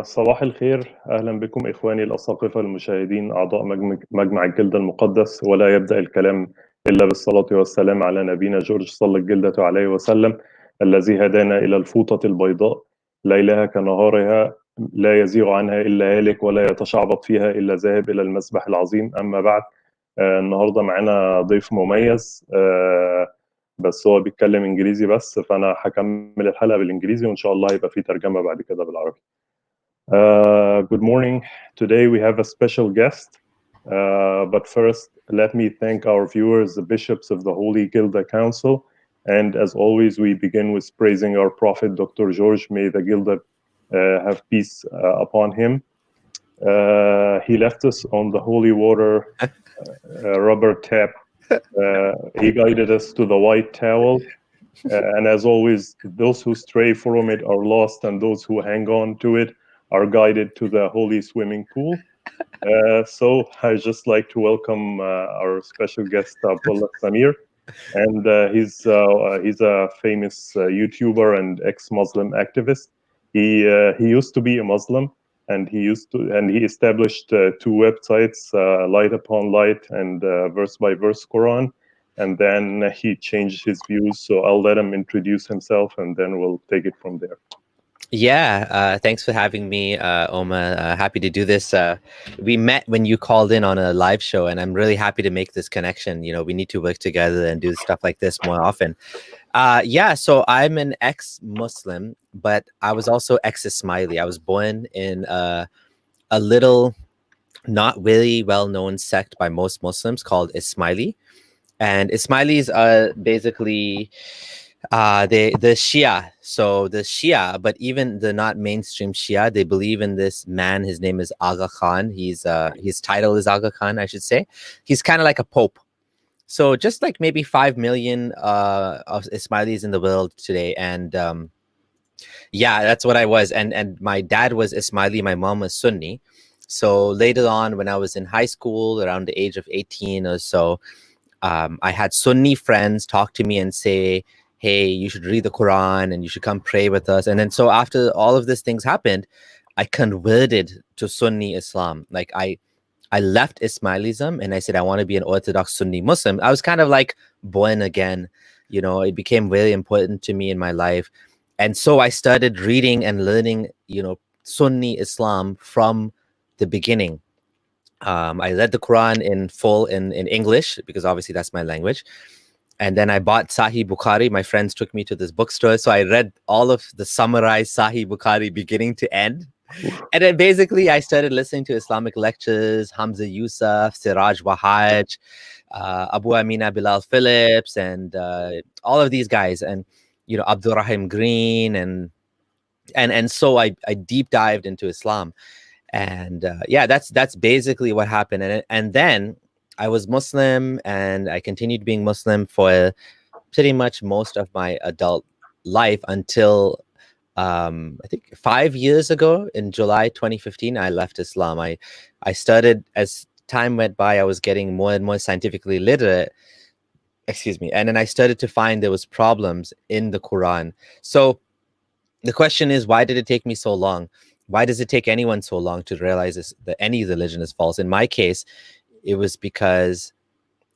صباح الخير، أهلا بكم إخواني الأساقفة المشاهدين أعضاء مجمع الجلد المقدس. ولا يبدأ الكلام إلا بالصلاة والسلام على نبينا جورج صلى الجلدة عليه وسلم، الذي هدانا إلى الفوطة البيضاء ليلها كنهارها، لا يزيغ عنها إلا هالك ولا يتشعبط فيها إلا ذاهب إلى المسبح العظيم. أما بعد، النهاردة معنا ضيف مميز، بس هو بيتكلم إنجليزي بس، فأنا هكمل الحلقة بالإنجليزي وإن شاء الله يبقى في ترجمة بعد كده بالعربي. Good morning. Today we have a special guest. But first, let me thank our viewers, the bishops of the Holy Gilda Council. And as always, we begin with praising our prophet, Dr. George. May the Gilda have peace upon him. He left us on the holy water rubber tap. He guided us to the white towel. And as always, those who stray from it are lost, and those who hang on to it are guided to the holy swimming pool. So I just like to welcome our special guest, Abdullah Samir. And he's a famous YouTuber and ex-Muslim activist. He used to be a Muslim, and he established two websites, Light Upon Light and Verse by Verse Quran. And then he changed his views. So I'll let him introduce himself, and then we'll take it from there. Yeah, thanks for having me, Oma. Happy to do this. We met when you called in on a live show, and I'm really happy to make this connection. You know, we need to work together and do stuff like this more often. So I'm an ex-Muslim, but I was also ex-Ismaili. I was born in a little, not really well-known sect by most Muslims called Ismaili. And Ismailis are basically the Shia. So the Shia, but even the not mainstream Shia, they believe in this man. His name is Agha Khan. His title is Agha Khan, I should say. He's kind of like a pope. So just like maybe 5 million of Ismailis in the world today. And that's what I was. And my dad was Ismaili, my mom was Sunni. So later on, when I was in high school, around the age of 18 or so, I had Sunni friends talk to me and say, hey, you should read the Quran and you should come pray with us. And then so after all of these things happened, I converted to Sunni Islam. Like I left Ismailism and I said, I want to be an Orthodox Sunni Muslim. I was kind of like born again. You know, it became really important to me in my life. And so I started reading and learning, you know, Sunni Islam from the beginning. I read the Quran in full in English, because obviously that's my language. And then I bought Sahih Bukhari. My friends took me to this bookstore. So I read all of the summarized Sahih Bukhari beginning to end. And then basically I started listening to Islamic lectures, Hamza Yusuf, Siraj Wahaj, Abu Amina Bilal Phillips, and all of these guys, and, you know, Abdul Rahim Green. And so I deep dived into Islam. And that's basically what happened. And then I was Muslim, and I continued being Muslim for pretty much most of my adult life until I think 5 years ago, in July 2015, I left Islam. I started, as time went by, I was getting more and more scientifically literate. Excuse me. And then I started to find there was problems in the Quran. So the question is, why did it take me so long? Why does it take anyone so long to realize that any religion is false? In my case, it was because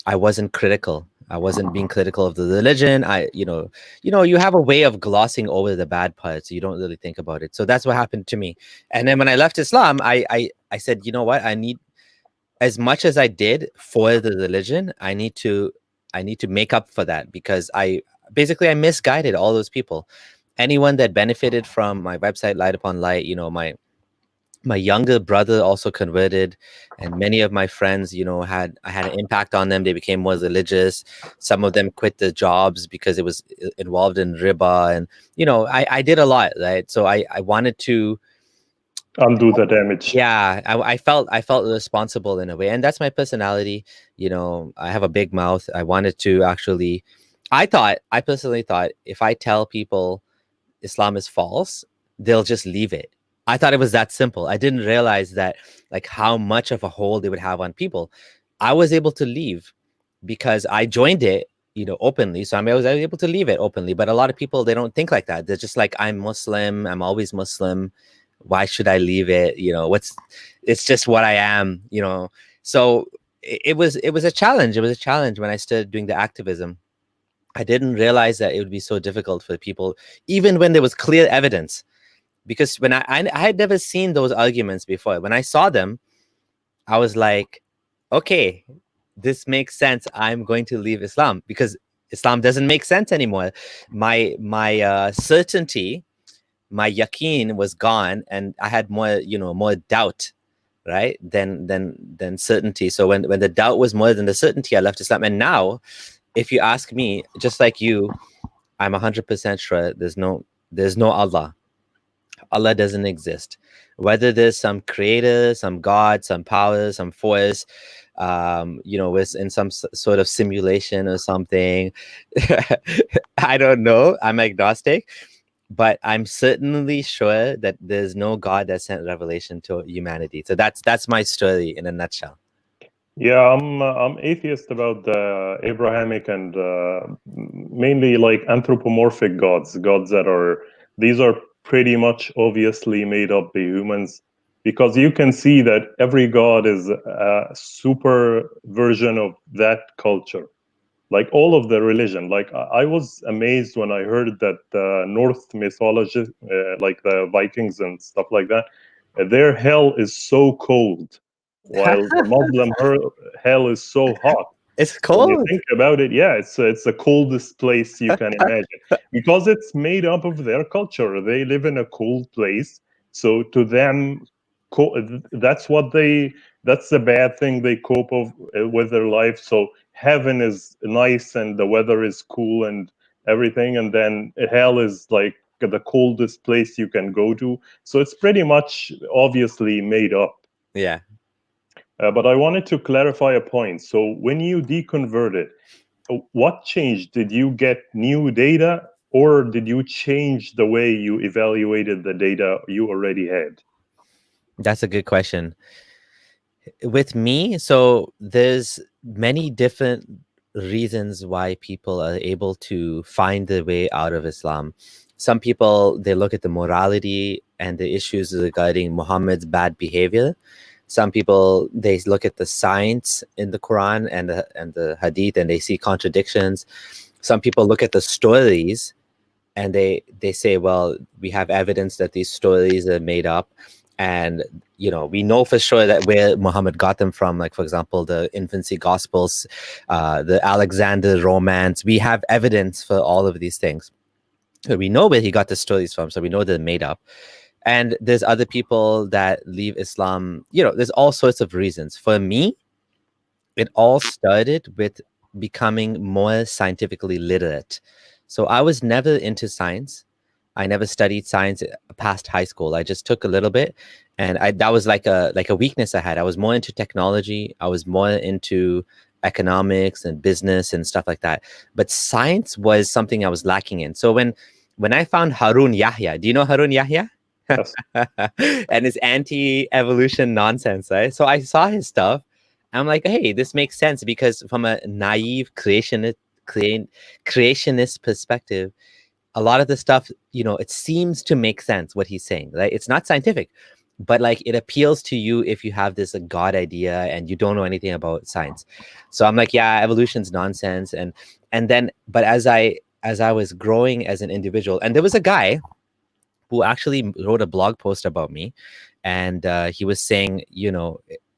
I wasn't critical. I wasn't being critical of the religion. You have a way of glossing over the bad parts. You don't really think about it. So that's what happened to me. And then when I left Islam, I said, you know what? I need, as much as I did for the religion, I need to make up for that, because I misguided all those people. Anyone that benefited from my website, Light Upon Light, you know, my younger brother also converted, and many of my friends, you know, I had an impact on them. They became more religious. Some of them quit their jobs because it was involved in riba, and, you know, I did a lot, right? So I wanted to undo the damage. Yeah, I felt responsible in a way, and that's my personality. You know, I have a big mouth. I wanted to actually, I personally thought, if I tell people Islam is false, they'll just leave it. I thought it was that simple. I didn't realize that, like, how much of a hold it would have on people. I was able to leave because I joined it, you know, openly. So I was able to leave it openly. But a lot of people, they don't think like that. They're just like, I'm Muslim. I'm always Muslim. Why should I leave it? It's just what I am, So it was a challenge. It was a challenge when I started doing the activism. I didn't realize that it would be so difficult for people, even when there was clear evidence. Because when I had never seen those arguments before. When I saw them, I was like, okay, this makes sense. I'm going to leave Islam because Islam doesn't make sense anymore. My certainty, my yaqeen was gone, and I had more doubt, right, than certainty. So when the doubt was more than the certainty, I left Islam. And now, if you ask me, just like you, I'm 100% sure there's no Allah. Allah doesn't exist. Whether there's some creator, some God, some power, some force, was in some sort of simulation or something. I don't know. I'm agnostic, but I'm certainly sure that there's no God that sent revelation to humanity. So that's my story in a nutshell. Yeah, I'm atheist about the Abrahamic and mainly like anthropomorphic gods, gods that are these are pretty much obviously made up by humans, because you can see that every god is a super version of that culture. Like all of the religion, like I was amazed when I heard that the North mythology, like the Vikings and stuff like that, their hell is so cold, while the Muslim hell is so hot. It's When you cold. think about it, yeah, it's the coldest place you can imagine, because it's made up of their culture. They live in a cold place, so to them, that's what that's the bad thing they cope with their life. So heaven is nice and the weather is cool and everything, and then hell is like the coldest place you can go to. So it's pretty much obviously made up. Yeah. But I wanted to clarify a point. So when you deconverted, what changed? Did you get new data, or did you change the way you evaluated the data you already had? That's a good question. With me, so there's many different reasons why people are able to find their way out of Islam. Some people, they look at the morality and the issues regarding Muhammad's bad behavior. Some people, they look at the science in the Quran and the Hadith, and they see contradictions. Some people look at the stories and they say, well, we have evidence that these stories are made up, and we know for sure that where Muhammad got them from, like for example the infancy gospels, the Alexander romance. We have evidence for all of these things, so we know where he got the stories from, so we know they're made up. And there's other people that leave Islam, there's all sorts of reasons. For me, it all started with becoming more scientifically literate. So I was never into science. I never studied science past high school. I just took a little bit, and that was like a weakness I had. I was more into technology. I was more into economics and business and stuff like that. But science was something I was lacking in. So when I found Harun Yahya, do you know Harun Yahya? Yes. And his anti-evolution nonsense, right? So I saw his stuff. I'm like, hey, this makes sense, because from a naive creationist perspective, a lot of the stuff, it seems to make sense what he's saying, right? It's not scientific, but like it appeals to you if you have this God idea and you don't know anything about science. So I'm like, yeah, evolution's nonsense. And then, but as I was growing as an individual, and there was a guy who actually wrote a blog post about me, and he was saying,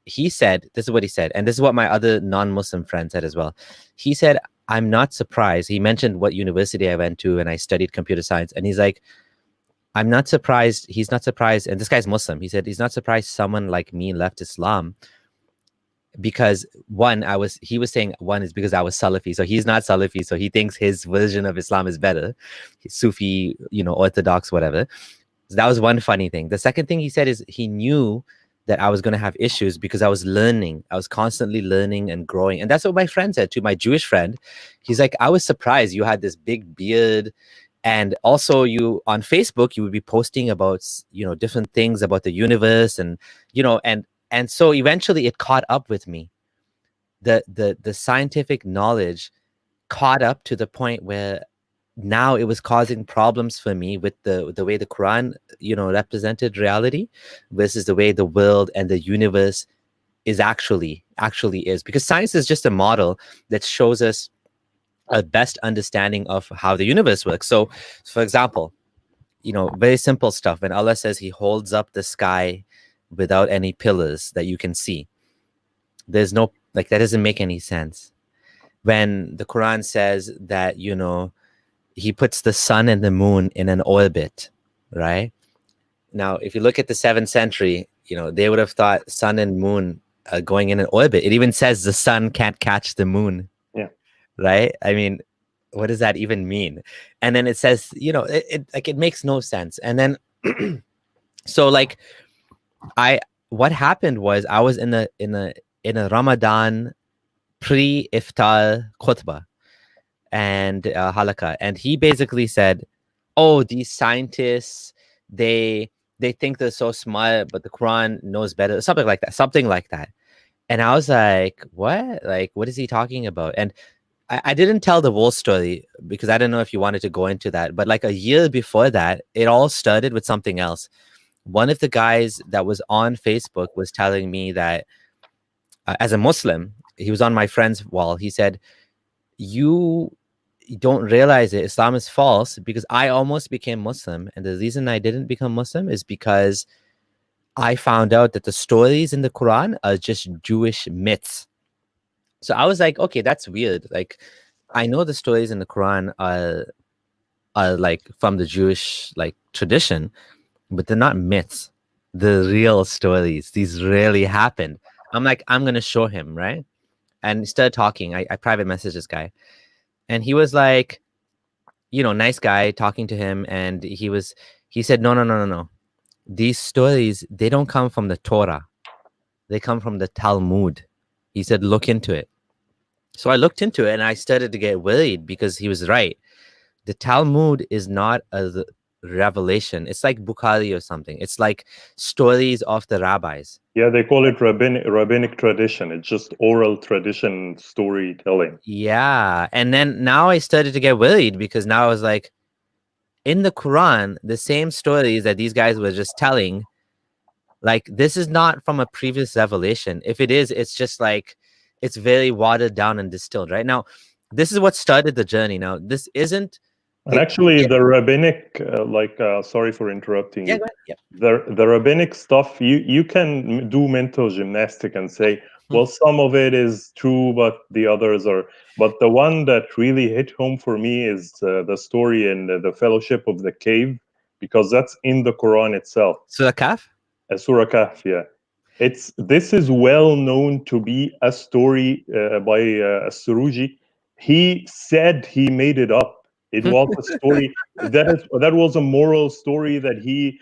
he said, this is what he said, and this is what my other non-Muslim friends said as well. He said, I'm not surprised. He mentioned what university I went to, and I studied computer science. And he's like, I'm not surprised. He's not surprised. And this guy's Muslim. He said, he's not surprised someone like me left Islam, because he was saying one is because I was Salafi. So he's not Salafi. So he thinks his version of Islam is better. He's Sufi, Orthodox, whatever. So that was one funny thing. The second thing he said is he knew that I was going to have issues because I was learning. I was constantly learning and growing. And that's what my friend said too. My Jewish friend, he's like, I was surprised you had this big beard. And also you on Facebook, you would be posting about, different things about the universe, and, and so eventually it caught up with me. The scientific knowledge caught up to the point where now it was causing problems for me with the way the Quran, represented reality versus the way the world and the universe is actually is, because science is just a model that shows us a best understanding of how the universe works. So, for example, very simple stuff. When Allah says He holds up the sky without any pillars that you can see, there's no, like, that doesn't make any sense. When the Quran says that, He puts the sun and the moon in an orbit, right? Now, if you look at the 7th century, they would have thought sun and moon are going in an orbit. It even says the sun can't catch the moon. Yeah. Right? I mean, what does that even mean? And then it says, it makes no sense. And then, so like, what happened was I was in a Ramadan pre-iftar khutbah and halakha, and he basically said, "Oh, these scientists, they think they're so smart, but the Quran knows better," something like that. And I was like, "What? Like, what is he talking about?" And I didn't tell the whole story because I don't know if you wanted to go into that, but like a year before that, it all started with something else. One of the guys that was on Facebook was telling me that as a Muslim, he was on my friend's wall. He said, "You don't realize it. Islam is false," because I almost became Muslim. And the reason I didn't become Muslim is because I found out that the stories in the Quran are just Jewish myths. So I was like, okay, that's weird. Like, I know the stories in the Quran are like from the Jewish like tradition, but they're not myths. The real stories. These really happened. I'm like, I'm gonna show him, right? And he started talking. I private messaged this guy, and he was like, nice guy, talking to him, and he said, no. These stories, they don't come from the Torah. They come from the Talmud. He said, look into it. So I looked into it and I started to get worried because he was right. The Talmud is not a revelation. It's like Bukhari or something. It's like stories of the rabbis. Yeah, they call it rabbinic tradition. It's just oral tradition storytelling. Yeah. And then now I started to get worried because now I was like, in the Quran, the same stories that these guys were just telling, like, this is not from a previous revelation. If it is, it's just like, it's very watered down and distilled. Right now, this is what started the journey. Now, this isn't. And actually, the rabbinic, sorry for interrupting you. Yeah. The rabbinic stuff, you can do mental gymnastic and say, well, some of it is true, but the others are. But the one that really hit home for me is the story in the Fellowship of the Cave, because that's in the Quran itself. Surah Kahf? Surah Kahf, yeah. This is well known to be a story by Suruji. He said he made it up. It was a story that was a moral story that he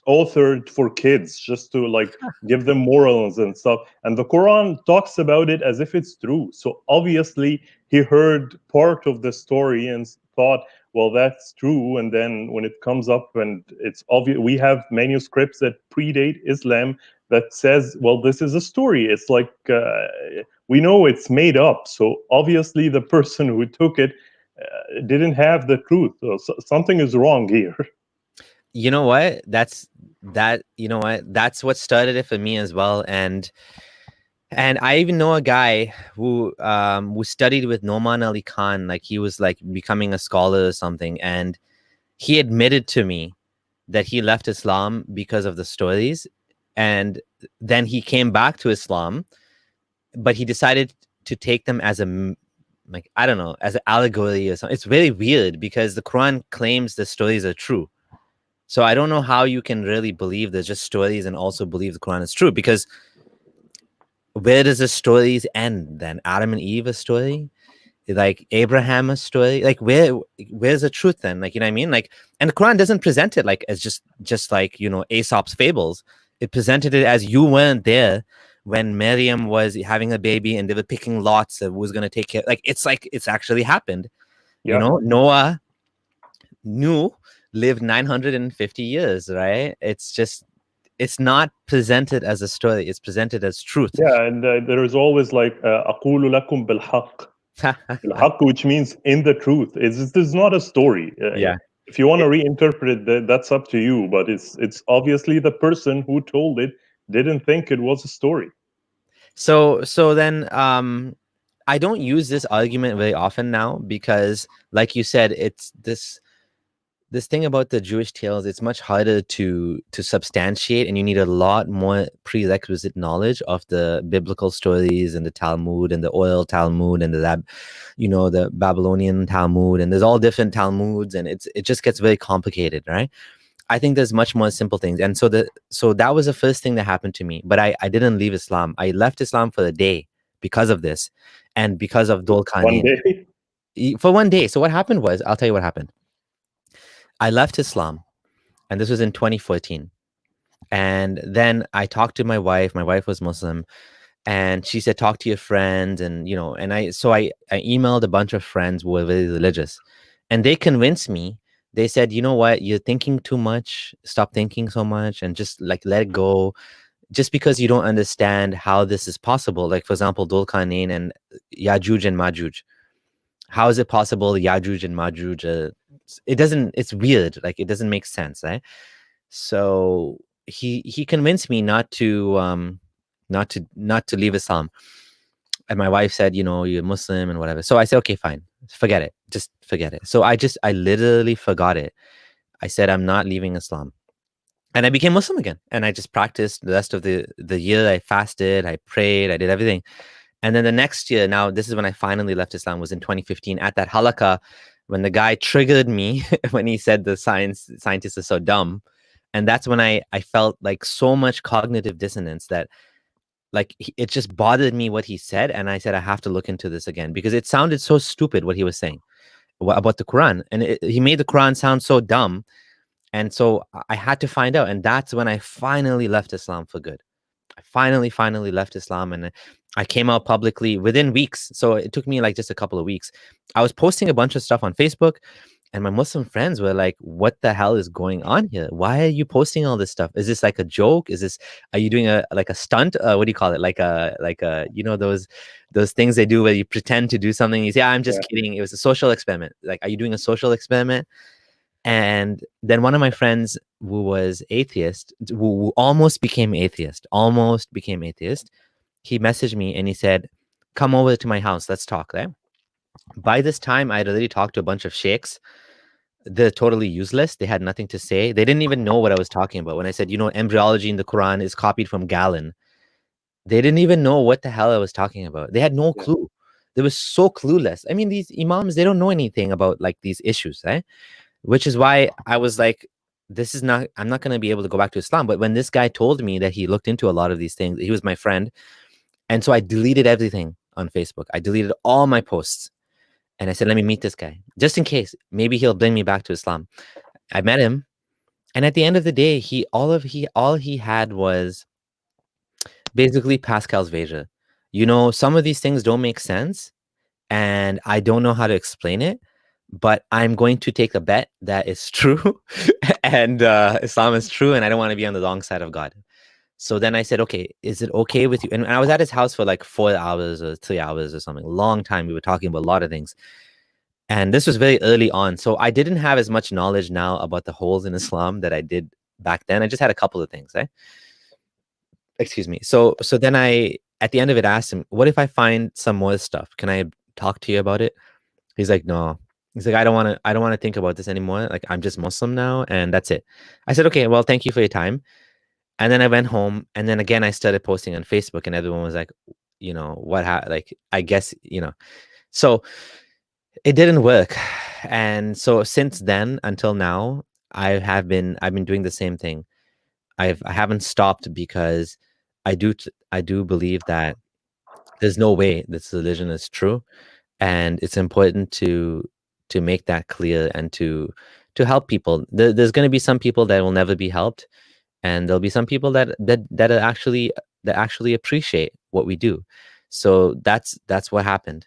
authored for kids, just to like give them morals and stuff. And the Quran talks about it as if it's true. So obviously he heard part of the story and thought, well, that's true. And then when it comes up, and it's obvious, we have manuscripts that predate Islam that says, well, this is a story. It's like we know it's made up. So obviously the person who took it didn't have the truth. So something is wrong here. You know what? That's what started it for me as well. And I even know a guy who studied with Noman Ali Khan. Like, he was like becoming a scholar or something. And he admitted to me that he left Islam because of the stories. And then he came back to Islam, but he decided to take them as a, like, I don't know, as an allegory or something. It's very weird because the Quran claims the stories are true. So I don't know how you can really believe they're just stories and also believe the Quran is true, because where does the stories end then? Adam and Eve a story? Like Abraham a story? Like where's the truth then? Like, you know what I mean? Like, and the Quran doesn't present it like as just like, Aesop's fables. It presented it as you weren't there when Miriam was having a baby and they were picking lots of who was going to take care. Like it's actually happened. Yeah. Noah lived 950 years, right? It's not presented as a story. It's presented as truth. Yeah, and there is always like أقول لكم بالحق. الحق, which means in the truth. This is not a story. Yeah. If you want to reinterpret that, that's up to you. But it's obviously the person who told it didn't think it was a story. So then I don't use this argument very often now because, like you said, it's this thing about the Jewish tales. It's much harder to substantiate, and you need a lot more prerequisite knowledge of the biblical stories and the Talmud and the oral Talmud and the Babylonian Talmud, and there's all different Talmuds, and it just gets very complicated, right? I think there's much more simple things. And so that was the first thing that happened to me. But I didn't leave Islam. I left Islam for a day because of this and because of Dol One Khanin. day? For one day. So what happened was, I'll tell you what happened. I left Islam, and this was in 2014. And then I talked to my wife. My wife was Muslim, and she said, talk to your friends. And, and I emailed a bunch of friends who were very religious, and they convinced me. They said, you know what, you're thinking too much, stop thinking so much, and just like let it go. Just because you don't understand how this is possible, like for example, Dul Khanin and Yajuj and Majuj. How is it possible Yajuj and Majuj? It's weird. Like it doesn't make sense, right? So he convinced me not to leave Islam. And my wife said, you're Muslim and whatever. So I said, okay, fine, forget it. Just forget it. So I literally forgot it. I said, I'm not leaving Islam. And I became Muslim again. And I just practiced the rest of the year. I fasted, I prayed, I did everything. And then the next year, now this is when I finally left Islam, was in 2015 at that halakha, when the guy triggered me when he said the scientists are so dumb. And that's when I felt like so much cognitive dissonance that like it just bothered me what he said. And I said, I have to look into this again because it sounded so stupid what he was saying about the Quran. And he made the Quran sound so dumb. And so I had to find out. And that's when I finally left Islam for good. I finally left Islam, and I came out publicly within weeks. So it took me like just a couple of weeks. I was posting a bunch of stuff on Facebook, and my Muslim friends were like, what the hell is going on here? Why are you posting all this stuff? Is this like a joke? Are you doing a stunt? What do you call it? Like a those things they do where you pretend to do something. You say, I'm just kidding. It was a social experiment. Like, are you doing a social experiment? And then one of my friends who was atheist, who almost became atheist, he messaged me and he said, come over to my house, let's talk. Right? By this time, I'd already talked to a bunch of sheikhs. They're totally useless. They had nothing to say. They didn't even know what I was talking about. When I said, embryology in the Quran is copied from Galen, they didn't even know what the hell I was talking about. They had no clue. They were so clueless. I mean, these imams, they don't know anything about like these issues, right? Which is why I was like, I'm not going to be able to go back to Islam. But when this guy told me that he looked into a lot of these things, he was my friend. And so I deleted everything on Facebook. I deleted all my posts. And I said, let me meet this guy just in case. Maybe he'll bring me back to Islam. I met him. And at the end of the day, all he had was basically Pascal's Veja. Some of these things don't make sense. And I don't know how to explain it. But I'm going to take a bet that it's true and Islam is true, and I don't want to be on the wrong side of God. So then I said, okay, is it okay with you? And I was at his house for like 4 hours or 3 hours or something, long time. We were talking about a lot of things. And this was very early on. So I didn't have as much knowledge now about the holes in Islam that I did back then. I just had a couple of things, eh? Excuse me. So then at the end of it, asked him, what if I find some more stuff? Can I talk to you about it? He's like, no. He's like, I don't want to think about this anymore. Like, I'm just Muslim now, and that's it. I said, okay, well, thank you for your time. And then I went home, and then again, I started posting on Facebook, and everyone was like, like, I guess, so it didn't work. And so since then until now, I've been doing the same thing. I haven't stopped because I do believe that there's no way this religion is true, and it's important to make that clear and to help people. There's going to be some people that will never be helped, and there'll be some people that actually appreciate what we do. So that's what happened.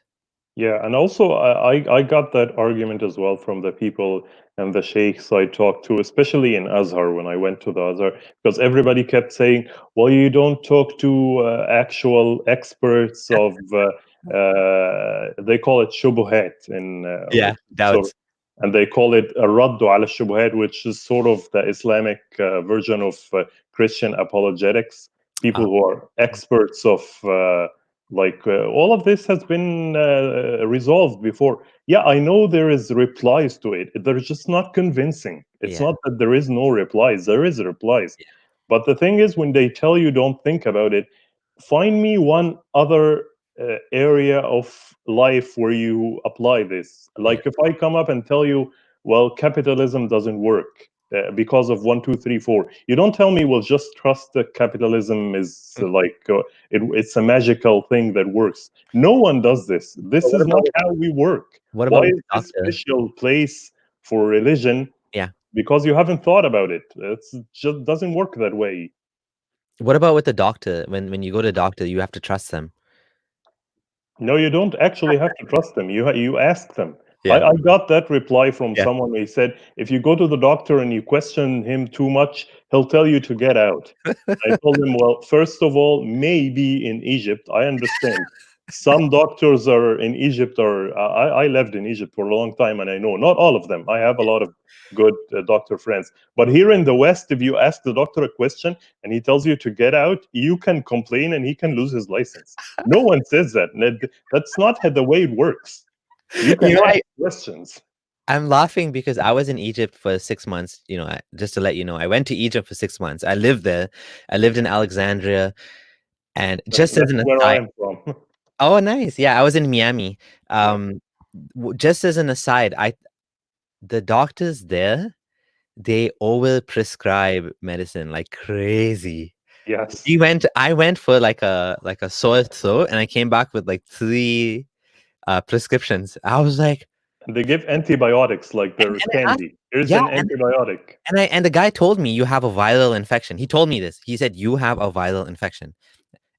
Yeah, and also I got that argument as well from the people and the sheikhs I talked to, especially in Azhar when I went to the Azhar, because everybody kept saying, "Well, you don't talk to actual experts of They call it shubuhat in Yeah, sort of, doubts. and they call it a raddu ala shubuhat, which is sort of the Islamic version of Christian apologetics. People who are experts of all of this has been resolved before. Yeah, I know there is replies to it. They're just not convincing. It's Yeah. not that there is no replies. There is replies. Yeah. But the thing is, when they tell you don't think about it, find me one other area of life where you apply this. Yeah. Like if I come up and tell you, well, capitalism doesn't work because of one, two, three, four. You don't tell me, well, just trust that capitalism is it's a magical thing that works. No one does this. But This what is not about how we work. what Why about with is the this doctor? special place for religion? Yeah. Because you haven't thought about it. It just doesn't work that way. What about with the doctor? When you go to the doctor, you have to trust them. No, you don't actually have to trust them. You ask them. Yeah. I got that reply from Yeah. someone. He said, if you go to the doctor and you question him too much, he'll tell you to get out. I told him, well, first of all, maybe in Egypt, I understand. Some doctors are in Egypt, or I lived in Egypt for a long time, and I know not all of them. I have a lot of good doctor friends. But here in the West, if you ask the doctor a question and he tells you to get out, you can complain and he can lose his license. No one says that. That's not the way it works. You can You know, ask questions. I'm laughing because I was in Egypt for 6 months. You know, just to let you know, I went to Egypt for 6 months. I lived there. I lived in Alexandria, and just as That's an where I aside, am from. oh, nice. Yeah, I was in Miami. Yeah. Just as an aside, the doctors there, they over prescribe medicine like crazy. Yes. I went for like a sore throat, and I came back with like 3 prescriptions. I was like, And they give antibiotics like and, they're and I asked, candy. Here's yeah, an antibiotic. and the guy told me, you have a viral infection. He told me this. He said, you have a viral infection.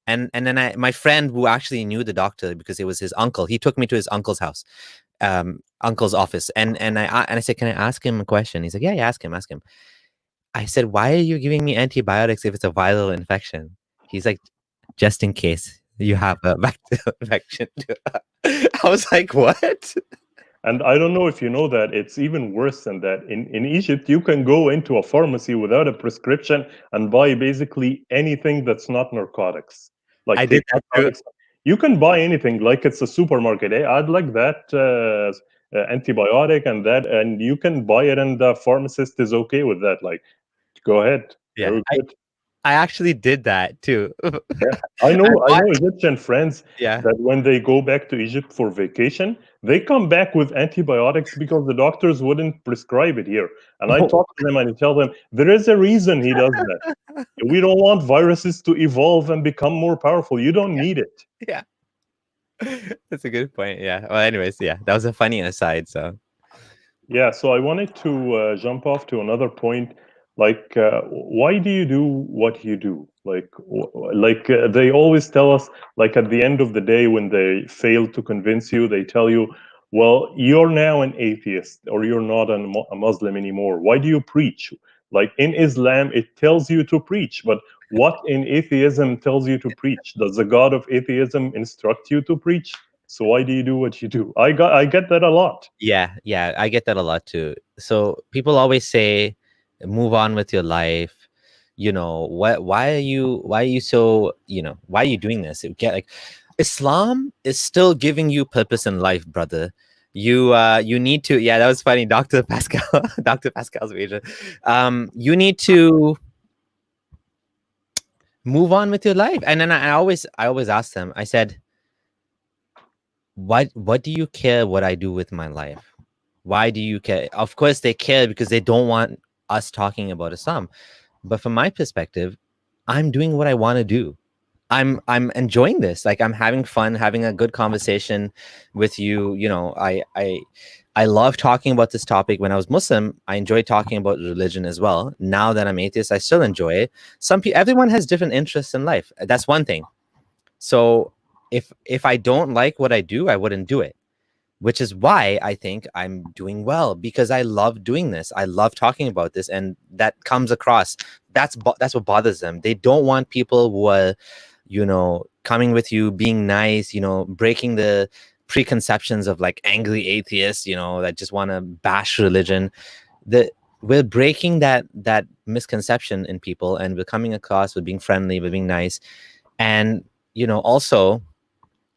And then my friend who actually knew the doctor, because it was his uncle, he took me to his uncle's house, uncle's office, and I said, can I ask him a question? He's like, yeah, ask him. I said, why are you giving me antibiotics if it's a viral infection? He's like, just in case you have a bacterial infection. I was like, what? And I don't know if you know that it's even worse than that. In Egypt, you can go into a pharmacy without a prescription and buy basically anything that's not narcotics. I Like did take that too. narcotics. You can buy anything like it's a supermarket. Hey, I'd like that antibiotic and that, and you can buy it, and the pharmacist is okay with that. Like, go ahead. Yeah, Very good. I actually did that too. Yeah, I I bought, know Egyptian friends yeah. that when they go back to Egypt for vacation, they come back with antibiotics because the doctors wouldn't prescribe it here. And I talk to them and I tell them there is a reason he does that. We don't want viruses to evolve and become more powerful. You don't need it. Yeah. That's a good point. Yeah. Well, anyways, yeah, that was a funny aside. So Yeah, so I wanted to jump off to another point. Like, why do you do what you do? Like, they always tell us, like at the end of the day, when they fail to convince you, they tell you, "Well, you're now an atheist, or you're not a Muslim anymore. Why do you preach?" Like in Islam, it tells you to preach, but what in atheism tells you to preach? Does the God of atheism instruct you to preach? So why do you do what you do? I get that a lot. yeah, I get that a lot too. So people always say, move on with your life. You know, why are you so, why are you doing this? It get like, Islam is still giving you purpose in life, brother. You need to, yeah, that was funny. Dr. Pascal, Dr. Pascal's wager. You need to move on with your life. And then I always ask them, I said, what do you care what I do with my life? Why do you care? Of course they care because they don't want us talking about Islam. But from my perspective, I'm doing what I want to do. I'm enjoying this. Like, I'm having fun, having a good conversation with you. I love talking about this topic. When I was Muslim, I enjoyed talking about religion as well. Now that I'm atheist, I still enjoy it. Everyone has different interests in life. That's one thing. So if I don't like what I do, I wouldn't do it, which is why I think I'm doing well, because I love doing this. I love talking about this, and that comes across. That's what bothers them. They don't want people who are, coming with you, being nice, breaking the preconceptions of like angry atheists, that just want to bash religion. We're breaking that misconception in people, and we're coming across with being friendly, with being nice. And also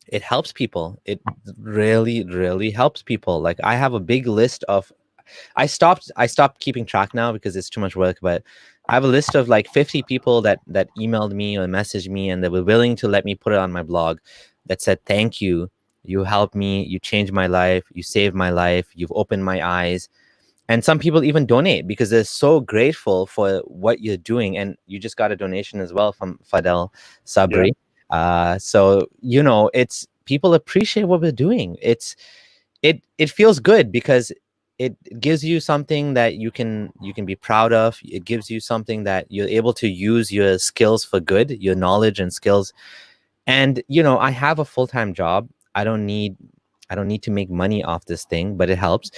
it helps people. It really, really helps people. Like I have a big list of, I stopped keeping track now because it's too much work, but I have a list of like 50 people that emailed me or messaged me, and they were willing to let me put it on my blog, that said, thank you, you helped me, you changed my life, you saved my life, you've opened my eyes. And some people even donate because they're so grateful for what you're doing. And you just got a donation as well from Fadel Sabri. So it's, people appreciate what we're doing. It feels good because it gives you something that you can be proud of. It gives you something that you're able to use your skills for good, your knowledge and skills. And I have a full-time job. I don't need to make money off this thing, but it helps.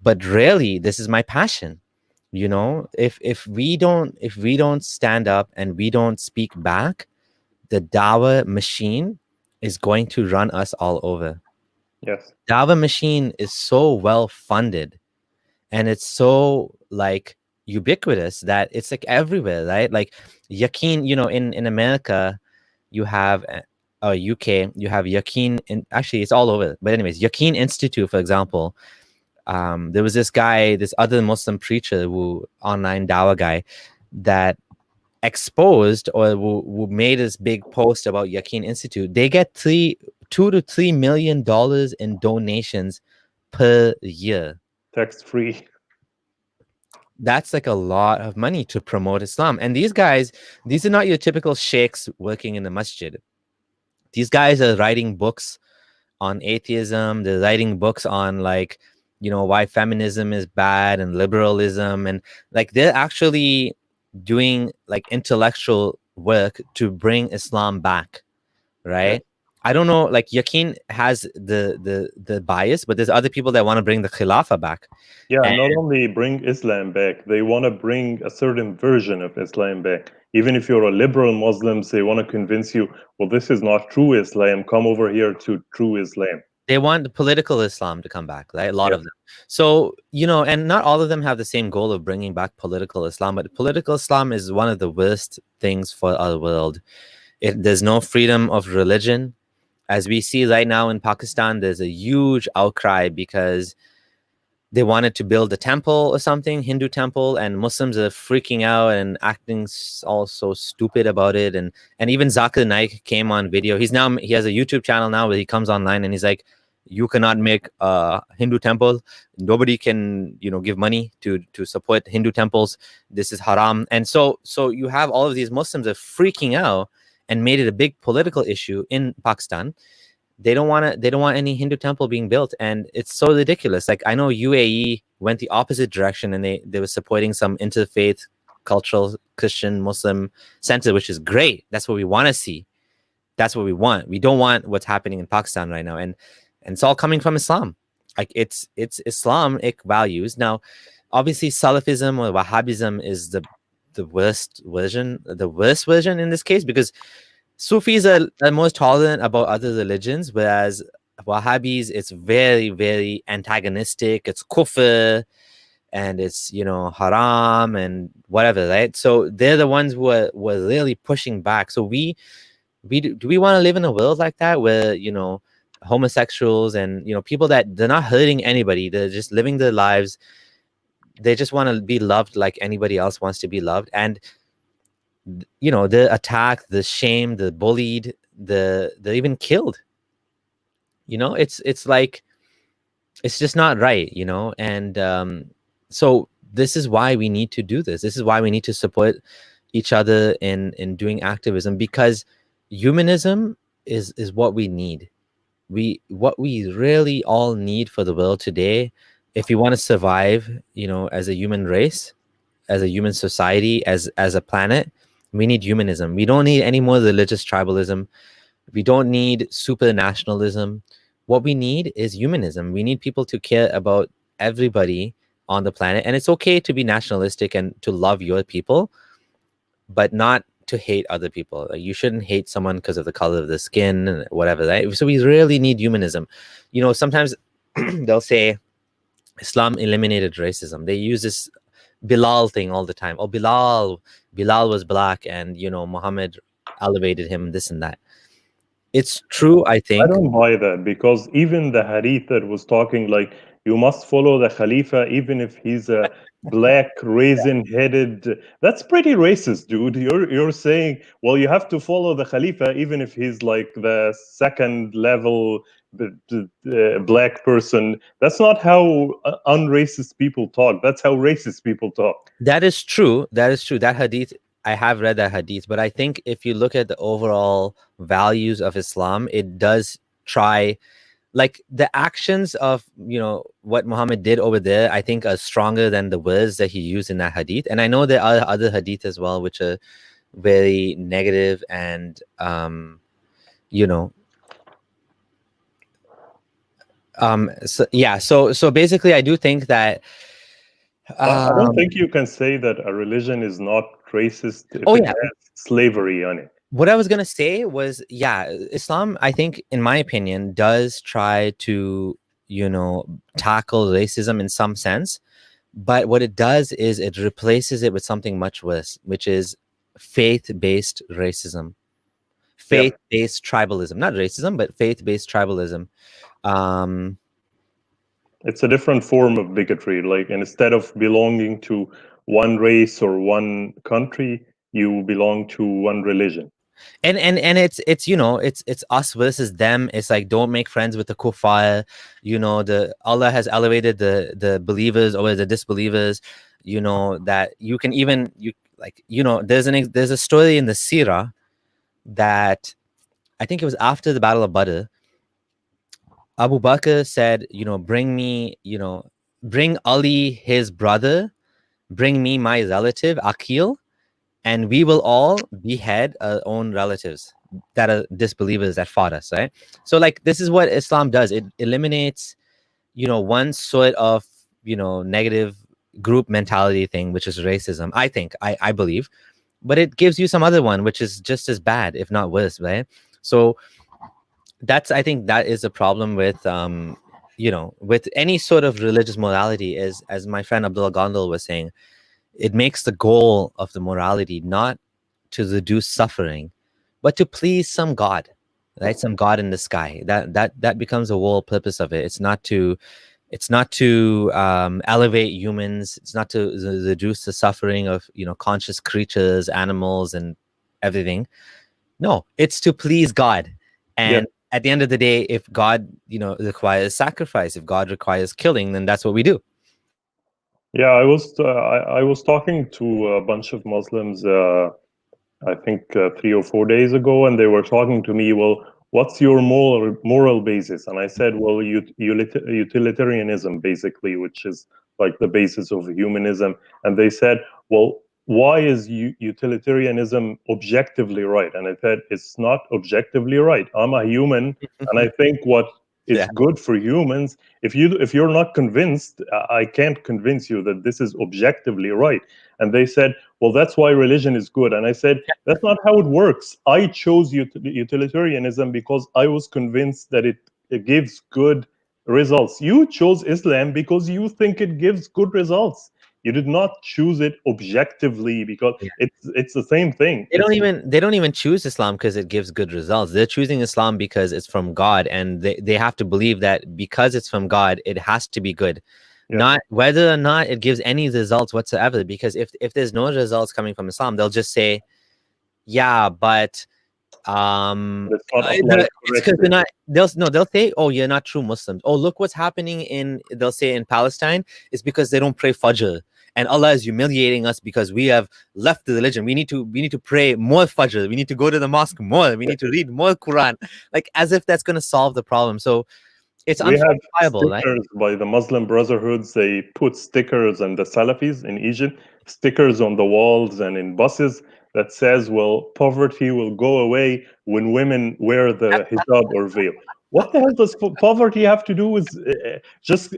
But really, this is my passion. If we don't stand up and we don't speak back, the Dawah machine is going to run us all over. Yes. Dawah machine is so well funded, and it's so like ubiquitous that it's like everywhere, right? Like Yaqeen, in America, you have UK, you have Yaqeen, and actually it's all over. But anyways, Yaqeen Institute, for example, there was this guy, this other Muslim preacher, online Dawah guy, that exposed or who made this big post about Yaqeen Institute. They get $2 to $3 million in donations per year. Tax free. That's like a lot of money to promote Islam. And these guys, these are not your typical sheikhs working in the masjid. These guys are writing books on atheism. They're writing books on like, why feminism is bad and liberalism. And like, they're actually doing like intellectual work to bring Islam back, right? Yes. I don't know, like Yaqeen has the bias, but there's other people that want to bring the Khilafah back. Yeah, not only bring Islam back, they want to bring a certain version of Islam back. Even if you're a liberal Muslim, they want to convince you, well, this is not true Islam. Come over here to true Islam. They want the political Islam to come back, right? A lot of them. So, and not all of them have the same goal of bringing back political Islam, but political Islam is one of the worst things for our world. There's no freedom of religion. As we see right now in Pakistan, there's a huge outcry because they wanted to build a temple or something, Hindu temple, and Muslims are freaking out and acting all so stupid about it. And even Zakir Naik came on video. He has a YouTube channel now where he comes online and he's like, you cannot make a Hindu temple. Nobody can, give money to support Hindu temples. This is haram. And so you have all of these Muslims are freaking out and made it a big political issue in Pakistan. They don't want any Hindu temple being built, and it's so ridiculous. Like I know UAE went the opposite direction, and they were supporting some interfaith, cultural Christian Muslim center, which is great. That's what we want to see. That's what we want. We don't want what's happening in Pakistan right now, and it's all coming from Islam. Like it's Islamic values. Now, obviously, Salafism or Wahhabism is the worst version in this case, because Sufis are most tolerant about other religions, whereas Wahhabis, it's very, very antagonistic. It's kufr, and it's haram and whatever, right? So they're the ones who were really pushing back. So do we want to live in a world like that where homosexuals and people that they're not hurting anybody, they're just living their lives, they just want to be loved like anybody else wants to be loved, and they're attacked, they're shamed, they're bullied, they're even killed. It's like, it's just not right, and so this is why we need to do this. This is why we need to support each other in doing activism, because humanism is what we need. What we really all need for the world today, if we want to survive, as a human race, as a human society, as a planet, we need humanism. We don't need any more religious tribalism. We don't need super nationalism. What we need is humanism. We need people to care about everybody on the planet. And it's okay to be nationalistic and to love your people, but not to hate other people. Like, you shouldn't hate someone because of the color of the skin and whatever, right? So we really need humanism. You know, sometimes they'll say Islam eliminated racism. They use this Bilal thing all the time. Oh, Bilal was black, and you know, Muhammad elevated him, this and that. It's true, I I think. don't buy that, because even the hadith that was talking like you must follow the Khalifa even if he's a black raisin-headed. That's pretty racist, dude. You're saying, well, you have to follow the Khalifa even if he's like the second level black person. That's not how unracist people talk. That's how racist people talk. That is true. That is true. That hadith, I have read that hadith, but I think if you look at the overall values of Islam, it does try, like the actions of, you know, what Muhammad did over there, I think are stronger than the words that he used in that hadith. And I know there are other hadith as well which are very negative and you know, so yeah, so basically I do think that I don't think you can say that a religion is not racist if oh it yeah, has slavery on it. what I was gonna say was, yeah, Islam, I think, in my opinion, does try to, you know, tackle racism in some sense, but what it does is it replaces it with something much worse, which is faith-based racism, Yep. faith-based tribalism, not racism, but faith-based tribalism. It's a different form of bigotry. Like, instead of belonging to one race or one country, you belong to one religion. And it's you know, it's us versus them. It's like, don't make friends with the kuffar. You know, the Allah has elevated the believers over the disbelievers. You know, that you can even, you like, you know, there's a story in the Sirah that I think it was after the Battle of Badr. Abu Bakr said, you know, bring me, you know, bring Ali his brother, bring me my relative Aqil, and we will all behead our own relatives that are disbelievers that fought us, right? So like, this is what Islam does. It eliminates, you know, one sort of, you know, negative group mentality thing, which is racism, I think, I believe, but it gives you some other one which is just as bad, if not worse, right? So that's, I think that is a problem with you know, with any sort of religious morality, is, as my friend Abdullah Gondal was saying, it makes the goal of the morality not to reduce suffering, but to please some god, right? Some god in the sky. That becomes the whole purpose of it. It's not to elevate humans. It's not to reduce the suffering of, you know, conscious creatures, animals, and everything. No, it's to please God. And at the end of the day, if God, you know, requires sacrifice, if God requires killing, then that's what we do. Yeah, I was talking to a bunch of Muslims, I think 3 or 4 days ago, and they were talking to me. Well, what's your moral basis? And I said, well, utilitarianism, basically, which is like the basis of humanism. And they said, well, why is utilitarianism objectively right? And I said, it's not objectively right. I'm a human, and I think what is Yeah. good for humans. If you're not convinced, I can't convince you that this is objectively right. And they said, well, that's why religion is good. And I said, that's not how it works. I chose utilitarianism because I was convinced that it gives good results. You chose Islam because you think it gives good results. You did not choose it objectively, because Yeah. it's the same thing. They don't even choose Islam because it gives good results. They're choosing Islam because it's from God, and they have to believe that because it's from God, it has to be good. Yeah. Not whether or not it gives any results whatsoever. Because if there's no results coming from Islam, they'll just say, yeah, but It's not applied it's because they're not, they'll say, oh, you're not true Muslims. Oh, look what's happening they'll say in Palestine is because they don't pray Fajr, and Allah is humiliating us because we have left the religion. We need to pray more Fajr. We need to go to the mosque more. We need to read more Quran, like as if that's going to solve the problem. So it's we have unfalsifiable, right? stickers by the Muslim Brotherhoods. They put stickers, and the Salafis in Egypt, stickers on the walls and in buses that says, well, poverty will go away when women wear the hijab or veil. What the hell does poverty have to do with just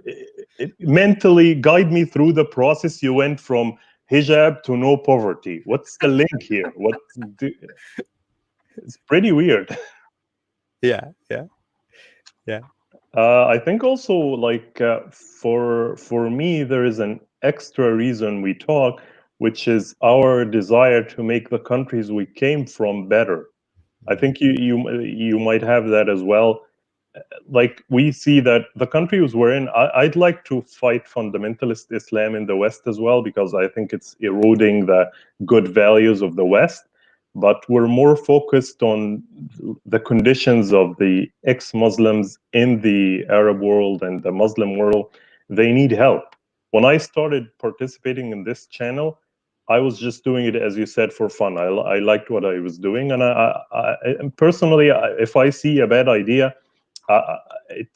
mentally guide me through the process? You went from hijab to no poverty. What's the link here? It's pretty weird. Yeah. I think also, like, for me, there is an extra reason we talk, which is our desire to make the countries we came from better. I think you might have that as well. Like, we see that the countries we're in, I'd like to fight fundamentalist Islam in the West as well, because I think it's eroding the good values of the West. But we're more focused on the conditions of the ex-Muslims in the Arab world and the Muslim world. They need help. When I started participating in this channel, I was just doing it, as you said, for fun. I liked what I was doing, and personally, if I see a bad idea,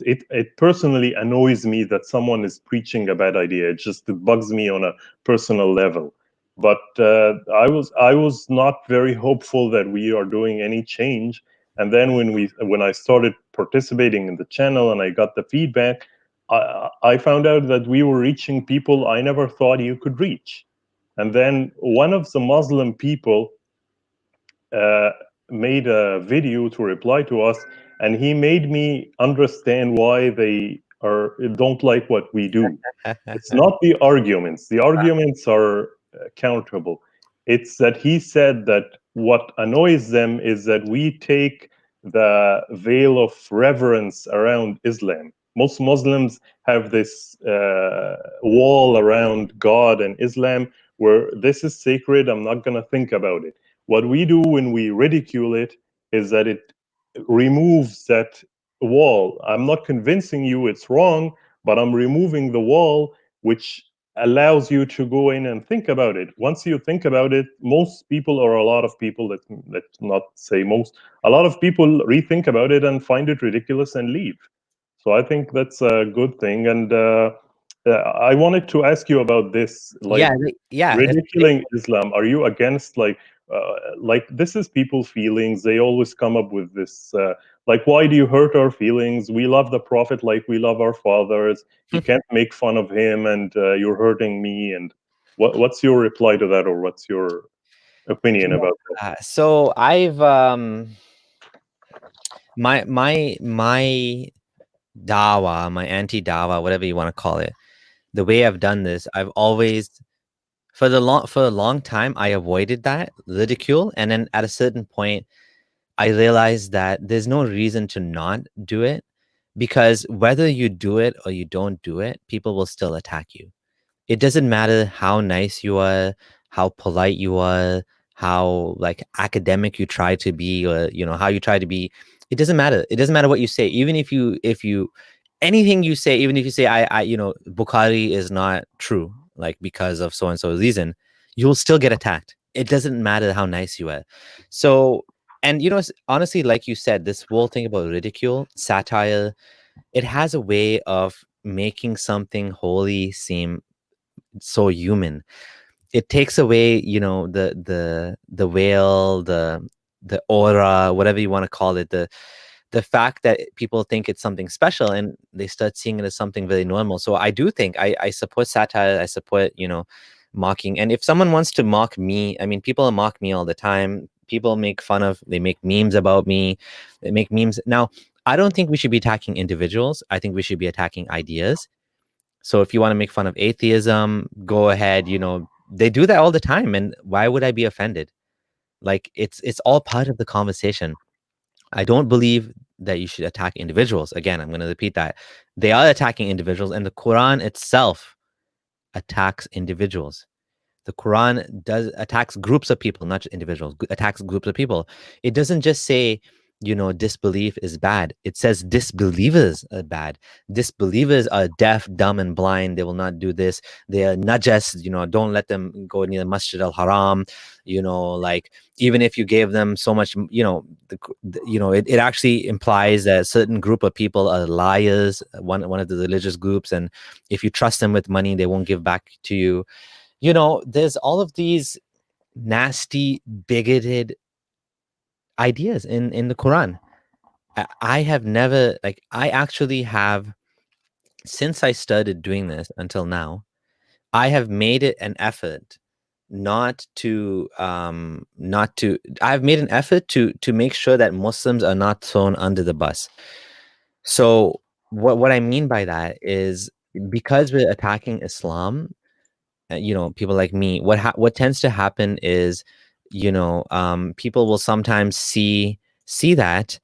it personally annoys me that someone is preaching a bad idea. It bugs me on a personal level. But I was not very hopeful that we are doing any change. And then when I started participating in the channel and I got the feedback, I found out that we were reaching people I never thought you could reach. And then one of the Muslim people made a video to reply to us, and he made me understand why they don't like what we do. It's not the arguments. The arguments are counterable. It's that he said that what annoys them is that we take the veil of reverence around Islam. Most Muslims have this wall around God and Islam where this is sacred, I'm not going to think about it. What we do when we ridicule it is that it removes that wall. I'm not convincing you it's wrong, but I'm removing the wall, which allows you to go in and think about it. Once you think about it, most people, or a lot of people, let's not say most, a lot of people rethink about it and find it ridiculous and leave. So I think that's a good thing. And I wanted to ask you about this, like, Yeah. ridiculing Islam. Are you against, like, this is people's feelings? They always come up with this, like, why do you hurt our feelings? We love the Prophet like we love our fathers. You can't make fun of him, and you're hurting me. And what's your reply to that, or what's your opinion about that? So I've my dawa, my anti-dawa, whatever you want to call it, the way I've done this, I've always for a long time I avoided that ridicule, and then at a certain point I realized that there's no reason to not do it, because whether you do it or you don't do it, people will still attack you. It doesn't matter how nice you are, how polite you are, how like academic you try to be, or how you try to be. It doesn't matter. It doesn't matter what you say. Even if you anything you say, even if you say I Bukhari is not true, like because of so and so reason, you'll still get attacked. It doesn't matter how nice you are. So, and honestly, like you said, this whole thing about ridicule, satire, it has a way of making something holy seem so human. It takes away the veil, the aura, whatever you want to call it, the fact that people think it's something special and they start seeing it as something very normal. So I do think I support satire. I support mocking. And if someone wants to mock me, I mean, people mock me all the time. People they make memes about me. They make memes. Now, I don't think we should be attacking individuals. I think we should be attacking ideas. So if you want to make fun of atheism, go ahead. They do that all the time, and why would I be offended? Like, it's all part of the conversation. I don't believe that you should attack individuals. Again, I'm going to repeat that. They are attacking individuals, and the Quran itself attacks individuals. The Quran attacks groups of people, not just individuals. Attacks groups of people. It doesn't just say, disbelief is bad. It says disbelievers are bad. Disbelievers are deaf, dumb, and blind. They will not do this. They are najas. Don't let them go near Masjid al-Haram. Like, even if you gave them so much, it actually implies that a certain group of people are liars. One of the religious groups, and if you trust them with money, they won't give back to you. There's all of these nasty, bigoted ideas in the Quran. I have never, like, I actually have, since I started doing this until now, I have made it an effort not to I've made an effort to make sure that Muslims are not thrown under the bus. So what I mean by that is, because we're attacking Islam, people like me, what tends to happen is, people will sometimes see that,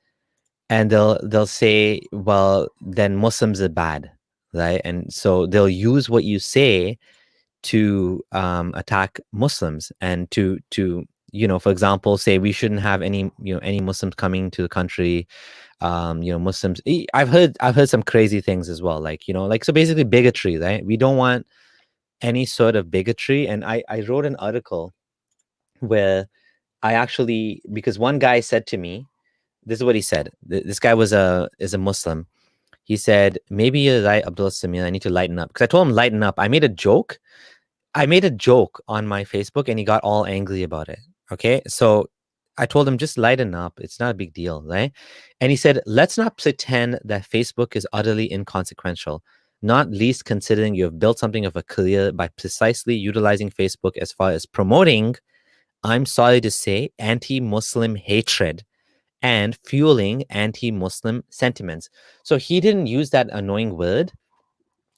and they'll say, well, then Muslims are bad, right? And so they'll use what you say to attack Muslims, and to for example, say we shouldn't have any Muslims coming to the country. Muslims. I've heard some crazy things as well, like so basically bigotry, right? We don't want any sort of bigotry, and I wrote an article where I actually, because one guy said to me, this is what he said. This guy is a Muslim. He said, maybe you're right, Abdul Samir, I need to lighten up. Because I told him lighten up. I made a joke on my Facebook, and he got all angry about it. Okay. So I told him, just lighten up. It's not a big deal. Right. And he said, let's not pretend that Facebook is utterly inconsequential, not least considering you have built something of a career by precisely utilizing Facebook as far as promoting, I'm sorry to say, anti-Muslim hatred and fueling anti-Muslim sentiments. So he didn't use that annoying word,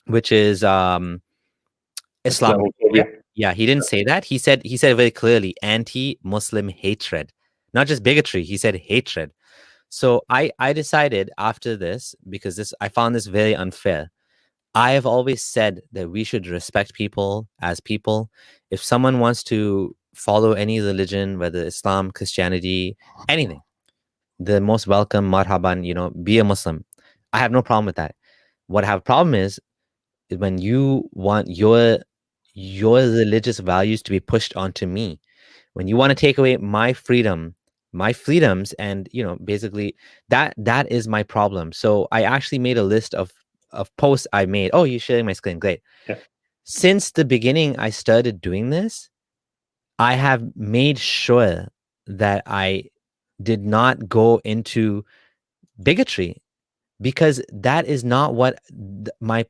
which is Islamophobia. Islamophobia. Yeah, he didn't say that. He said very clearly anti-Muslim hatred, not just bigotry. He said hatred. So I decided after this, because I found this very unfair. I have always said that we should respect people as people. If someone wants to follow any religion, whether Islam, Christianity, anything, the most welcome, marhaban, be a Muslim. I have no problem with that. What I have a problem is when you want your religious values to be pushed onto me, when you want to take away my freedoms, and basically that is my problem. So I actually made a list of posts I made. Oh, you're sharing my screen, great. Yeah. Since the beginning I started doing this, I have made sure that I did not go into bigotry, because that is not what my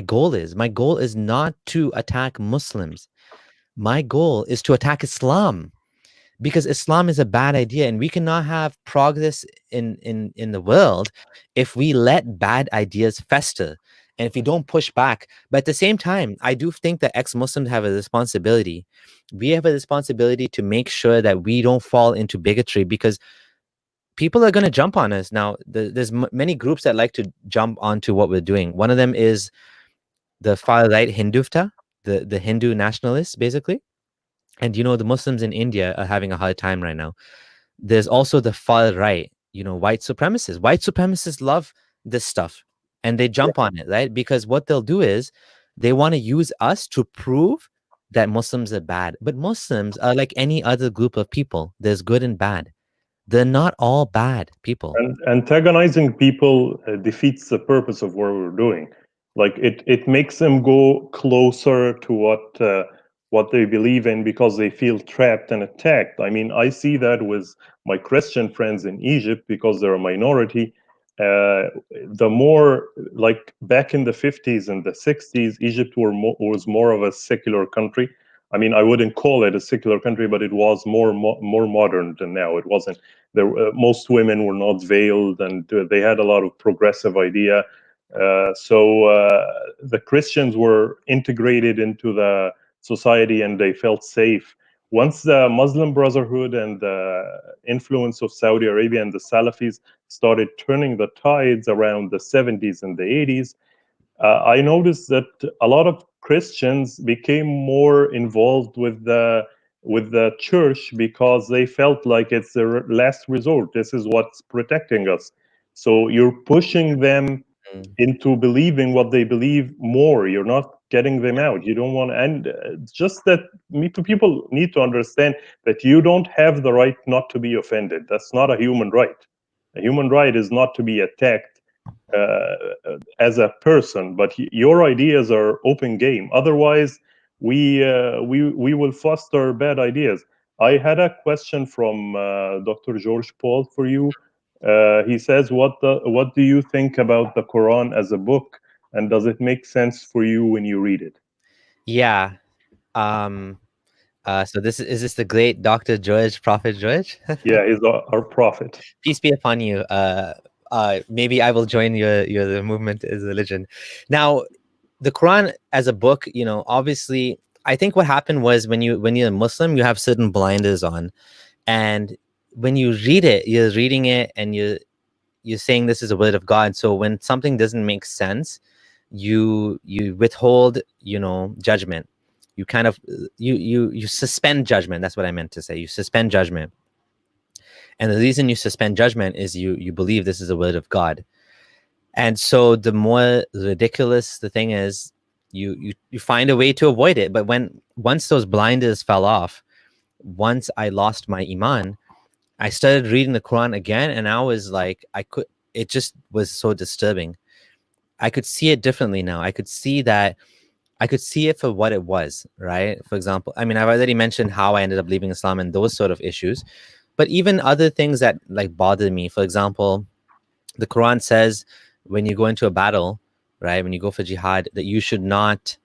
goal is. My goal is not to attack Muslims. My goal is to attack Islam, because Islam is a bad idea, and we cannot have progress in the world if we let bad ideas fester, and if we don't push back. But at the same time, I do think that ex-Muslims have a responsibility. We have a responsibility to make sure that we don't fall into bigotry, because people are going to jump on us now. There's many groups that like to jump onto what we're doing. One of them is the far right Hindutva, the Hindu nationalists, basically. And the Muslims in India are having a hard time right now. There's also the far right, white supremacists. White supremacists love this stuff, and they jump on it, right? Because what they'll do is they want to use us to prove that Muslims are bad. But Muslims are like any other group of people. There's good and bad. They're not all bad people. And antagonizing people defeats the purpose of what we're doing. Like it makes them go closer to what they believe in, because they feel trapped and attacked. I mean, I see that with my Christian friends in Egypt, because they're a minority. The more, like back in the 50s and the 60s, Egypt was more of a secular country. I mean, I wouldn't call it a secular country, but it was more modern than now. It wasn't there. Most women were not veiled, and they had a lot of progressive idea. So the Christians were integrated into the society, and they felt safe. Once the Muslim Brotherhood and the influence of Saudi Arabia and the Salafis started turning the tides around the 70s and the 80s, I noticed that a lot of Christians became more involved with the church, because they felt like it's the last resort. This is what's protecting us. So you're pushing them into believing what they believe more. You're not getting them out. You don't want, and just that people need to understand that you don't have the right not to be offended. That's not a human right. A human right is not to be attacked as a person, but your ideas are open game. Otherwise, we will foster bad ideas. I had a question from Dr. George Paul for you. He says, what do you think about the Quran as a book, and does it make sense for you when you read it? Yeah. Um, So is this the great Dr. George, Prophet George? Yeah, he's our prophet. Peace be upon you. Maybe I will join your movement as a religion. Now, the Quran as a book, obviously, I think what happened was when you're a Muslim, you have certain blinders on, and when you read it, you're reading it, and you're saying this is a word of God. So when something doesn't make sense, you withhold, judgment. You kind of you suspend judgment. That's what I meant to say. You suspend judgment, and the reason you suspend judgment is you believe this is a word of God. And so the more ridiculous the thing is, you find a way to avoid it. But once those blinders fell off, once I lost my iman, I started reading the Quran again, and I was like, it just was so disturbing. I could see it differently now. I could see it for what it was, right? For example, I mean, I've already mentioned how I ended up leaving Islam and those sort of issues, but even other things that like bothered me. For example, the Quran says when you go into a battle, right, when you go for jihad, that you should not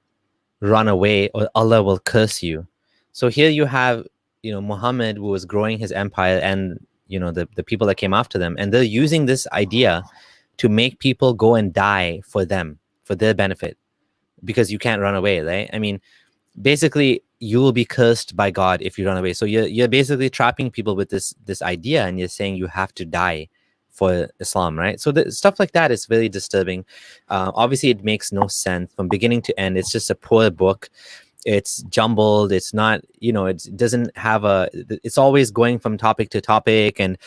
run away or Allah will curse you. So here you have, Muhammad, who was growing his empire, and the people that came after them, and they're using this idea to make people go and die for them, for their benefit, because you can't run away, right? I mean, basically you will be cursed by God if you run away. So you're basically trapping people with this idea, and you're saying you have to die for Islam, right? So the stuff like that is very disturbing. Obviously, it makes no sense from beginning to end. It's just a poor book. It's jumbled. It's not, it doesn't have it's always going from topic to topic, and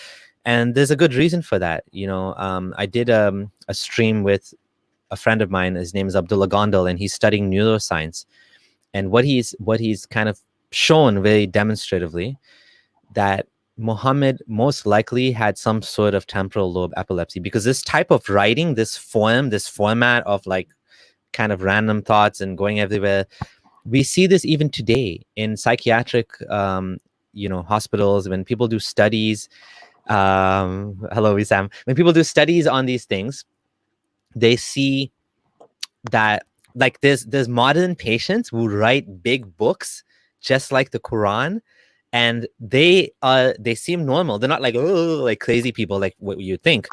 there's a good reason for that. I did a stream with a friend of mine. His name is Abdullah Gondal, and he's studying neuroscience. And what he's kind of shown very demonstratively, that Muhammad most likely had some sort of temporal lobe epilepsy, because this type of writing, this format of like kind of random thoughts and going everywhere, we see this even today in psychiatric hospitals when people do studies. Hello, Wissam. When people do studies on these things, they see that like there's modern patients who write big books just like the Quran, and they seem normal. They're not like, oh, like crazy people like what you think.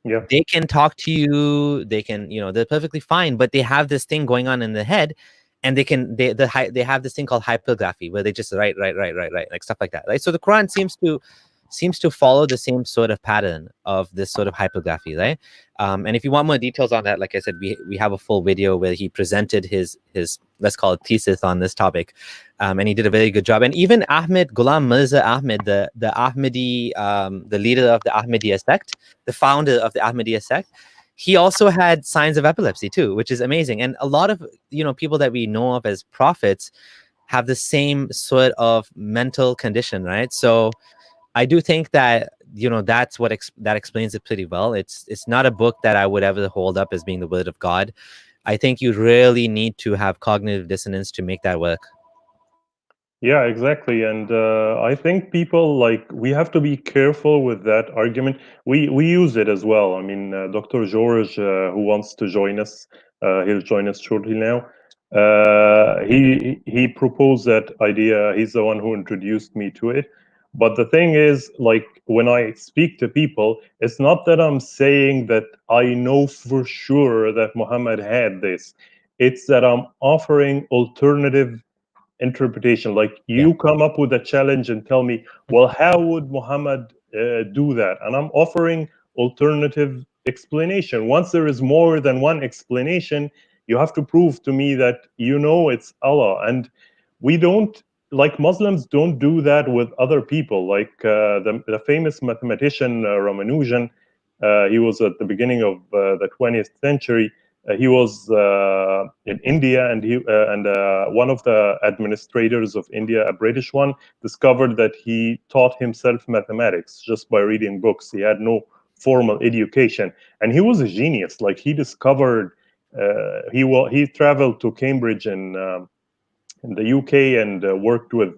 Yeah. They can talk to you, they can, they're perfectly fine, but they have this thing going on in their head, and they have this thing called hypergraphy, where they just write, like stuff like that, right? So the Quran seems to follow the same sort of pattern of this sort of hypergraphy, right? And if you want more details on that, like I said, we have a full video where he presented his let's call it thesis on this topic, and he did a very good job. And even Ahmed Ghulam Mirza Ahmed, the Ahmadi, the leader of the Ahmadiyya sect, the founder of the Ahmadiyya sect, he also had signs of epilepsy too, which is amazing. And a lot of people that we know of as prophets have the same sort of mental condition, right? So I do think that that's that explains it pretty well. It's not a book that I would ever hold up as being the word of God. I think you really need to have cognitive dissonance to make that work. Yeah, exactly. And I think people we have to be careful with that argument. We use it as well. I mean, Dr. George, who wants to join us, he'll join us shortly now. He proposed that idea. He's the one who introduced me to it. But the thing is, when I speak to people, it's not that I'm saying that I know for sure that Muhammad had this. It's that I'm offering alternative interpretation. Like, Yeah. you come up with a challenge and tell me, well, how would Muhammad do that? And I'm offering alternative explanation. Once there is more than one explanation, you have to prove to me that it's Allah. And we don't, like, Muslims don't do that with other people. Like the famous mathematician Ramanujan, he was at the beginning of the 20th century. He was in India, and one of the administrators of India, a British one, discovered that he taught himself mathematics just by reading books. He had no formal education, and he was a genius. Like, he discovered, he traveled to Cambridge in the UK and worked with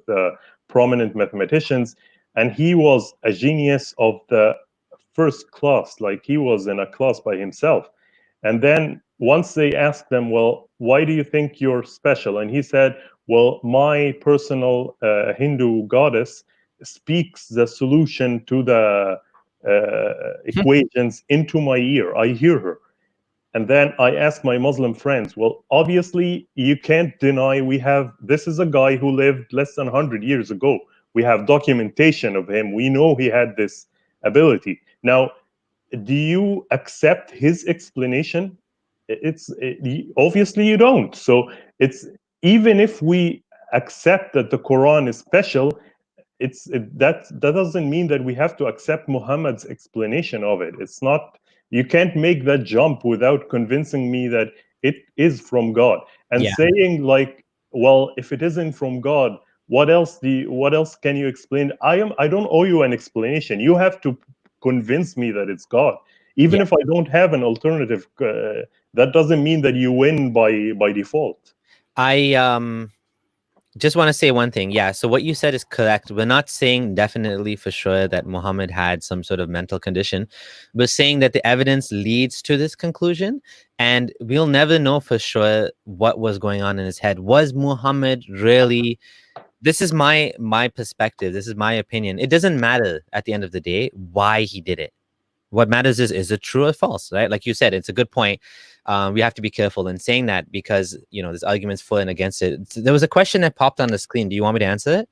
prominent mathematicians, and he was a genius of the first class. Like, he was in a class by himself. And then once they asked them, well, why do you think you're special? And he said, well, my personal Hindu goddess speaks the solution to the equations into my ear. I hear her. And then I ask my Muslim friends, well, obviously, you can't deny this is a guy who lived less than 100 years ago. We have documentation of him. We know he had this ability. Now, do you accept his explanation? Obviously you don't. So it's, even if we accept that the Quran is special, that doesn't mean that we have to accept Muhammad's explanation of it. It's not, you can't make that jump without convincing me that it is from God. And Yeah. saying like, well, if it isn't from God, what else can you explain? I don't owe you an explanation. You have to convince me that it's God. Even Yeah. if I don't have an alternative, that doesn't mean that you win by default. I just want to say one thing. Yeah, so what you said is correct. We're not saying definitely for sure that Muhammad had some sort of mental condition. We're saying that the evidence leads to this conclusion, and we'll never know for sure what was going on in his head. Was Muhammad really, this is my perspective, this is my opinion. It doesn't matter at the end of the day why he did it. What matters is it true or false, right? Like you said, it's a good point. We have to be careful in saying that because, there's arguments for and against it. There was a question that popped on the screen. Do you want me to answer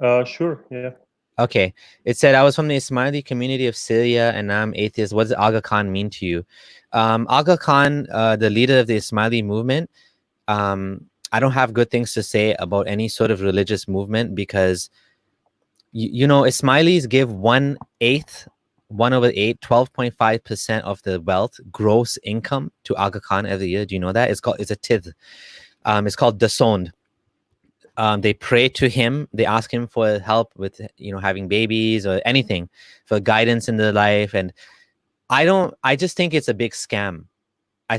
it? Sure, yeah. Okay. It said, I was from the Ismaili community of Syria and now I'm atheist. What does Agha Khan mean to you? Agha Khan, the leader of the Ismaili movement, I don't have good things to say about any sort of religious movement because, Ismailis give 1/8, 1/8, 12.5% of the wealth, gross income to Agha Khan every year. Do you know that? It's a tithe. It's called dasond. They pray to him. They ask him for help with, having babies or anything, for guidance in their life. And I just think it's a big scam. I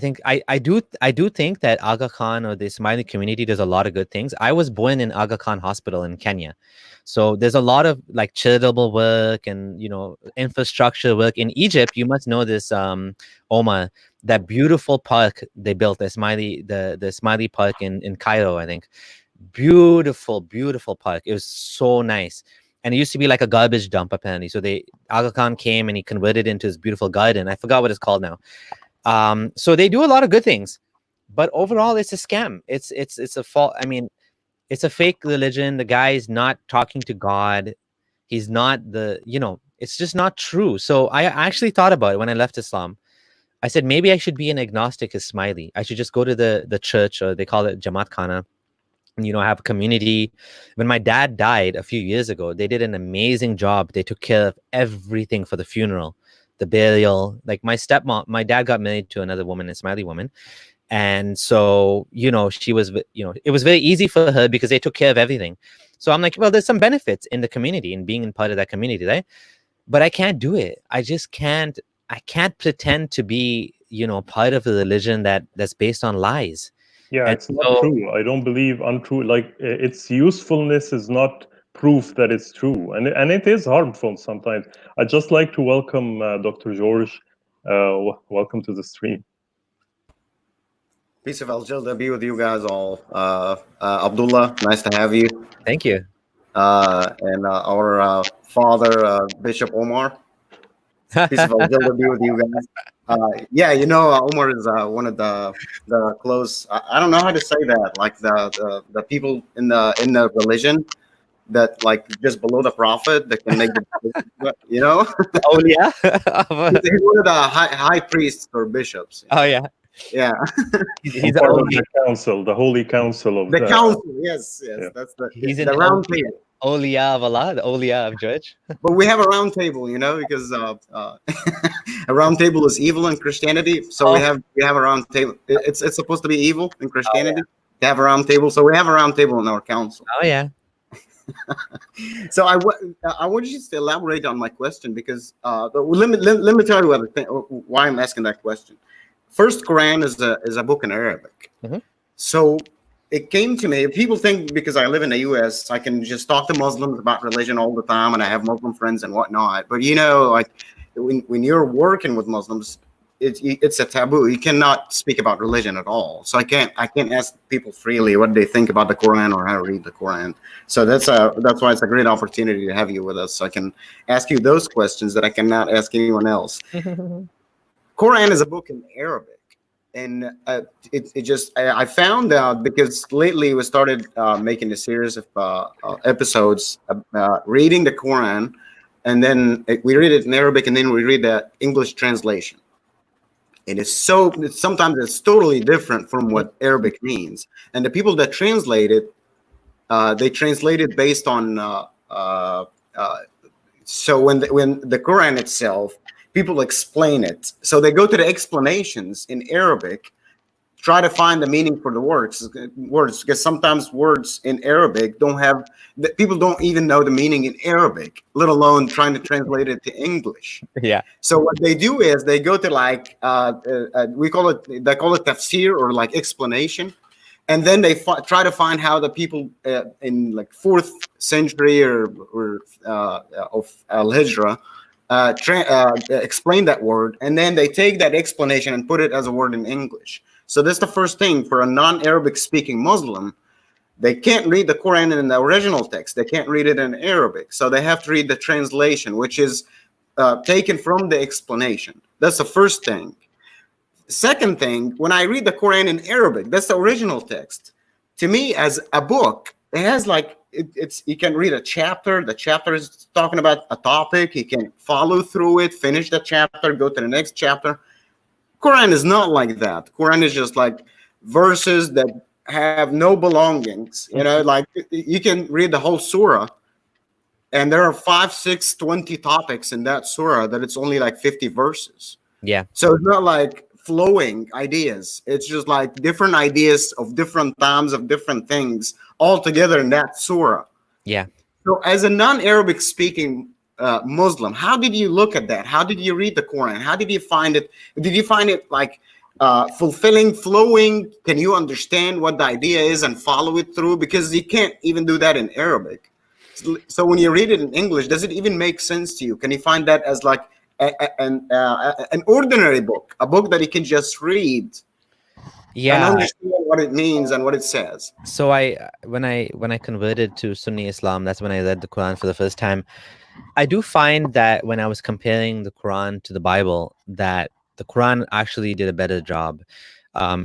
do think that Agha Khan or the Ismaili community does a lot of good things. I was born in Agha Khan Hospital in Kenya. So there's a lot of like charitable work and, infrastructure work. In Egypt, you must know this, Omar, that beautiful park they built, the Ismaili park in Cairo, I think. Beautiful, beautiful park. It was so nice. And it used to be like a garbage dump, apparently. So Agha Khan came and he converted it into his beautiful garden. I forgot what it's called now. So they do a lot of good things, but overall it's a scam. It's a fault. I mean, it's a fake religion. The guy is not talking to God. He's not it's just not true. So I actually thought about it when I left Islam. I said, maybe I should be an agnostic Ismaili. I should just go to the church, or they call it Jamaat Khana, and, have a community. When my dad died a few years ago, they did an amazing job. They took care of everything for the funeral, the burial. Like my dad got married to another woman, a Ismaili woman. And so, she was, it was very easy for her because they took care of everything. So I'm like, well, there's some benefits in the community and being in part of that community, right? But I can't do it. I just can't. I can't pretend to be, part of a religion that's based on lies. Yeah, And it's not true. I don't believe untrue. Like its usefulness is not proof that it's true, and it is harmful sometimes. I'd just like to welcome Dr. George. Welcome to the stream. Peace of Al-Jilda be with you guys all. Abdullah, nice to have you. Thank you. And our father, Bishop Omar. Peace of Al-Jilda be with you guys. Yeah, Omar is one of the close. I don't know how to say that. Like the people in the religion that like just below the prophet that can make the Oh yeah. He's one of the high priests or bishops. Oh yeah. Yeah. He's part of the council, the holy council of the council. Yes. Yeah. That's He's the in round table. Awliya of Allah, the Awliya of George. But we have a round table, because a round table is evil in Christianity. So we have a round table. It's supposed to be evil in Christianity to have a round table. So we have a round table in our council. Oh yeah. So I want you to elaborate on my question because let me tell you why I'm asking that question. First Quran is a book in Arabic. Mm-hmm. So it came to me. People think because I live in the U.S., I can just talk to Muslims about religion all the time, and I have Muslim friends and whatnot. But like when you're working with Muslims, it's a taboo. You cannot speak about religion at all. So I can't ask people freely what they think about the Quran or how to read the Quran. So that's why it's a great opportunity to have you with us. So I can ask you those questions that I cannot ask anyone else. Quran is a book in Arabic, and I found out because lately we started making a series of episodes reading the Quran, and then we read it in Arabic, and then we read the English translation. And sometimes it's totally different from what Arabic means. And the people that translate it, they translate it based on. So when the Quran itself, people explain it. So they go to the explanations in Arabic, try to find the meaning for the words, because sometimes words in Arabic people don't even know the meaning in Arabic, let alone trying to translate it to English. Yeah. So what they do is they go to they call it tafsir, or like explanation, and then they try to find how the people in like 4th century or of Al-Hijra explain that word, and then they take that explanation and put it as a word in English. So that's the first thing for a non-Arabic speaking Muslim. They can't read the Quran in the original text. They can't read it in Arabic. So they have to read the translation, which is taken from the explanation. That's the first thing. Second thing, when I read the Quran in Arabic, that's the original text. To me, as a book, it has like, you can read a chapter. The chapter is talking about a topic. You can follow through it, finish the chapter, go to the next chapter. Quran is not like that. Quran is just like verses that have no belongings. Like you can read the whole surah, and there are 5, 6, 20 topics in that surah that it's only like 50 verses. Yeah. So it's not like flowing ideas. It's just like different ideas of different times of different things all together in that surah. Yeah. So as a non-Arabic speaking Muslim, how did you look at that? How did you read the Quran? How did you find it? Did you find it like fulfilling, flowing? Can you understand what the idea is and follow it through? Because you can't even do that in Arabic. So when you read it in English, does it even make sense to you? Can you find that as like an ordinary book, a book that you can just read? Yeah, and understand what it means and what it says? So when I converted to Sunni Islam, that's when I read the Quran for the first time. I do find that when I was comparing the Quran to the Bible, that the Quran actually did a better job,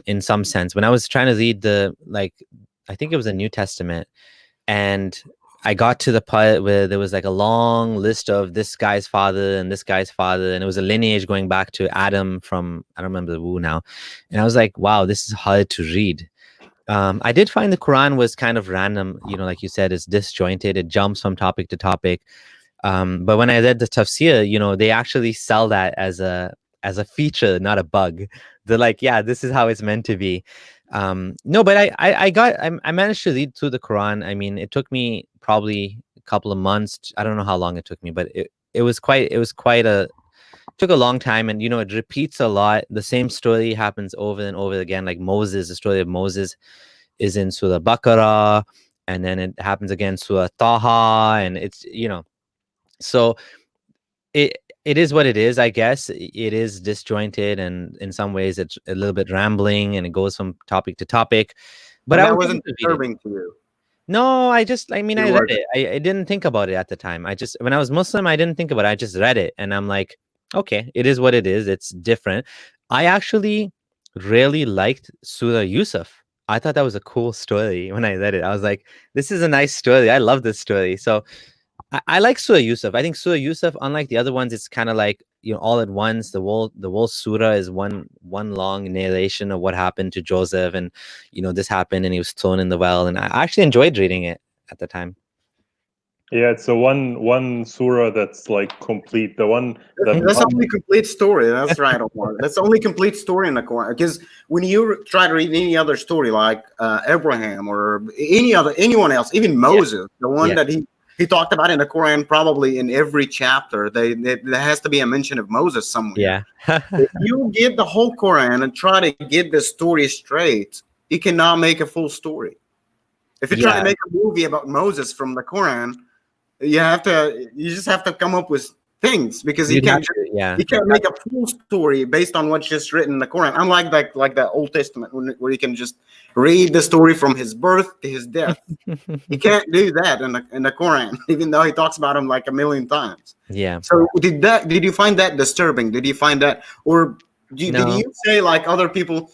in some sense. When I was trying to read I think it was the New Testament, and I got to the part where there was like a long list of this guy's father and this guy's father, and it was a lineage going back to Adam from, I don't remember who now. And I was like, wow, this is hard to read. I did find the Quran was kind of random, like you said, it's disjointed. It jumps from topic to topic. But when I read the tafsir, they actually sell that as a feature, not a bug. They're like, yeah, this is how it's meant to be. No, but I managed to read through the Quran. I mean, it took me probably a couple of months. I don't know how long it took me, but it took a long time, and it repeats a lot. The same story happens over and over again. Like Moses, the story of Moses is in Surah Baqarah, and then it happens again Surah Taha, and it's so it is what it is. I guess it is disjointed, and in some ways it's a little bit rambling, and it goes from topic to topic. But that wasn't disturbing to you? No, I read it. I didn't think about it at the time. When I was Muslim, I didn't think about it. I just read it, and I'm like, okay, it is what it is. It's different. I actually really liked Surah Yusuf. I thought that was a cool story when I read it. I was like, this is a nice story. I love this story. So I like Surah Yusuf. I think Surah Yusuf, unlike the other ones, it's kind of like, all at once. The whole surah is one long narration of what happened to Joseph, and this happened, and he was thrown in the well. And I actually enjoyed reading it at the time. Yeah, it's a one surah that's like complete. The one that's the only complete story. That's right, Omar. That's the only complete story in the Quran. Because when you try to read any other story like Abraham or anyone else, even Moses, the one that he talked about in the Quran, probably in every chapter, there has to be a mention of Moses somewhere. Yeah. If you get the whole Quran and try to get the story straight, you cannot make a full story. If you try to make a movie about Moses from the Quran, you just have to come up with things, because he You'd have can't to, yeah. you can't make a full story based on what's just written in the Quran. Unlike that, like the Old Testament, where you can just read the story from his birth to his death. You can't do that in the Quran, even though he talks about him like a million times. Yeah. So did you find that disturbing? Did you find that, or did No. you say like other people?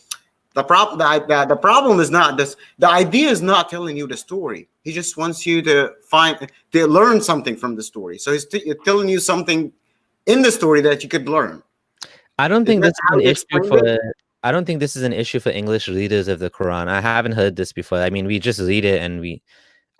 The problem is not this. The idea is not telling you the story. He just wants you to learn something from the story. So he's telling you something in the story that you could learn. I don't think that this is how an you issue explained for. it? I don't think this is an issue for English readers of the Quran. I haven't heard this before. I mean, we just read it, and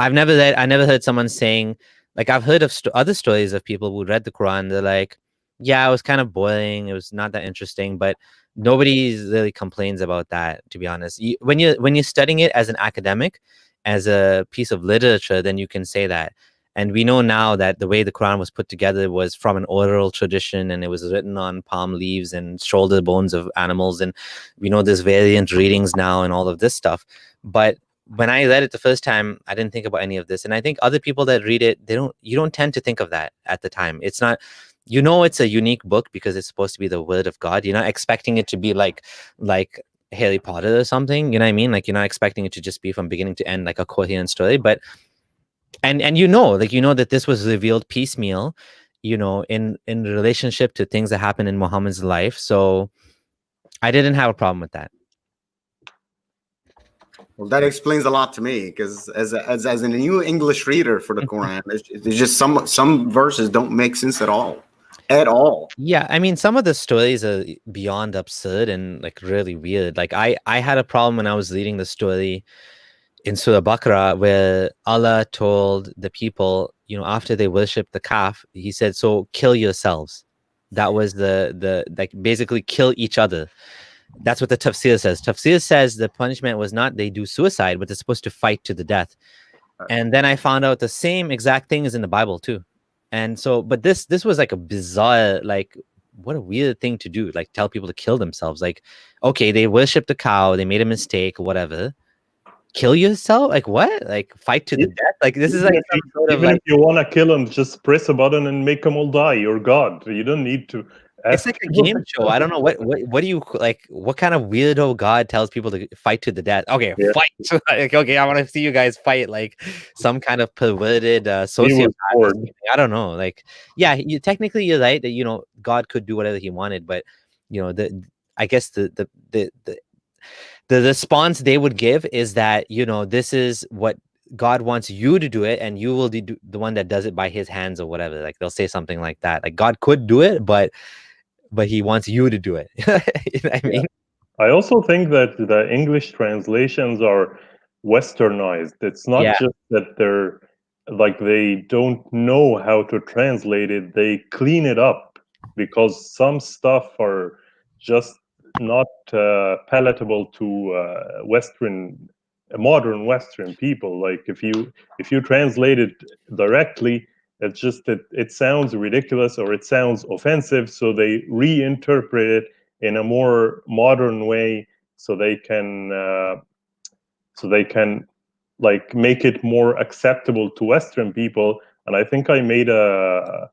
I never heard someone saying, like, I've heard of other stories of people who read the Quran. They're like, yeah, it was kind of boring. It was not that interesting, but nobody really complains about that, to be honest. When you're studying it as an academic, as a piece of literature, then you can say that. And we know now that the way the Quran was put together was from an oral tradition, and it was written on palm leaves and shoulder bones of animals. And we know there's variant readings now and all of this stuff. But when I read it the first time, I didn't think about any of this. And I think other people that read it, you don't tend to think of that at the time. It's not, it's a unique book because it's supposed to be the word of God. You're not expecting it to be like Harry Potter or something. You know what I mean? Like, you're not expecting it to just be from beginning to end, like a coherent story. But and that this was revealed piecemeal, in relationship to things that happen in Muhammad's life. So I didn't have a problem with that. Well, that explains a lot to me, because as a new English reader for the Quran, there's just some verses don't make sense at all. Yeah, I mean, some of the stories are beyond absurd and like really weird. Like I had a problem when I was reading the story in Surah Baqarah where Allah told the people, after they worshiped the calf, he said, so kill yourselves. That was the like, basically kill each other. That's what the tafsir says. Tafsir says the punishment was not they do suicide, but they're supposed to fight to the death. And then I found out the same exact thing is in the Bible too. And so, but this was like a bizarre, like, what a weird thing to do, like tell people to kill themselves. Like, okay, they worshiped the cow, they made a mistake, whatever. Kill yourself? Like what? Like fight to the death? Like this is like some sort of even like, if you want to kill them, just press a button and make them all die. You're God. You don't need to it's ask like a people. game show. I don't know what do you like? What kind of weirdo God tells people to fight to the death? Okay, Yeah. fight. Like, okay, I want to see you guys fight like some kind of perverted sociopath. I don't know. Like, yeah, technically you're right that God could do whatever he wanted, but I guess the response they would give is that this is what God wants you to do it, and you will be the one that does it by his hands or whatever. Like they'll say something like that. Like God could do it, but he wants you to do it. You know what I mean? I also think that the English translations are westernized. It's not just that they're like they don't know how to translate it, they clean it up because some stuff are just not palatable to modern Western people. Like if you translate it directly, it's just that it sounds ridiculous or it sounds offensive, so they reinterpret it in a more modern way so they can like make it more acceptable to Western people. And I think I made a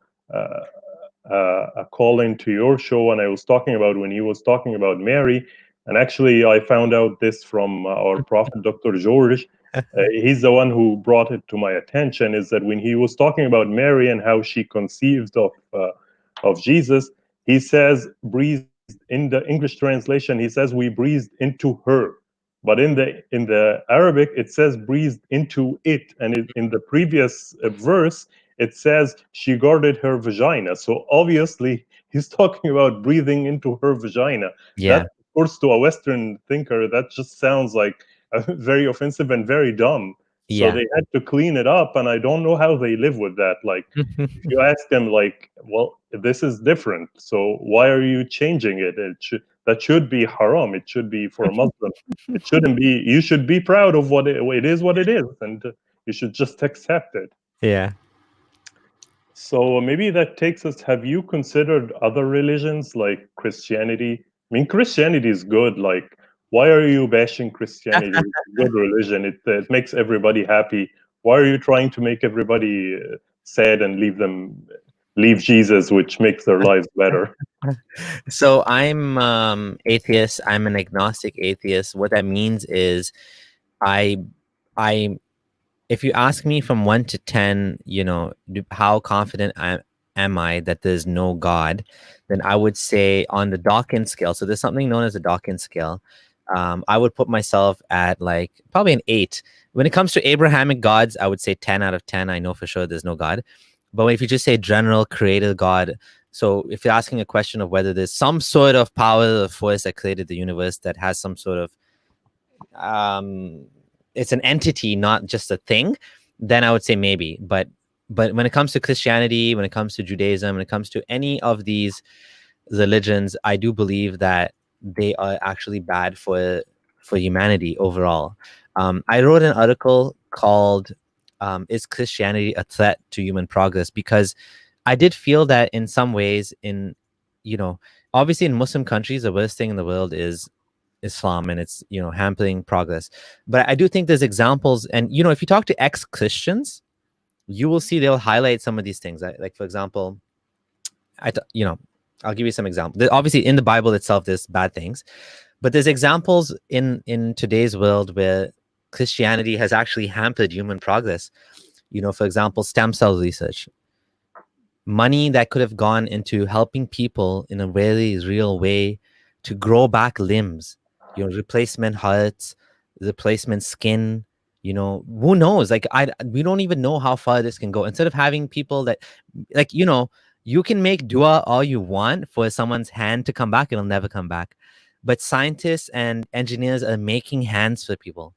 call into your show, and I was talking about when he was talking about Mary. And actually, I found out this from our prophet, Dr. George. He's the one who brought it to my attention. Is that when he was talking about Mary and how she conceived of Jesus, he says breathed in the English translation. He says we breathed into her, but in the Arabic it says breathed into it, and in the previous verse it says she guarded her vagina. So obviously he's talking about breathing into her vagina. Yeah. That, of course, to a Western thinker, that just sounds like very offensive and very dumb. So they had to clean it up, and I don't know how they live with that. Like, if you ask them, like, well, this is different, so why are you changing it? That should be haram. It should be for a Muslim. It shouldn't be. You should be proud of what it is, and you should just accept it. Yeah. So maybe that takes us. Have you considered other religions like Christianity? I mean, Christianity is good. Like, why are you bashing Christianity? It's a good religion. It makes everybody happy. Why are you trying to make everybody sad and leave them leave Jesus, which makes their lives better. So I'm atheist. I'm an agnostic atheist. What that means is I I if you ask me from 1 to 10, how confident am I that there's no God, then I would say on the Dawkins scale. So there's something known as the Dawkins scale. I would put myself at like probably an 8. When it comes to Abrahamic gods, I would say 10 out of 10. I know for sure there's no God. But if you just say general creator God, so if you're asking a question of whether there's some sort of power or force that created the universe that has some sort of it's an entity, not just a thing, then I would say maybe. But when it comes to Christianity, when it comes to Judaism, when it comes to any of these religions, I do believe that they are actually bad for humanity overall. I wrote an article called "Is Christianity a Threat to Human Progress?" because I did feel that in some ways, obviously in Muslim countries, the worst thing in the world is Islam, and it's hampering progress. But I do think there's examples, and if you talk to ex-Christians, you will see they'll highlight some of these things. Like for example, I'll give you some examples. Obviously, in the Bible itself, there's bad things, but there's examples in today's world where Christianity has actually hampered human progress. For example, stem cell research. Money that could have gone into helping people in a very real way to grow back limbs, replacement hearts, replacement skin. Who knows? Like we don't even know how far this can go. Instead of having people that, like, you can make dua all you want for someone's hand to come back, it'll never come back. But scientists and engineers are making hands for people.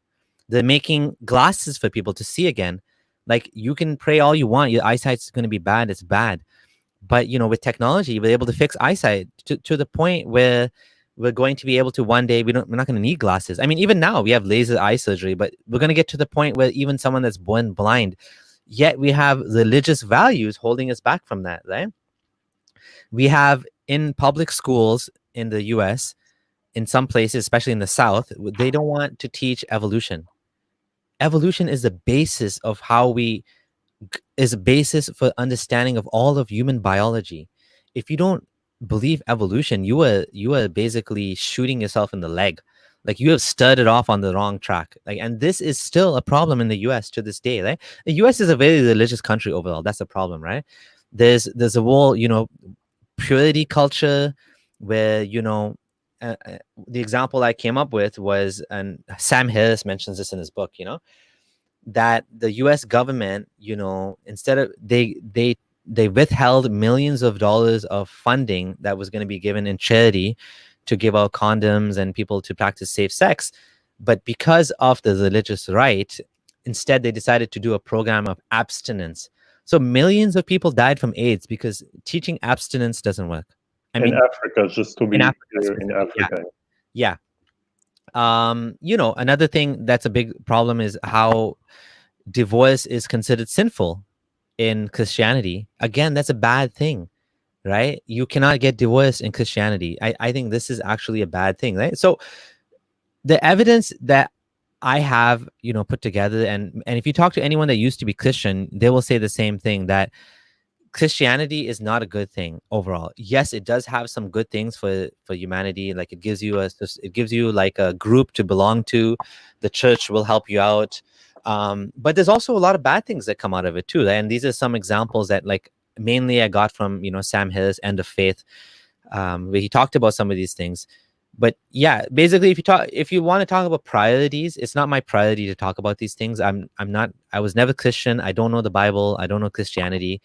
They're making glasses for people to see again. Like, you can pray all you want, your eyesight's going to be bad, it's bad. But with technology, we're able to fix eyesight to the point where we're going to be able to one day, we're not going to need glasses. I mean, even now we have laser eye surgery, but we're going to get to the point where even someone that's born blind, yet we have religious values holding us back from that, right? We have in public schools in the US, in some places, especially in the South, they don't want to teach evolution. Evolution is the basis of is a basis for understanding of all of human biology. If you don't believe evolution, you are basically shooting yourself in the leg. Like, you have started off on the wrong track. Like, and this is still a problem in the US to this day, right? The US is a very religious country overall. That's a problem, right? There's a whole, purity culture where, the example I came up with was, and Sam Harris mentions this in his book, that the US government, instead of they withheld millions of dollars of funding that was going to be given in charity to give out condoms and people to practice safe sex. But because of the religious right, instead they decided to do a program of abstinence. So millions of people died from AIDS because teaching abstinence doesn't work. In Africa, just to be clear, in Africa. Yeah. Another thing that's a big problem is how divorce is considered sinful in Christianity. Again, that's a bad thing, right? You cannot get divorced in Christianity. I think this is actually a bad thing, right? So the evidence that I have, put together, and if you talk to anyone that used to be Christian, they will say the same thing, that Christianity is not a good thing overall. Yes, it does have some good things for humanity. Like, it gives you like a group to belong to. The church will help you out. But there's also a lot of bad things that come out of it too. And these are some examples that, like, mainly I got from, Sam Harris' End of Faith, where he talked about some of these things. But yeah, basically, if you want to talk about priorities, it's not my priority to talk about these things. I was never Christian. I don't know the Bible. I don't know Christianity.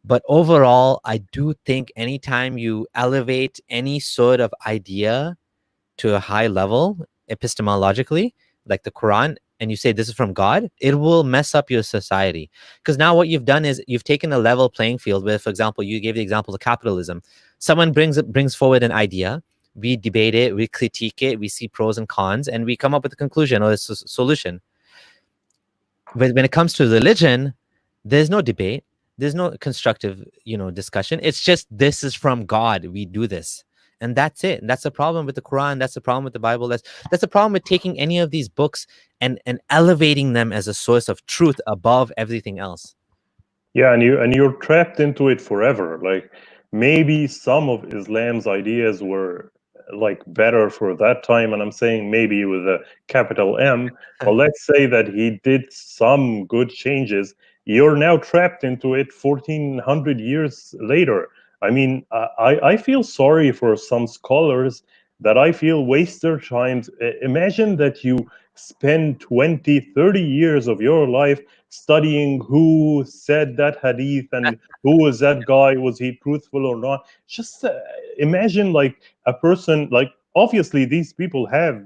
But overall, I do think anytime you elevate any sort of idea to a high level epistemologically, like the Quran, and you say this is from God, it will mess up your society. Because now what you've done is you've taken a level playing field where, for example, you gave the example of capitalism. Someone brings forward an idea, we debate it, we critique it, we see pros and cons, and we come up with a conclusion or a solution. But when it comes to religion, there's no debate. There's no constructive, discussion. It's just, this is from God. We do this. And that's it. And that's the problem with the Quran. That's the problem with the Bible. That's the problem with taking any of these books and elevating them as a source of truth above everything else. Yeah, and you're trapped into it forever. Like maybe some of Islam's ideas were like better for that time, and I'm saying maybe with a capital M. But let's say that he did some good changes. You're now trapped into it 1400 years later. I mean, I feel sorry for some scholars that I feel waste their time. Imagine that you spend 20, 30 years of your life studying who said that hadith and who was that guy, was he truthful or not. Just imagine like a person, like obviously these people have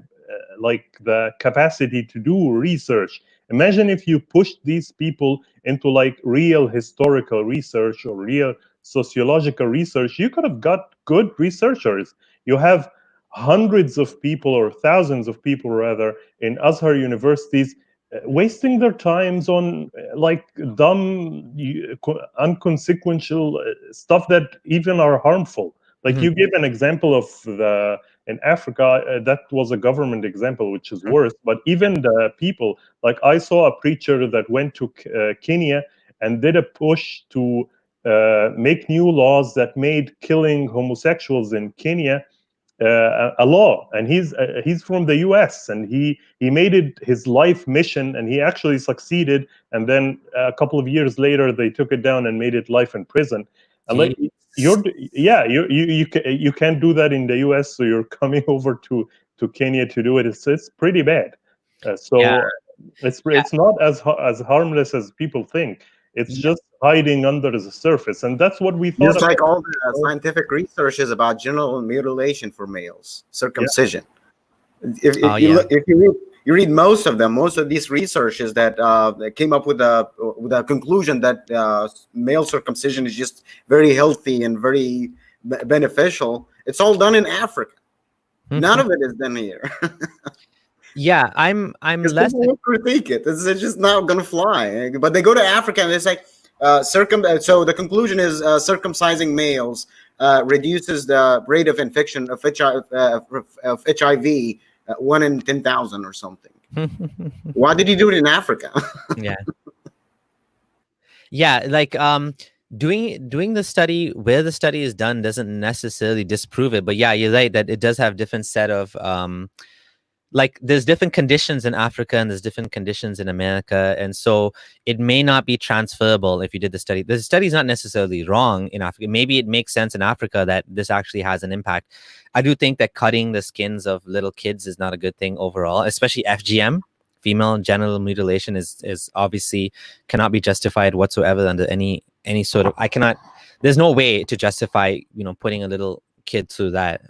like the capacity to do research. Imagine if you pushed these people into like real historical research or real sociological research, you could have got good researchers. You have hundreds of people, or thousands of people rather, in Azhar universities wasting their times on like dumb, unconsequential stuff that even are harmful. Like you give an example of the in Africa, that was a government example, which is worse. But even the people, like I saw a preacher that went to Kenya and did a push to make new laws that made killing homosexuals in Kenya a law, and he's from the US, and he made it his life mission, and he actually succeeded. And then a couple of years later they took it down and made it life in prison. And like you're yeah you can't do that in the US, so you're coming over to Kenya to do it. It's pretty bad. So it's not as harmless as people think. It's just hiding under the surface, and that's what we thought Just like about. all the scientific research is about genital mutilation for males, circumcision. If you read most of them, most of these researches that came up with a conclusion that male circumcision is just very healthy and very beneficial. It's all done in Africa. None of it is done here. Yeah, I'm less. People will critique it. It's just not gonna fly. But they go to Africa and it's like so the conclusion is circumcising males reduces the rate of infection of HIV 1 in 10,000 or something. Why did he do it in Africa? Yeah, like doing the study where the study is done doesn't necessarily disprove it. But yeah, you're right that it does have different set of like there's different conditions in Africa and there's different conditions in America. And so it may not be transferable if you did the study. The study is not necessarily wrong in Africa. Maybe it makes sense in Africa that this actually has an impact. I do think that cutting the skins of little kids is not a good thing overall, especially FGM. Female genital mutilation is obviously cannot be justified whatsoever under any sort of, there's no way to justify, putting a little kid through that.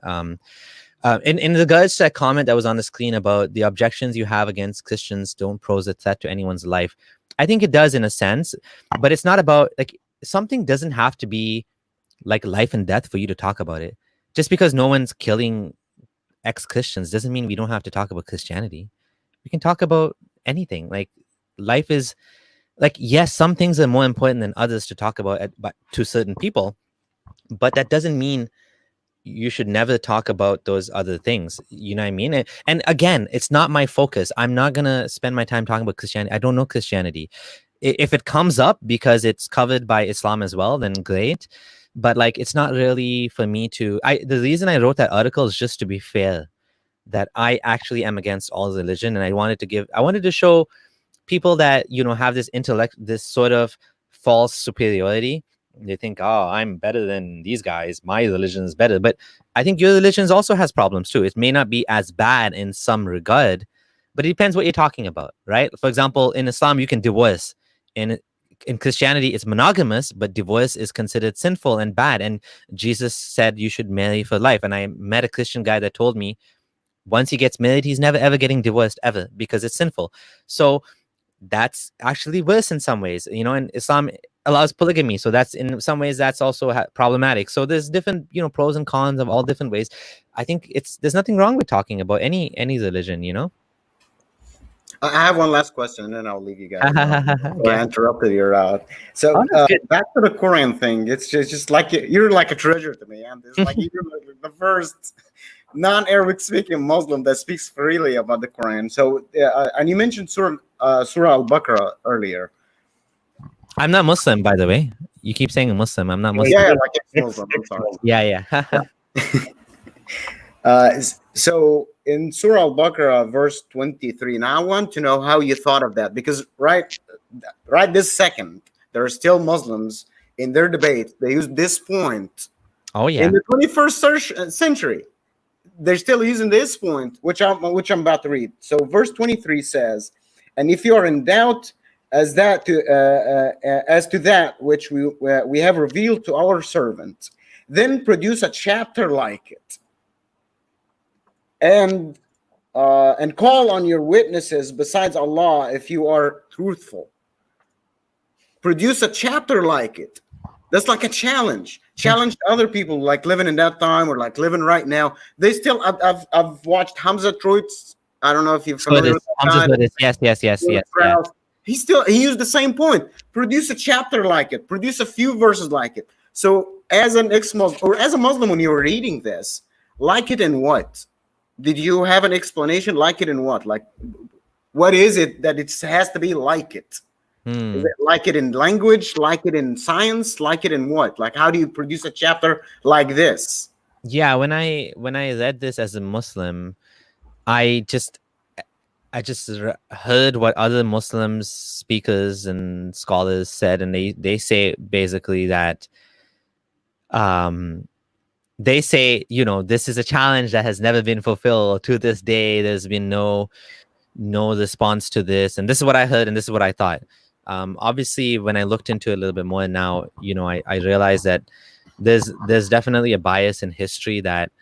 In regards to that comment that was on the screen about the objections you have against Christians don't pose a threat to anyone's life, I think it does in a sense, but it's not about like something doesn't have to be like life and death for you to talk about it. Just because no one's killing ex-Christians doesn't mean we don't have to talk about Christianity. We can talk about anything. Like life is like, yes, some things are more important than others to talk about but to certain people, but that doesn't mean you should never talk about those other things. You know what I mean? And again, it's not my focus. I'm not going to spend my time talking about Christianity. I don't know Christianity. If it comes up because it's covered by Islam as well, then great. But like, it's not really for me to, the reason I wrote that article is just to be fair, that I actually am against all religion. And I wanted to show people that, have this intellect, this sort of false superiority. They think, oh, I'm better than these guys. My religion is better. But I think your religion also has problems too. It may not be as bad in some regard, but it depends what you're talking about, right? For example, in Islam, you can divorce. In Christianity, it's monogamous, but divorce is considered sinful and bad. And Jesus said you should marry for life. And I met a Christian guy that told me once he gets married, he's never, ever getting divorced ever because it's sinful. So that's actually worse in some ways, and Islam allows polygamy. So that's in some ways that's also problematic. So there's different, pros and cons of all different ways. I think there's nothing wrong with talking about any religion, I have one last question, and then I'll leave you guys. Okay. I interrupted your So back to the Quran thing. It's just like you're like a treasure to me, and it's like you're the first non-Arabic speaking Muslim that speaks freely about the Quran. So and you mentioned Surah Al-Baqarah earlier. I'm not Muslim, by the way. You keep saying Muslim. I'm not Muslim. Yeah, like ex-Muslim. I'm sorry. Yeah. So in Surah Al-Baqarah, verse 23. Now I want to know how you thought of that, because right this second, there are still Muslims in their debate. They use this point. Oh yeah. In the 21st century, they're still using this point, which I'm about to read. So verse 23 says, "And if you are in doubt as to that which we have revealed to our servants, then produce a chapter like it, and call on your witnesses besides Allah if you are truthful." Produce a chapter like it. That's like a challenge. Challenge other people like living in that time or like living right now. They still. I've watched Hamza Troit's. I don't know if you're familiar with that guy. Yes. He used the same point. Produce a chapter like it. Produce a few verses like it. So as an ex-Muslim or as a Muslim, when you were reading this, like it in what? Did you have an explanation? Like it in what? Like, what is it that it has to be like it? Is it like it in language? Like it in science? Like it in what? Like, how do you produce a chapter like this? Yeah, when I read this as a Muslim, I just heard what other Muslims, speakers and scholars said, and they say basically that they say, this is a challenge that has never been fulfilled to this day. There's been no response to this, and this is what I heard, and this is what I thought. Obviously, when I looked into it a little bit more now, I realized that there's definitely a bias in history that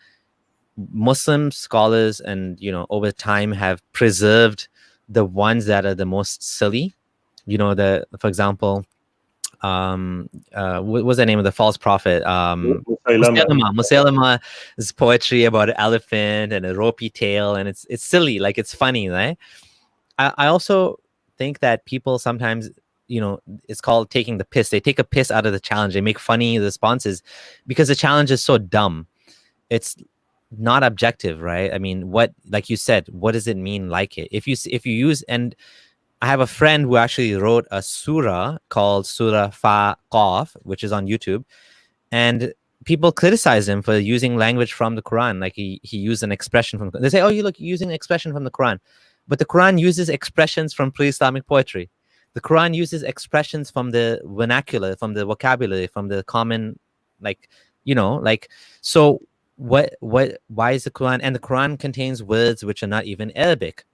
Muslim scholars and over time have preserved the ones that are the most silly. For example, what was the name of the false prophet? Musaylama's poetry about an elephant and a ropey tail, and it's silly, like it's funny, right? I also think that people sometimes, it's called taking the piss. They take a piss out of the challenge. They make funny responses because the challenge is so dumb. It's not objective, right? I mean, like you said, what does it mean like it? If you use, and I have a friend who actually wrote a surah called Surah Fa Qaf, which is on YouTube, and people criticize him for using language from the Quran. Like he used an expression from, they say, oh, you're using an expression from the Quran. But the Quran uses expressions from pre-Islamic poetry. The Quran uses expressions from the vernacular, from the vocabulary, from the common, so why is the Quran, and the Quran contains words which are not even Arabic,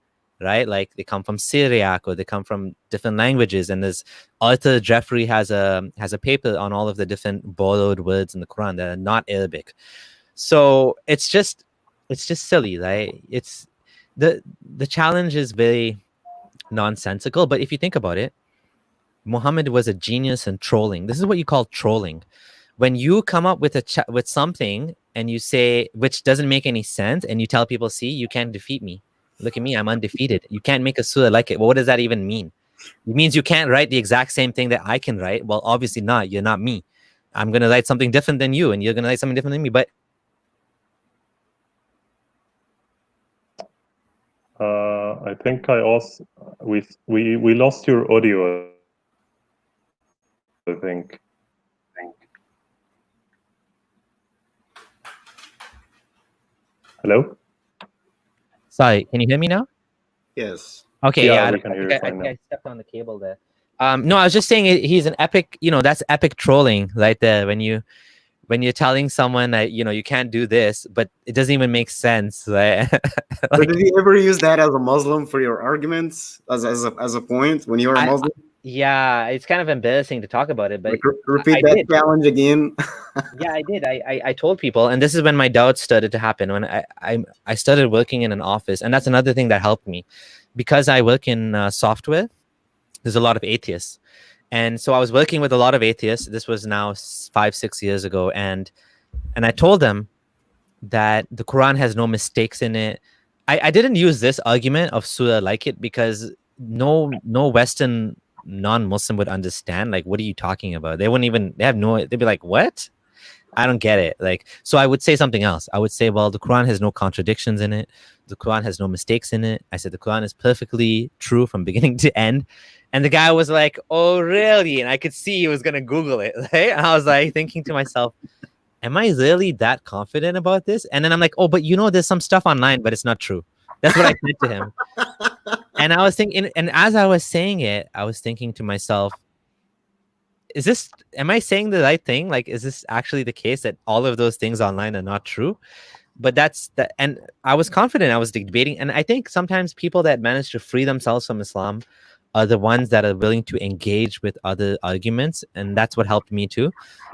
right? Like they come from Syriac or they come from different languages. And there's Arthur Jeffrey has a paper on all of the different borrowed words in the Quran that are not Arabic. So it's just silly, right? It's the challenge is very nonsensical. But if you think about it, Muhammad was a genius in trolling. This is what you call trolling. When you come up with with something and you say, which doesn't make any sense, and you tell people, see, you can't defeat me. Look at me, I'm undefeated. You can't make a surah like it. Well, what does that even mean? It means you can't write the exact same thing that I can write. Well, obviously not. You're not me. I'm going to write something different than you, and you're going to write something different than me. But I think we lost your audio, I think. Hello? Sorry, can you hear me now? Yes. Okay, yeah, we can hear you fine now. I stepped on the cable there. No, I was just saying he's an epic, that's epic trolling right there. When you're telling someone that, you can't do this, but it doesn't even make sense, right? But did you ever use that as a Muslim for your arguments, as a point when you were a Muslim? Yeah, it's kind of embarrassing to talk about it, but repeat that challenge again. Yeah, I did. I told people, and this is when my doubts started to happen. When I started working in an office, and that's another thing that helped me, because I work in software. There's a lot of atheists, and so I was working with a lot of atheists. This was now 5-6 years ago, and I told them that the Quran has no mistakes in it. I didn't use this argument of surah like it because no Western non-Muslim would understand. Like, what are you talking about? They'd be like, what? I don't get it. Like, so I would say something else. I would say, well, the Quran has no contradictions in it. The Quran has no mistakes in it. I said the Quran is perfectly true from beginning to end. And the guy was like, "Oh, really?" And I could see he was gonna Google it, right? And I was like thinking to myself, am I really that confident about this? And then I'm like, oh, but there's some stuff online, but it's not true. That's what I said to him. And I was thinking, and as I was saying it, I was thinking to myself, am I saying the right thing? Like, is this actually the case that all of those things online are not true? But that's that. And I was confident, I was debating. And I think sometimes people that manage to free themselves from Islam are the ones that are willing to engage with other arguments. And that's what helped me too.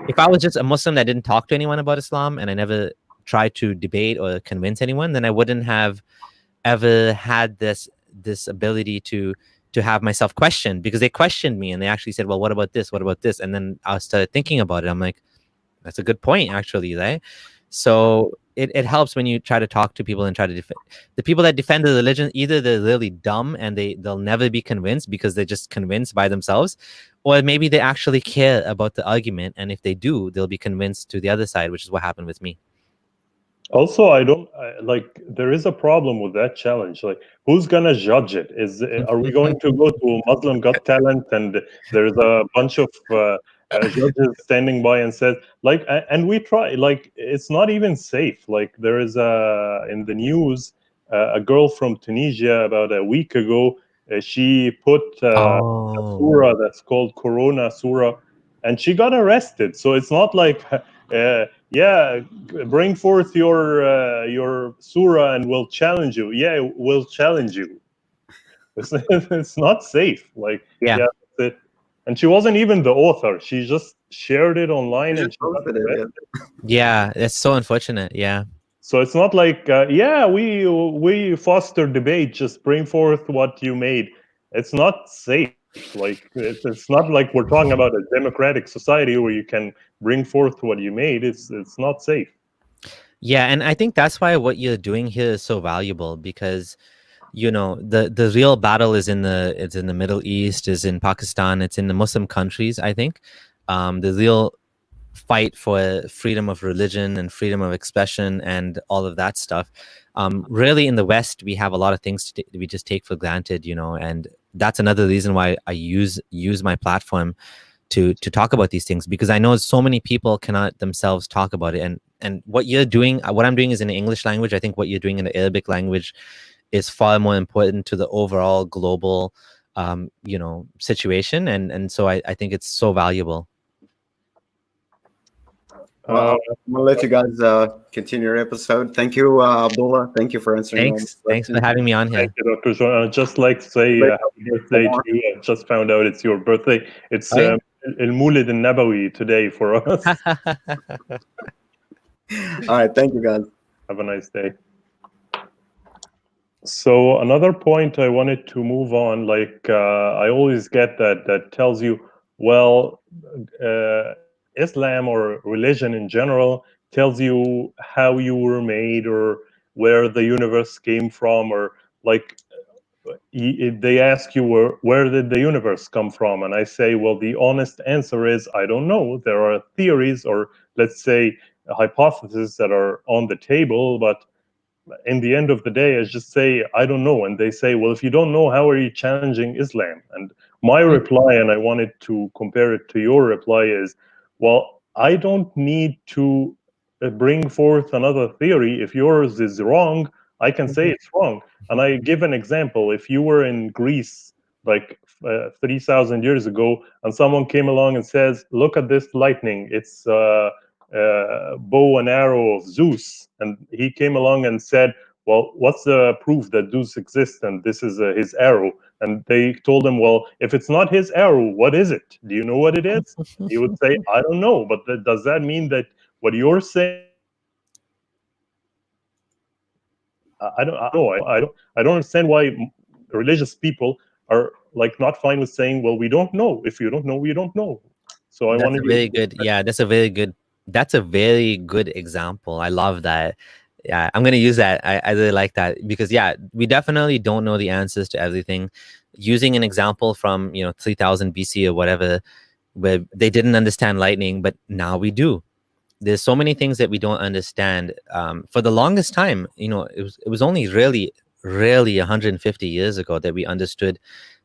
If I was just a Muslim that didn't talk to anyone about Islam and I never tried to debate or convince anyone, then I wouldn't have ever had this ability to have myself questioned, because they questioned me and they actually said, well, what about this? What about this? And then I started thinking about it. I'm like, that's a good point, actually, right? So it helps when you try to talk to people and try to defend the people that defend the religion. Either they're really dumb and they'll never be convinced because they're just convinced by themselves, or maybe they actually care about the argument, and if they do, they'll be convinced to the other side, which is what happened with me. Also, like there is a problem with that challenge. Like, who's gonna judge it? Are we going to go to Muslim Got Talent and there's a bunch of judges standing by and says like, and we try, like, it's not even safe. Like, there is in the news a girl from Tunisia about a week ago. She put a surah that's called Corona Surah, and she got arrested. So it's not like. Yeah, bring forth your surah and we'll challenge you. Yeah, we'll challenge you. It's not safe. Like, yeah, that's it. And she wasn't even the author. She just shared it online and she posted it. Yeah, it's so unfortunate. Yeah. So it's not like, yeah, we foster debate. Just bring forth what you made. It's not safe. Like, it's not like we're talking about a democratic society where you can bring forth what you made. It's not safe. Yeah, and I think that's why what you're doing here is so valuable, because the real battle is in the Middle East, is in Pakistan, it's in the Muslim countries. I think the real fight for freedom of religion and freedom of expression and all of that stuff. Really, in the West, we have a lot of things we just take for granted, and that's another reason why I use my platform to talk about these things, because I know so many people cannot themselves talk about it. And what you're doing, what I'm doing is in the English language. I think what you're doing in the Arabic language is far more important to the overall global, situation. And so I think it's so valuable. Well, I'm gonna let you guys continue your episode. Thank you, Abdullah. Thank you for answering. Thanks for having me on here. Thank you, Dr. John. I'd just like to say happy birthday to you. I just found out it's your birthday. It's El Mulid al Nabawi today for us. All right, thank you, guys. Have a nice day. So another point I wanted to move on, like I always get that tells you, well, Islam or religion in general tells you how you were made or where the universe came from, or like they ask you where did the universe come from, and I say, well, the honest answer is I don't know. There are theories, or let's say hypotheses that are on the table, but in the end of the day, I just say, I don't know. And they say, well, if you don't know, how are you challenging Islam? And my reply, and I wanted to compare it to your reply, is, well, I don't need to bring forth another theory. If yours is wrong, I can say it's wrong. And I give an example. If you were in Greece, like 3,000 years ago, and someone came along and says, look at this lightning. It's bow and arrow of Zeus, and he came along and said, well, what's the proof that Zeus exists and this is his arrow? And they told him, well, if it's not his arrow, what is it? Do you know what it is? He would say, I don't know. But does that mean that what you're saying, I don't know. I don't understand why religious people are like not fine with saying, well, we don't know. If you don't know, we don't know. So That's a very good. Yeah, that's a very good example. I love that. Yeah, I'm gonna use that. I really like that, because yeah, we definitely don't know the answers to everything. Using an example from 3000 BC or whatever, where they didn't understand lightning, but now we do. There's so many things that we don't understand. For the longest time, it was only really 150 years ago that we understood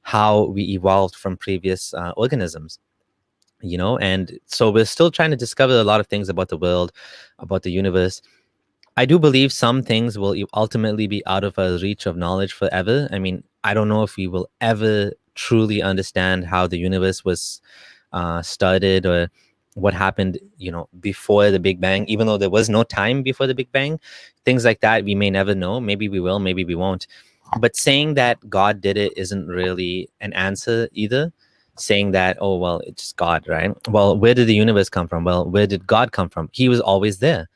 how we evolved from previous organisms, you know. And so we're still trying to discover a lot of things about the world, about the universe. I do believe some things will ultimately be out of our reach of knowledge forever. I mean, I don't know if we will ever truly understand how the universe was started, or what happened, you know, before the Big Bang, even though there was no time before the Big Bang. Things like that we may never know. Maybe we will, maybe we won't. But saying that God did it isn't really an answer either. Saying that, oh, well, it's just God, right? Well, where did the universe come from? Well, where did God come from? He was always there.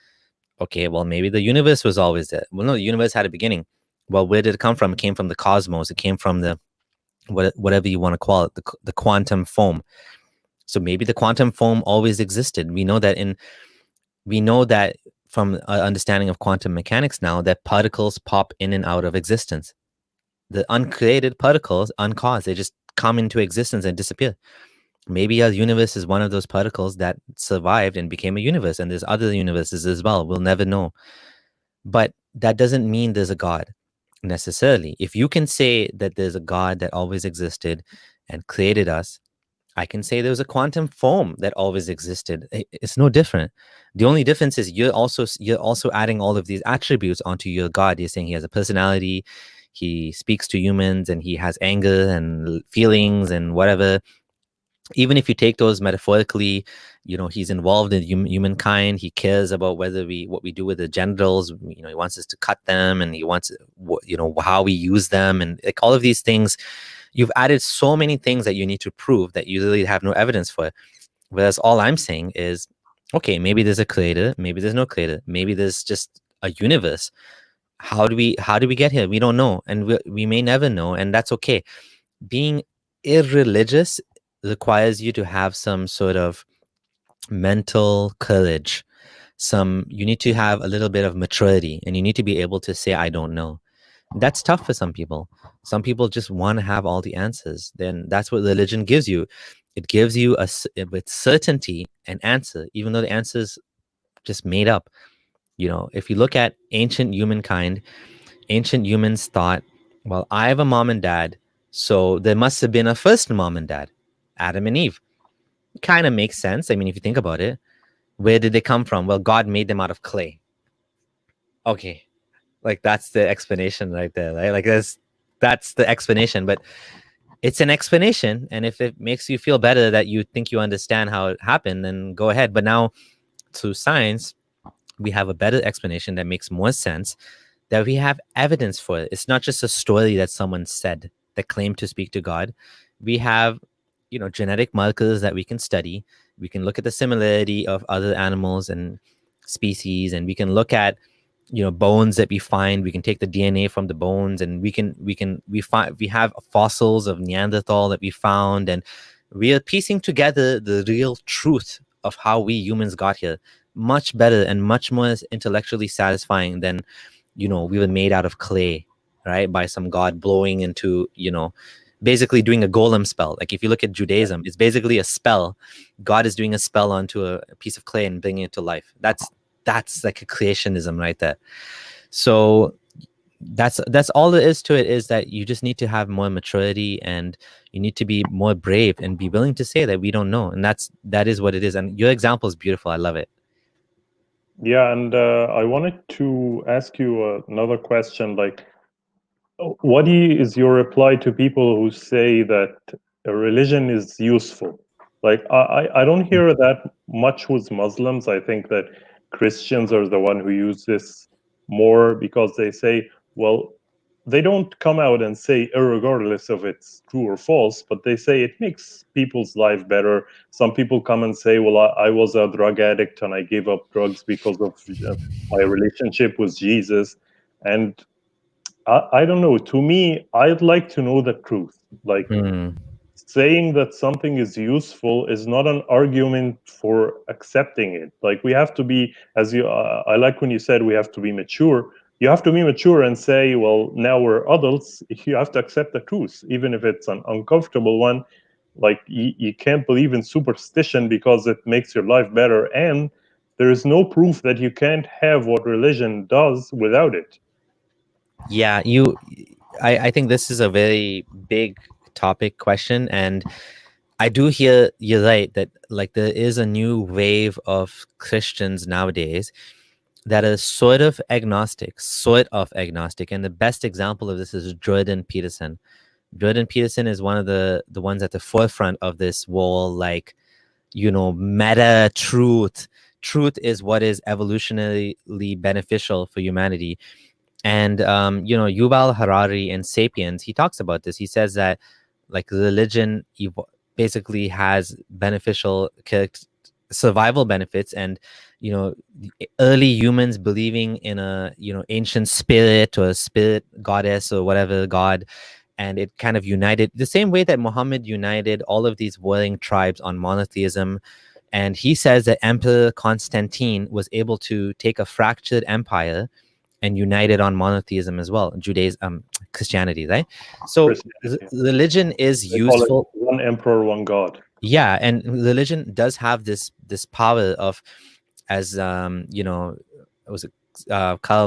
Okay, well, maybe the universe was always there. Well, no, the universe had a beginning. Well, where did it come from? It came from the cosmos. It came from the whatever you want to call it, the quantum foam. So maybe the quantum foam always existed. We know that from our understanding of quantum mechanics now, that particles pop in and out of existence. The uncreated particles, uncaused, they just come into existence and disappear. Maybe our universe is one of those particles that survived and became a universe, and there's other universes as well. We'll never know. But that doesn't mean there's a God necessarily. If you can say that there's a God that always existed and created us, I can say there was a quantum foam that always existed. It's no different. The only difference is you're also adding all of these attributes onto your God. You're saying he has a personality, he speaks to humans, and he has anger and feelings and whatever. Even if you take those metaphorically, you know, he's involved in humankind. He cares about what we do with the genitals. You know, he wants us to cut them, and he wants, you know, how we use them, and like all of these things. You've added so many things that you need to prove that you really have no evidence for. Whereas all I'm saying is, okay, maybe there's a creator, maybe there's no creator, maybe there's just a universe. How do we get here? We don't know, and we may never know, and that's okay. Being irreligious requires you to have some sort of mental courage. You need to have a little bit of maturity, and you need to be able to say, I don't know. That's tough for some people. Some people just want to have all the answers. Then that's what religion gives you. It gives you with certainty an answer, even though the answer is just made up. You know, if you look at ancient humankind, ancient humans thought, well, I have a mom and dad, so there must have been a first mom and dad, Adam and Eve. Kind of makes sense. I mean, if you think about it, where did they come from? Well, God made them out of clay. Okay, like that's the explanation right there, right? Like that's the explanation, but it's an explanation, and if it makes you feel better that you think you understand how it happened, then go ahead. But now, through science, we have a better explanation that makes more sense, that we have evidence for it. It's not just a story that someone said that claimed to speak to God. We have, you know, genetic markers that we can study. We can look at the similarity of other animals and species, and we can look at, you know, bones that we find. We can take the DNA from the bones, and we have fossils of Neanderthal that we found, and we are piecing together the real truth of how we humans got here. Much better and much more intellectually satisfying than, you know, we were made out of clay, right, by some god blowing into, you know, basically doing a golem spell. Like if you look at Judaism, it's basically a spell. God is doing a spell onto a piece of clay and bringing it to life. That's like a creationism right there. So that's all there is to it, is that you just need to have more maturity, and you need to be more brave and be willing to say that we don't know. And that is what it is. And your example is beautiful. I love it. Yeah, and I wanted to ask you another question. Like, what is your reply to people who say that a religion is useful? Like, I don't hear that much with Muslims. I think that Christians are the one who use this more, because they say, well, they don't come out and say, regardless of it's true or false, but they say it makes people's life better. Some people come and say, well, I was a drug addict and I gave up drugs because of my relationship with Jesus. And I don't know. To me, I'd like to know the truth. Like, saying that something is useful is not an argument for accepting it. Like, we have to be, as you, I like when you said we have to be mature. You have to be mature and say, well, now we're adults. You have to accept the truth, even if it's an uncomfortable one. Like, you can't believe in superstition because it makes your life better. And there is no proof that you can't have what religion does without it. Yeah, I think this is a very big topic question, and I do hear you're right that like there is a new wave of Christians nowadays that are sort of agnostic, and the best example of this is Jordan Peterson. Jordan Peterson is one of the ones at the forefront of this whole, like, meta truth. Truth is what is evolutionarily beneficial for humanity. And Yuval Harari in *Sapiens*, he talks about this. He says that like religion basically has beneficial survival benefits, and early humans believing in a ancient spirit or a spirit goddess or whatever god, and it kind of united the same way that Muhammad united all of these warring tribes on monotheism. And he says that Emperor Constantine was able to take a fractured empire and unite it on monotheism as well, Judaism, Christianity, right? So religion is useful. One emperor, one god. Yeah, and religion does have this power of, as Karl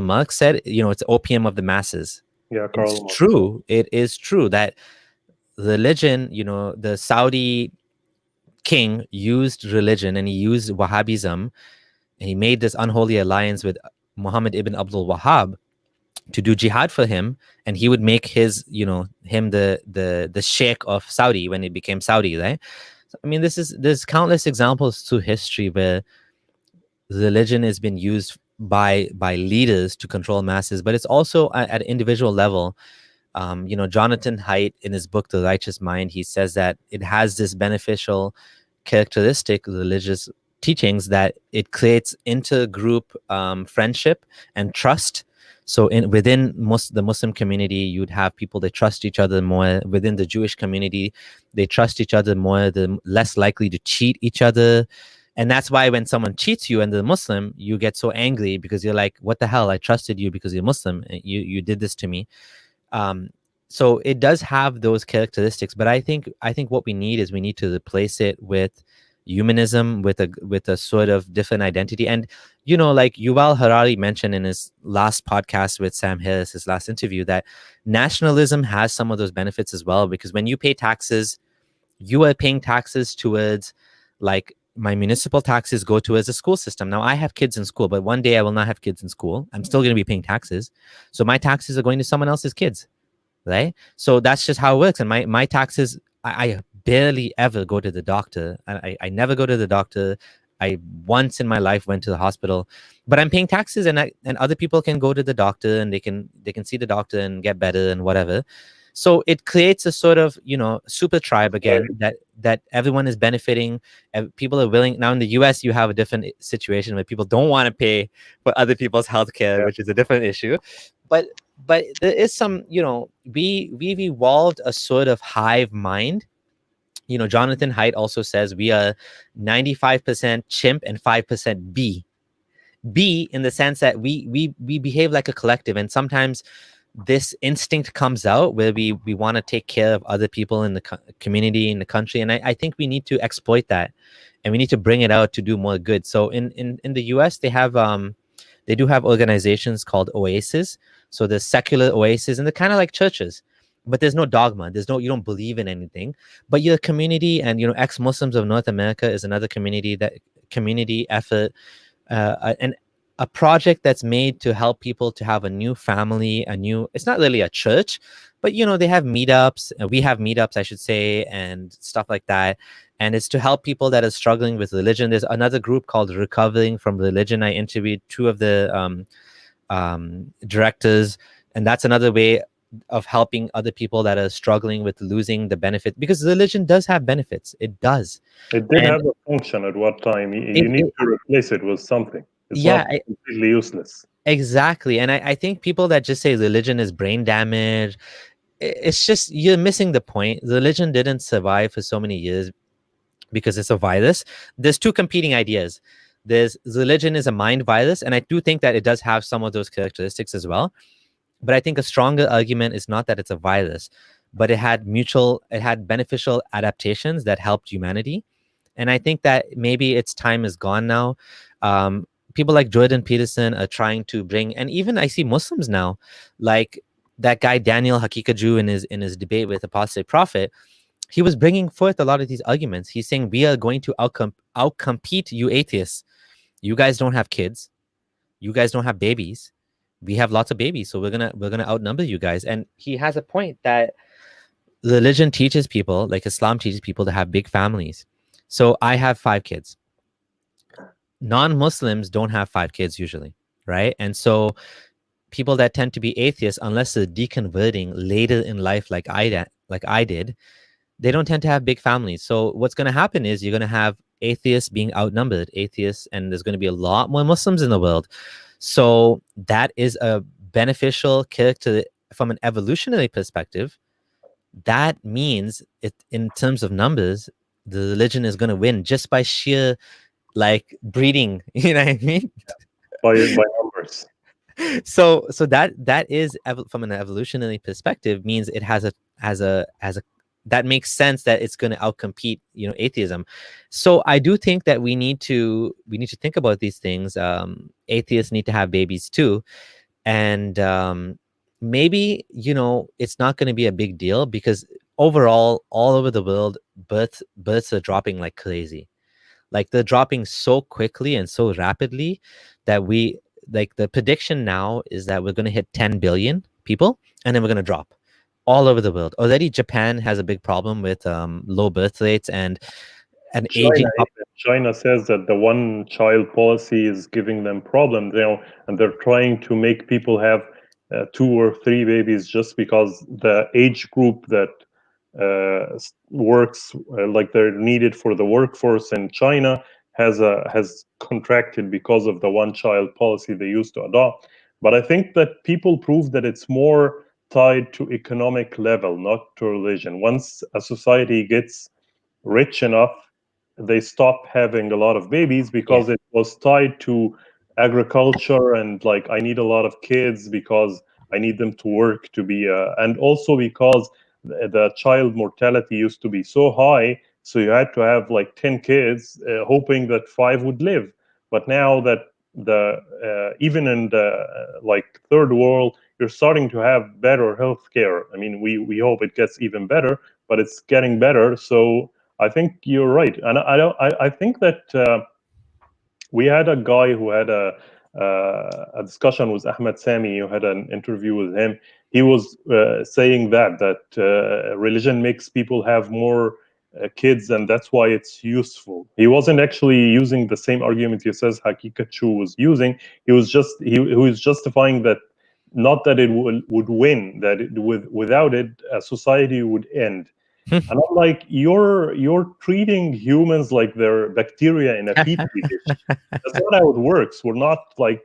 Marx said, it's opium of the masses. Yeah, it's true. It is true that religion, the Saudi king used religion, and he used Wahhabism, and he made this unholy alliance with Muhammad ibn Abdul Wahhab to do jihad for him, and he would make him the sheikh of Saudi when it became Saudi, right? So, I mean, there's countless examples through history where religion has been used by leaders to control masses, but it's also at an individual level. Jonathan Haidt, in his book The Righteous Mind, he says that it has this beneficial characteristic, religious teachings, that it creates intergroup friendship and trust. So within the Muslim community, you'd have people that trust each other more. Within the Jewish community, they trust each other more. They're less likely to cheat each other. And that's why when someone cheats you and they're Muslim, you get so angry because you're like, what the hell? I trusted you because you're Muslim. You did this to me. So it does have those characteristics. But I think what we need to replace it with humanism, with a sort of different identity. And, like Yuval Harari mentioned in his last podcast with Sam Harris, his last interview, that nationalism has some of those benefits as well. Because when you pay taxes, you are paying taxes towards, like, my municipal taxes go towards the school system. Now, I have kids in school, but one day I will not have kids in school. I'm still going to be paying taxes. So my taxes are going to someone else's kids, right? So that's just how it works. And my taxes, I barely ever go to the doctor. I never go to the doctor. I once in my life went to the hospital, but I'm paying taxes, and other people can go to the doctor and they can see the doctor and get better and whatever. So it creates a sort of, super tribe again, that everyone is benefiting. People are willing. Now in the US, you have a different situation where people don't want to pay for other people's healthcare, which is a different issue. But there is some, we've evolved a sort of hive mind. Jonathan Haidt also says we are 95% chimp and 5% bee. Bee in the sense that we behave like a collective, and sometimes this instinct comes out where we want to take care of other people in the community, in the country. And I think we need to exploit that, and we need to bring it out to do more good. So in the US, they do have organizations called oases. So there's secular oases, and they're kind of like churches, but there's no dogma. You don't believe in anything, but your community, and, ex-Muslims of North America is another community effort, and a project that's made to help people to have a new family, it's not really a church, but, they have meetups, we have meetups, I should say, and stuff like that. And it's to help people that are struggling with religion. There's another group called Recovering from Religion. I interviewed two of the directors, and that's another way of helping other people that are struggling with losing the benefit, because religion does have benefits. It does. It did have a function at what time. You need to replace it with something. It's not completely useless. Exactly. And I think people that just say religion is brain damage, it's just, you're missing the point. Religion didn't survive for so many years because it's a virus. There's two competing ideas. There's religion is a mind virus, and I do think that it does have some of those characteristics as well. But I think a stronger argument is not that it's a virus, but it had beneficial adaptations that helped humanity. And I think that maybe its time is gone now. People like Jordan Peterson are trying to bring, and even I see Muslims now, like that guy Daniel Hakikaju in his debate with Apostate Prophet, he was bringing forth a lot of these arguments. He's saying we are going to outcompete you atheists. You guys don't have kids. You guys don't have babies. We have lots of babies, so we're gonna outnumber you guys. And he has a point that religion teaches people, like Islam teaches people, to have big families. So I have 5 kids. Non-Muslims don't have 5 kids usually, right? And so people that tend to be atheists, unless they're deconverting later in life, like I did, they don't tend to have big families. So what's going to happen is you're going to have atheists being outnumbered, atheists, and there's going to be a lot more Muslims in the world. So that is a beneficial character from an evolutionary perspective. That means it, in terms of numbers, the religion is going to win just by sheer like breeding. You know what I mean? By numbers. So that is from an evolutionary perspective means it has a that makes sense that it's going to outcompete, you know, atheism. So I do think that we need to think about these things. Atheists need to have babies too, and maybe, you know, it's not going to be a big deal because overall, all over the world, births are dropping like crazy. Like they're dropping so quickly and so rapidly that we, like, the prediction now is that we're going to hit 10 billion people and then we're going to drop all over the world. Already Japan has a big problem with low birth rates and an aging China says that the one child policy is giving them problems, you know, and they're trying to make people have 2 or 3 babies just because the age group that works like they're needed for the workforce in China has contracted because of the one child policy they used to adopt. But I think that people prove that it's more tied to economic level, not to religion. Once a society gets rich enough, they stop having a lot of babies because it was tied to agriculture and like, I need a lot of kids because I need them to work to be and also because the child mortality used to be so high, so you had to have like 10 kids hoping that 5 would live. But now that the even in the like third world, you're starting to have better health care. I mean, we hope it gets even better, but it's getting better. So I think you're right, and I think that we had a guy who had a discussion with Ahmed Sami. You had an interview with him. He was saying that religion makes people have more kids, and that's why it's useful. He wasn't actually using the same argument he says Hakikachu was using. He was justifying that, not that it would win, that without it, a society would end. And I'm like, you're treating humans like they're bacteria in a petri dish. That's not how it works. We're not like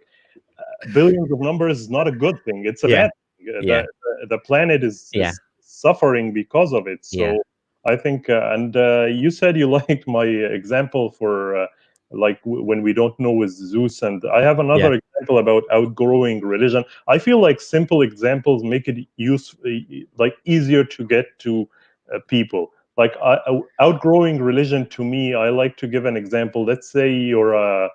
billions of numbers is not a good thing. It's a bad thing. The planet is suffering because of it. So I think, and you said you liked my example for like when we don't know with Zeus, and I have another example about outgrowing religion. I feel like simple examples make it like easier to get to people. Like outgrowing religion, to me, I like to give an example. Let's say you're a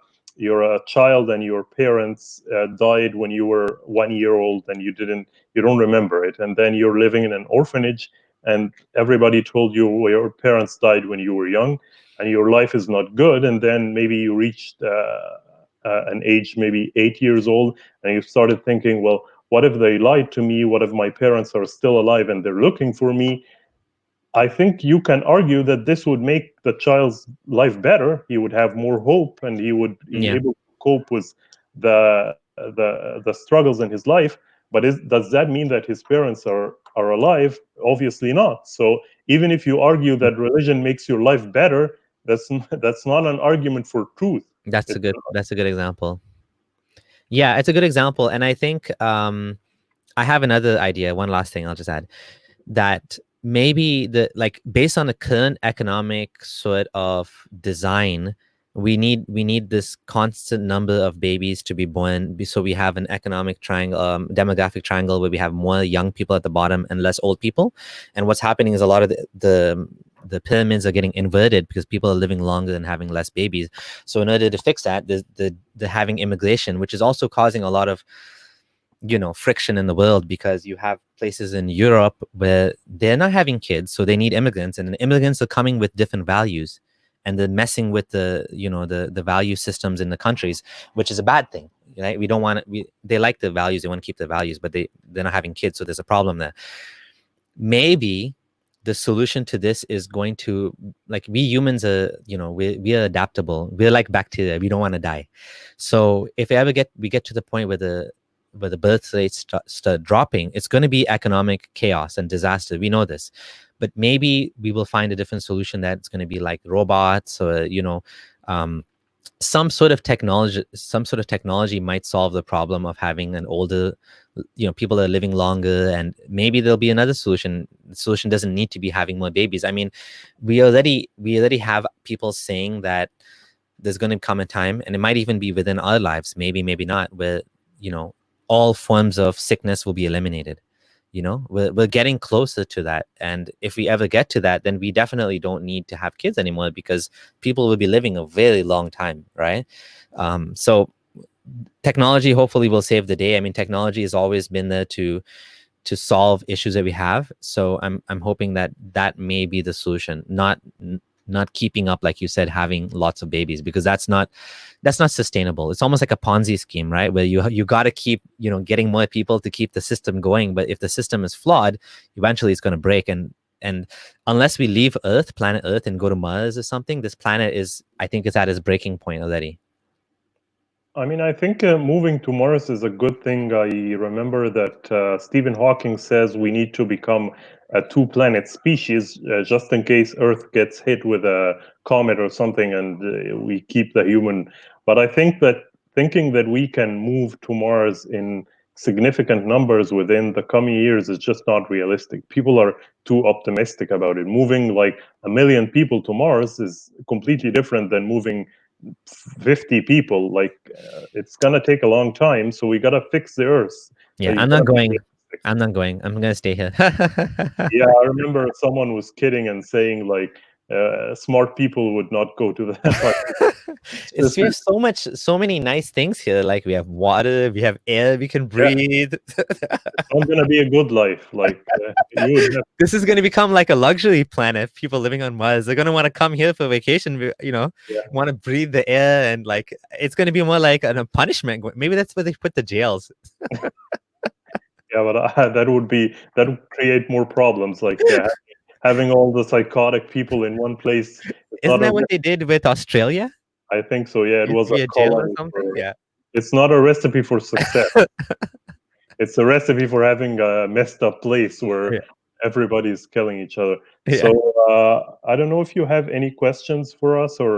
child and your parents died when you were 1 year old and you don't remember it, and then you're living in an orphanage and everybody told you your parents died when you were young and your life is not good, and then maybe you reached an age maybe 8 years old and you started thinking, well, what if they lied to me? What if my parents are still alive and they're looking for me? I think you can argue that this would make the child's life better. He would have more hope, and he would be able to cope with the struggles in his life. But does that mean that his parents are alive? Obviously not. So even if you argue that religion makes your life better, that's not an argument for truth. That's a good example. Yeah, it's a good example, and I think I have another idea. One last thing I'll just add, that maybe based on the current economic sort of design, we need this constant number of babies to be born, so we have an economic triangle, demographic triangle, where we have more young people at the bottom and less old people. And what's happening is a lot of the pyramids are getting inverted because people are living longer and having less babies. So in order to fix that, they're having immigration, which is also causing a lot of friction in the world, because you have places in Europe where they're not having kids, so they need immigrants, and the immigrants are coming with different values, and they're messing with the value systems in the countries, which is a bad thing, right? We don't want it. They like the values, they want to keep the values, but they're not having kids, so there's a problem there. Maybe the solution to this is going to, like, we humans are, we are adaptable. We're like bacteria. We don't want to die. So if we get to the point where the birth rates start dropping, it's going to be economic chaos and disaster. We know this, but maybe we will find a different solution that's going to be like robots, or some sort of technology might solve the problem of having an older, people that are living longer, and maybe there'll be another solution. The solution doesn't need to be having more babies. I mean, we already have people saying that there's going to come a time, and it might even be within our lives, maybe not, where all forms of sickness will be eliminated. We're getting closer to that, and if we ever get to that, then we definitely don't need to have kids anymore, because people will be living a very long time, right? So technology hopefully will save the day. I mean, technology has always been there to solve issues that we have, so I'm hoping that may be the solution, not keeping up, like you said, having lots of babies, because that's not sustainable. It's almost like a Ponzi scheme, right? Where you got to keep, getting more people to keep the system going. But if the system is flawed, eventually it's going to break. And unless we leave planet Earth, and go to Mars or something, this planet I think it's at its breaking point already. I mean, I think moving to Mars is a good thing. I remember that Stephen Hawking says we need to become a two-planet species just in case Earth gets hit with a comet or something, and we keep the human. But I think that thinking that we can move to Mars in significant numbers within the coming years is just not realistic. People are too optimistic about it. Moving like 1 million people to Mars is completely different than moving 50 people. Like it's gonna take a long time, so we gotta fix the Earth. Yeah, I'm not going. I'm gonna stay here. Yeah, I remember someone was kidding and saying like smart people would not go to that. We have so many nice things here. Like we have water, we have air, we can breathe. It's not gonna be a good life. Like this is gonna become like a luxury planet. People living on Mars, they're gonna want to come here for vacation. Want to breathe the air, and like it's gonna be more like a punishment. Maybe that's where they put the jails. Yeah, but that would create more problems. Like having all the psychotic people in one place. Isn't that what they did with Australia? I think so. Yeah, it was a jail or something. Yeah, it's not a recipe for success. It's a recipe for having a messed up place where everybody's killing each other. Yeah. So I don't know if you have any questions for us, or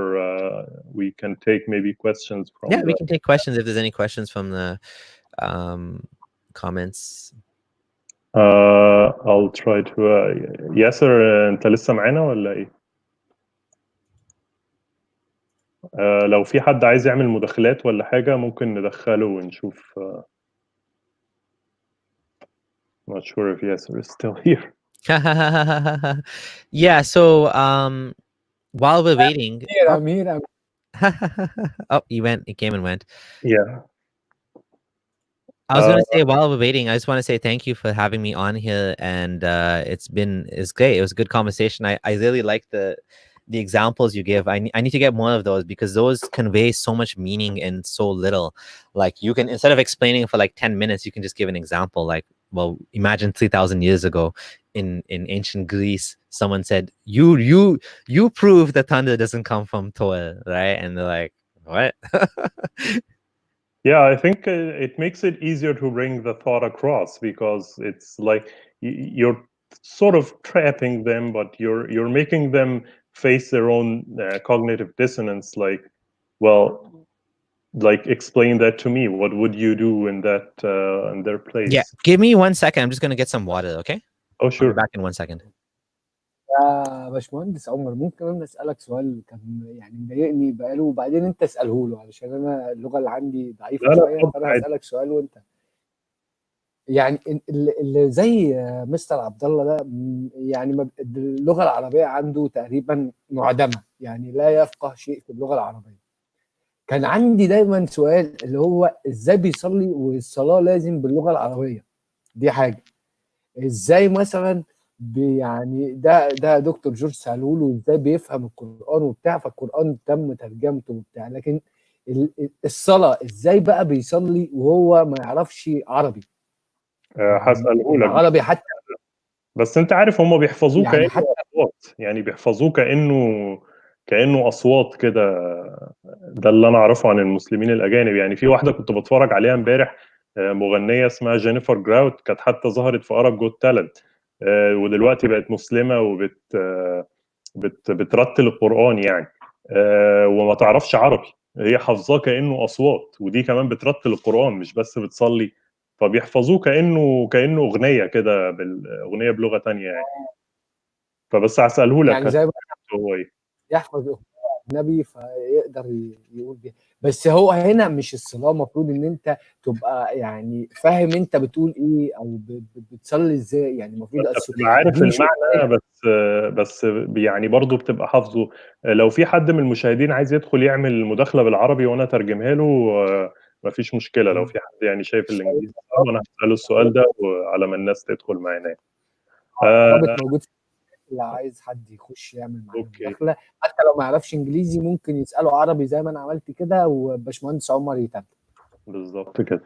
we can take maybe questions from. Yeah, we can take questions if there's any questions from the comments. I'll try to ياسر انت لسه معانا ولا ايه؟ لو في حد عايز يعمل مداخلات ولا حاجة ممكن ندخله ونشوف. Not sure if Yasser is still here. Yeah, so while we're waiting. I'm here. Oh, he came and went. Yeah. I was gonna say, while we're waiting, I just want to say thank you for having me on here, and it's great. It was a good conversation. I really like the examples you give. I need to get more of those, because those convey so much meaning in so little. Like you can, instead of explaining for like 10 minutes, you can just give an example. Like, well, imagine 3,000 years ago in ancient Greece, someone said, you prove that thunder doesn't come from Thor, right? And they're like, what? Yeah, I think it makes it easier to bring the thought across, because it's like you're sort of trapping them, but you're making them face their own cognitive dissonance. Like, well, like explain that to me. What would you do in that in their place? Yeah, give me 1 second. I'm just gonna get some water, okay? Oh, sure. I'll be back in 1 second. يا باشمهندس عمر، ممكن انا اسالك سؤال كان يعني مضايقني بقاله، وبعدين انت اساله له، علشان انا اللغه اللي عندي ضعيفه شويه، فانا هسالك سؤال وانت يعني اللي زي مستر عبد الله ده، يعني اللغه العربيه عنده تقريبا معدمه، يعني لا يفقه شيء في اللغه العربيه. كان عندي دايما سؤال اللي هو ازاي بيصلي والصلاه لازم باللغه العربيه؟ دي حاجه. ازاي مثلا يعني ده دكتور جورج سالوه له ازاي بيفهم القران وبتاع، فالقران تم ترجمته وبتاع، لكن الصلاه ازاي بقى بيصلي وهو ما يعرفش عربي؟ هسأله لك. عربي حتى، بس انت عارف هم بيحفظوه يعني كأنه حتى اصوات، يعني بيحفظوه كأنه اصوات كده. ده اللي انا اعرفه عن المسلمين الاجانب. يعني في واحده كنت بتفرج عليها امبارح، مغنيه اسمها جينيفر جراوت، كانت حتى ظهرت في ارب جوت تالنت، ودلوقتي بقت مسلمه وبت آه، بترتل القرآن يعني. وما تعرفش عربي، هي حافظاه كأنه أصوات، ودي كمان بترتل القرآن مش بس بتصلي. فبيحفظوه كأنه أغنية كده، بالأغنية بلغة تانية يعني. فبس هسأله لك يعني زي هو إيه. يحفظ النبي فيقدر يقول بيها. بس هو هنا مش الصلاه المفروض ان انت تبقى يعني فاهم انت بتقول ايه او بتصلي ازاي، يعني المفروض انت بتبقى عارف دي مش المعنى، بس يعني برضه بتبقى حافظه. لو في حد من المشاهدين عايز يدخل يعمل مداخلة بالعربي وانا اترجمها له، مفيش مشكلة. لو في حد يعني شايف الانجليزي صعب، انا هسأله السؤال ده وعلى ما الناس تدخل معانا. الرابط موجود اللي عايز حد يخش يعمل معانا اوكي. مداخله، حتى لو ما يعرفش انجليزي ممكن يساله عربي زي ما انا عملت كده وباشمهندس عمر يترجم. بالظبط كده.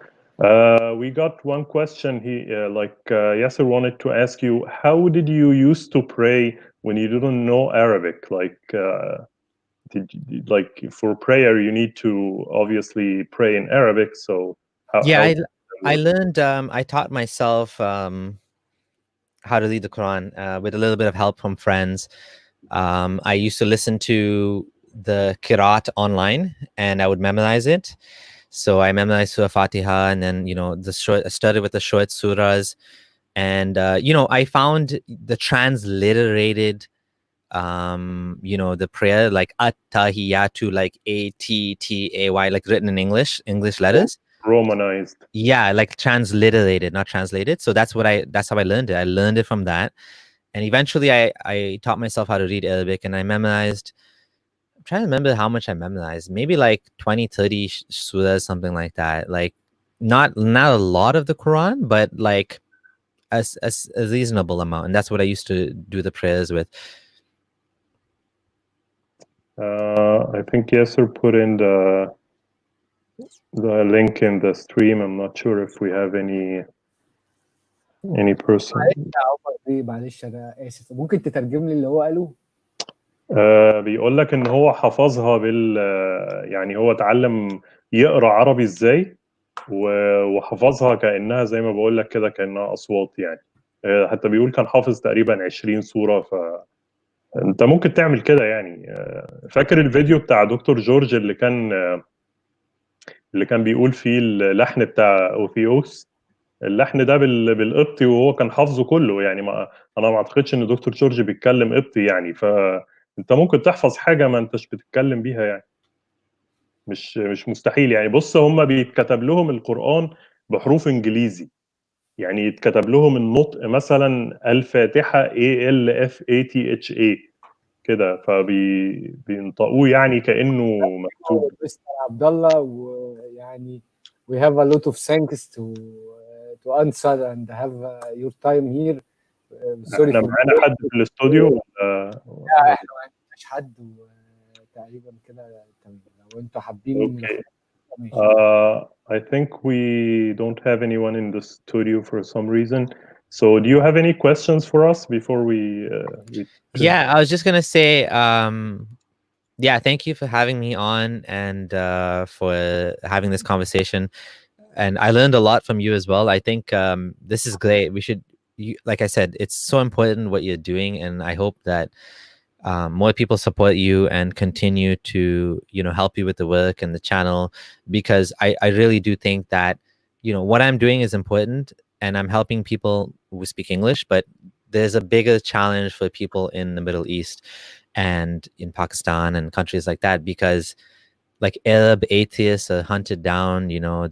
We got one question. Yasser wanted to ask you, how did you used to pray when you didn't know Arabic? Like for prayer, you need to obviously pray in Arabic. So Yeah, how I learned. I taught myself how to read the Quran with a little bit of help from friends. I used to listen to the Qiraat online, and I would memorize it. So I memorized Surah Fatiha, and then I started with the short surahs, and I found the transliterated the prayer, like at-tahiyatu, like A-T-T-A-Y, like written in English letters. Romanized? Yeah, like transliterated, not translated. So that's how I learned it. I learned it from that. And eventually I taught myself how to read Arabic, and I memorized, I'm trying to remember how much I memorized, maybe like 20, 30 surahs, something like that. Like not a lot of the Quran, but like a reasonable amount. And that's what I used to do the prayers with. I think Yasser put in the link in the stream. I'm not sure if we have any person. معلش انا اسف، ممكن تترجم لي اللي هو قاله؟ بيقول لك ان هو حفظها يعني هو اتعلم يقرا عربي ازاي، وحفظها كانها زي ما بقول لك كده، كانها اصوات يعني. حتى بيقول كان حافظ تقريبا 20 سوره. فانت ممكن تعمل كده يعني. فاكر الفيديو بتاع دكتور جورج اللي كان بيقول فيه اللحن بتاع اوثيوس؟ اللحن ده بالقبطي، وهو كان حافظه كله يعني. انا ما اعتقدش ان دكتور جورج بيتكلم قبطي يعني. فانت ممكن تحفظ حاجه ما انتش بتتكلم بيها يعني. مش مستحيل يعني. بص، هم بيتكتب لهم القرآن بحروف انجليزي، يعني يتكتب لهم النطق مثلا الفاتحة ALFATHA كده، فبينطقوه يعني كأنه مكتوب. مستر عبد الله، ويعني we have a lot of thanks to answer and have your time here. Sorry احنا for معانا حد في الاستوديو ولا؟ لا، احنا ما عندناش حد تقريبا كده تمام. لو انتوا حابين Okay. ماشي. I think we don't have anyone in the studio for some reason. So do you have any questions for us before we Yeah, I was just gonna say, yeah, thank you for having me on and for having this conversation. And I learned a lot from you as well. I think this is great. We should, like I said, it's so important what you're doing, and I hope that more people support you and continue to help you with the work and the channel, because I really do think that what I'm doing is important, and I'm helping people who speak English, but there's a bigger challenge for people in the Middle East and in Pakistan and countries like that, because like Arab atheists are hunted down,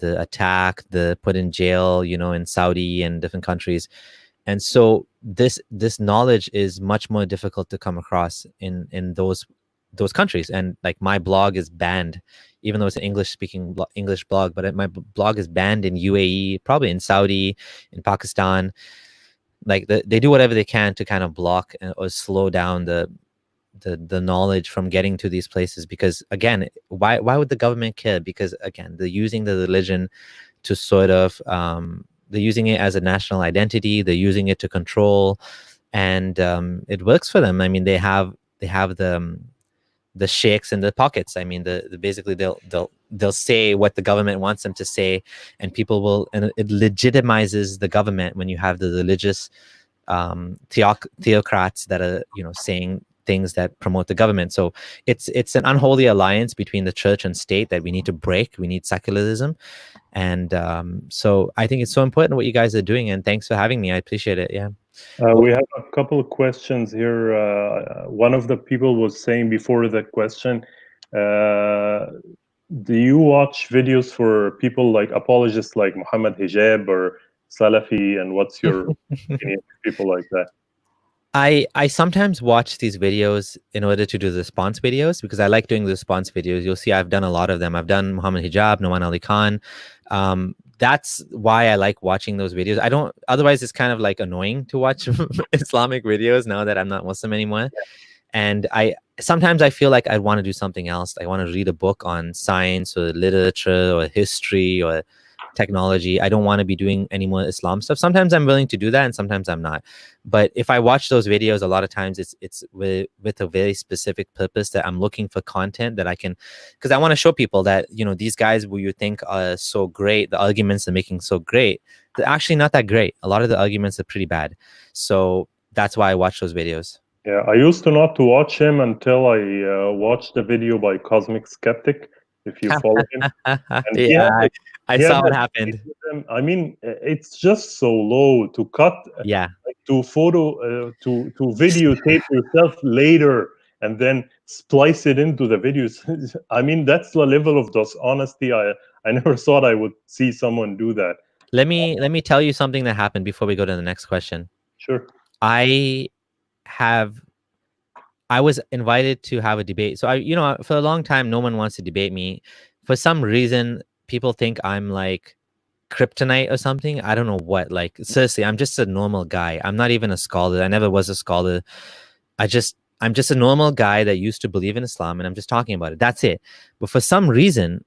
the attack, the put in jail, in Saudi and different countries. And so this knowledge is much more difficult to come across in those those countries. And like my blog is banned, even though it's an English blog, but my blog is banned in UAE, probably in Saudi, in Pakistan. Like they do whatever they can to kind of block or slow down the knowledge from getting to these places, because again, why would the government care? Because again, they're using the religion to sort of they're using it as a national identity, they're using it to control, and it works for them. I mean, they have the sheikhs in their pockets. I mean, basically they'll say what the government wants them to say, and people will, and it legitimizes the government when you have the religious theocrats that are, you know, saying things that promote the government. So it's an unholy alliance between the church and state that we need to break. We need secularism. And so I think it's so important what you guys are doing, and thanks for having me. I appreciate it. Yeah. We have a couple of questions here. One of the people was saying before the question, do you watch videos for people like apologists like Muhammad Hijab or Salafi, and what's your opinion of people like that? I sometimes watch these videos in order to do the response videos, because I like doing the response videos. You'll see I've done a lot of them. I've done Muhammad Hijab, Nouman Ali Khan. That's why I like watching those videos. I don't, otherwise it's kind of like annoying to watch Islamic videos now that I'm not Muslim anymore. And sometimes I feel like I want to do something else. I want to read a book on science or literature or history or technology. I don't want to be doing any more Islam stuff. Sometimes I'm willing to do that, and sometimes I'm not. But if I watch those videos, a lot of times it's with a very specific purpose, that I'm looking for content that I can, because I want to show people that, you know, these guys who you think are so great, the arguments they're making so great, they're actually not that great. A lot of the arguments are pretty bad. So that's why I watch those videos. Yeah, I used to not to watch him until I watched the video by Cosmic Skeptic, if you follow him. And yeah, I saw what happened. I mean, it's just so low to cut, yeah, to photo, to videotape yourself later and then splice it into the videos. I mean, that's the level of dishonesty. I never thought I would see someone do that. Let me tell you something that happened before we go to the next question. Sure. I was invited to have a debate. So for a long time, no one wants to debate me. For some reason, people think I'm like kryptonite or something. I don't know what. Like, seriously, I'm just a normal guy. I'm not even a scholar. I never was a scholar. I'm just a normal guy that used to believe in Islam, and I'm just talking about it. That's it. But for some reason,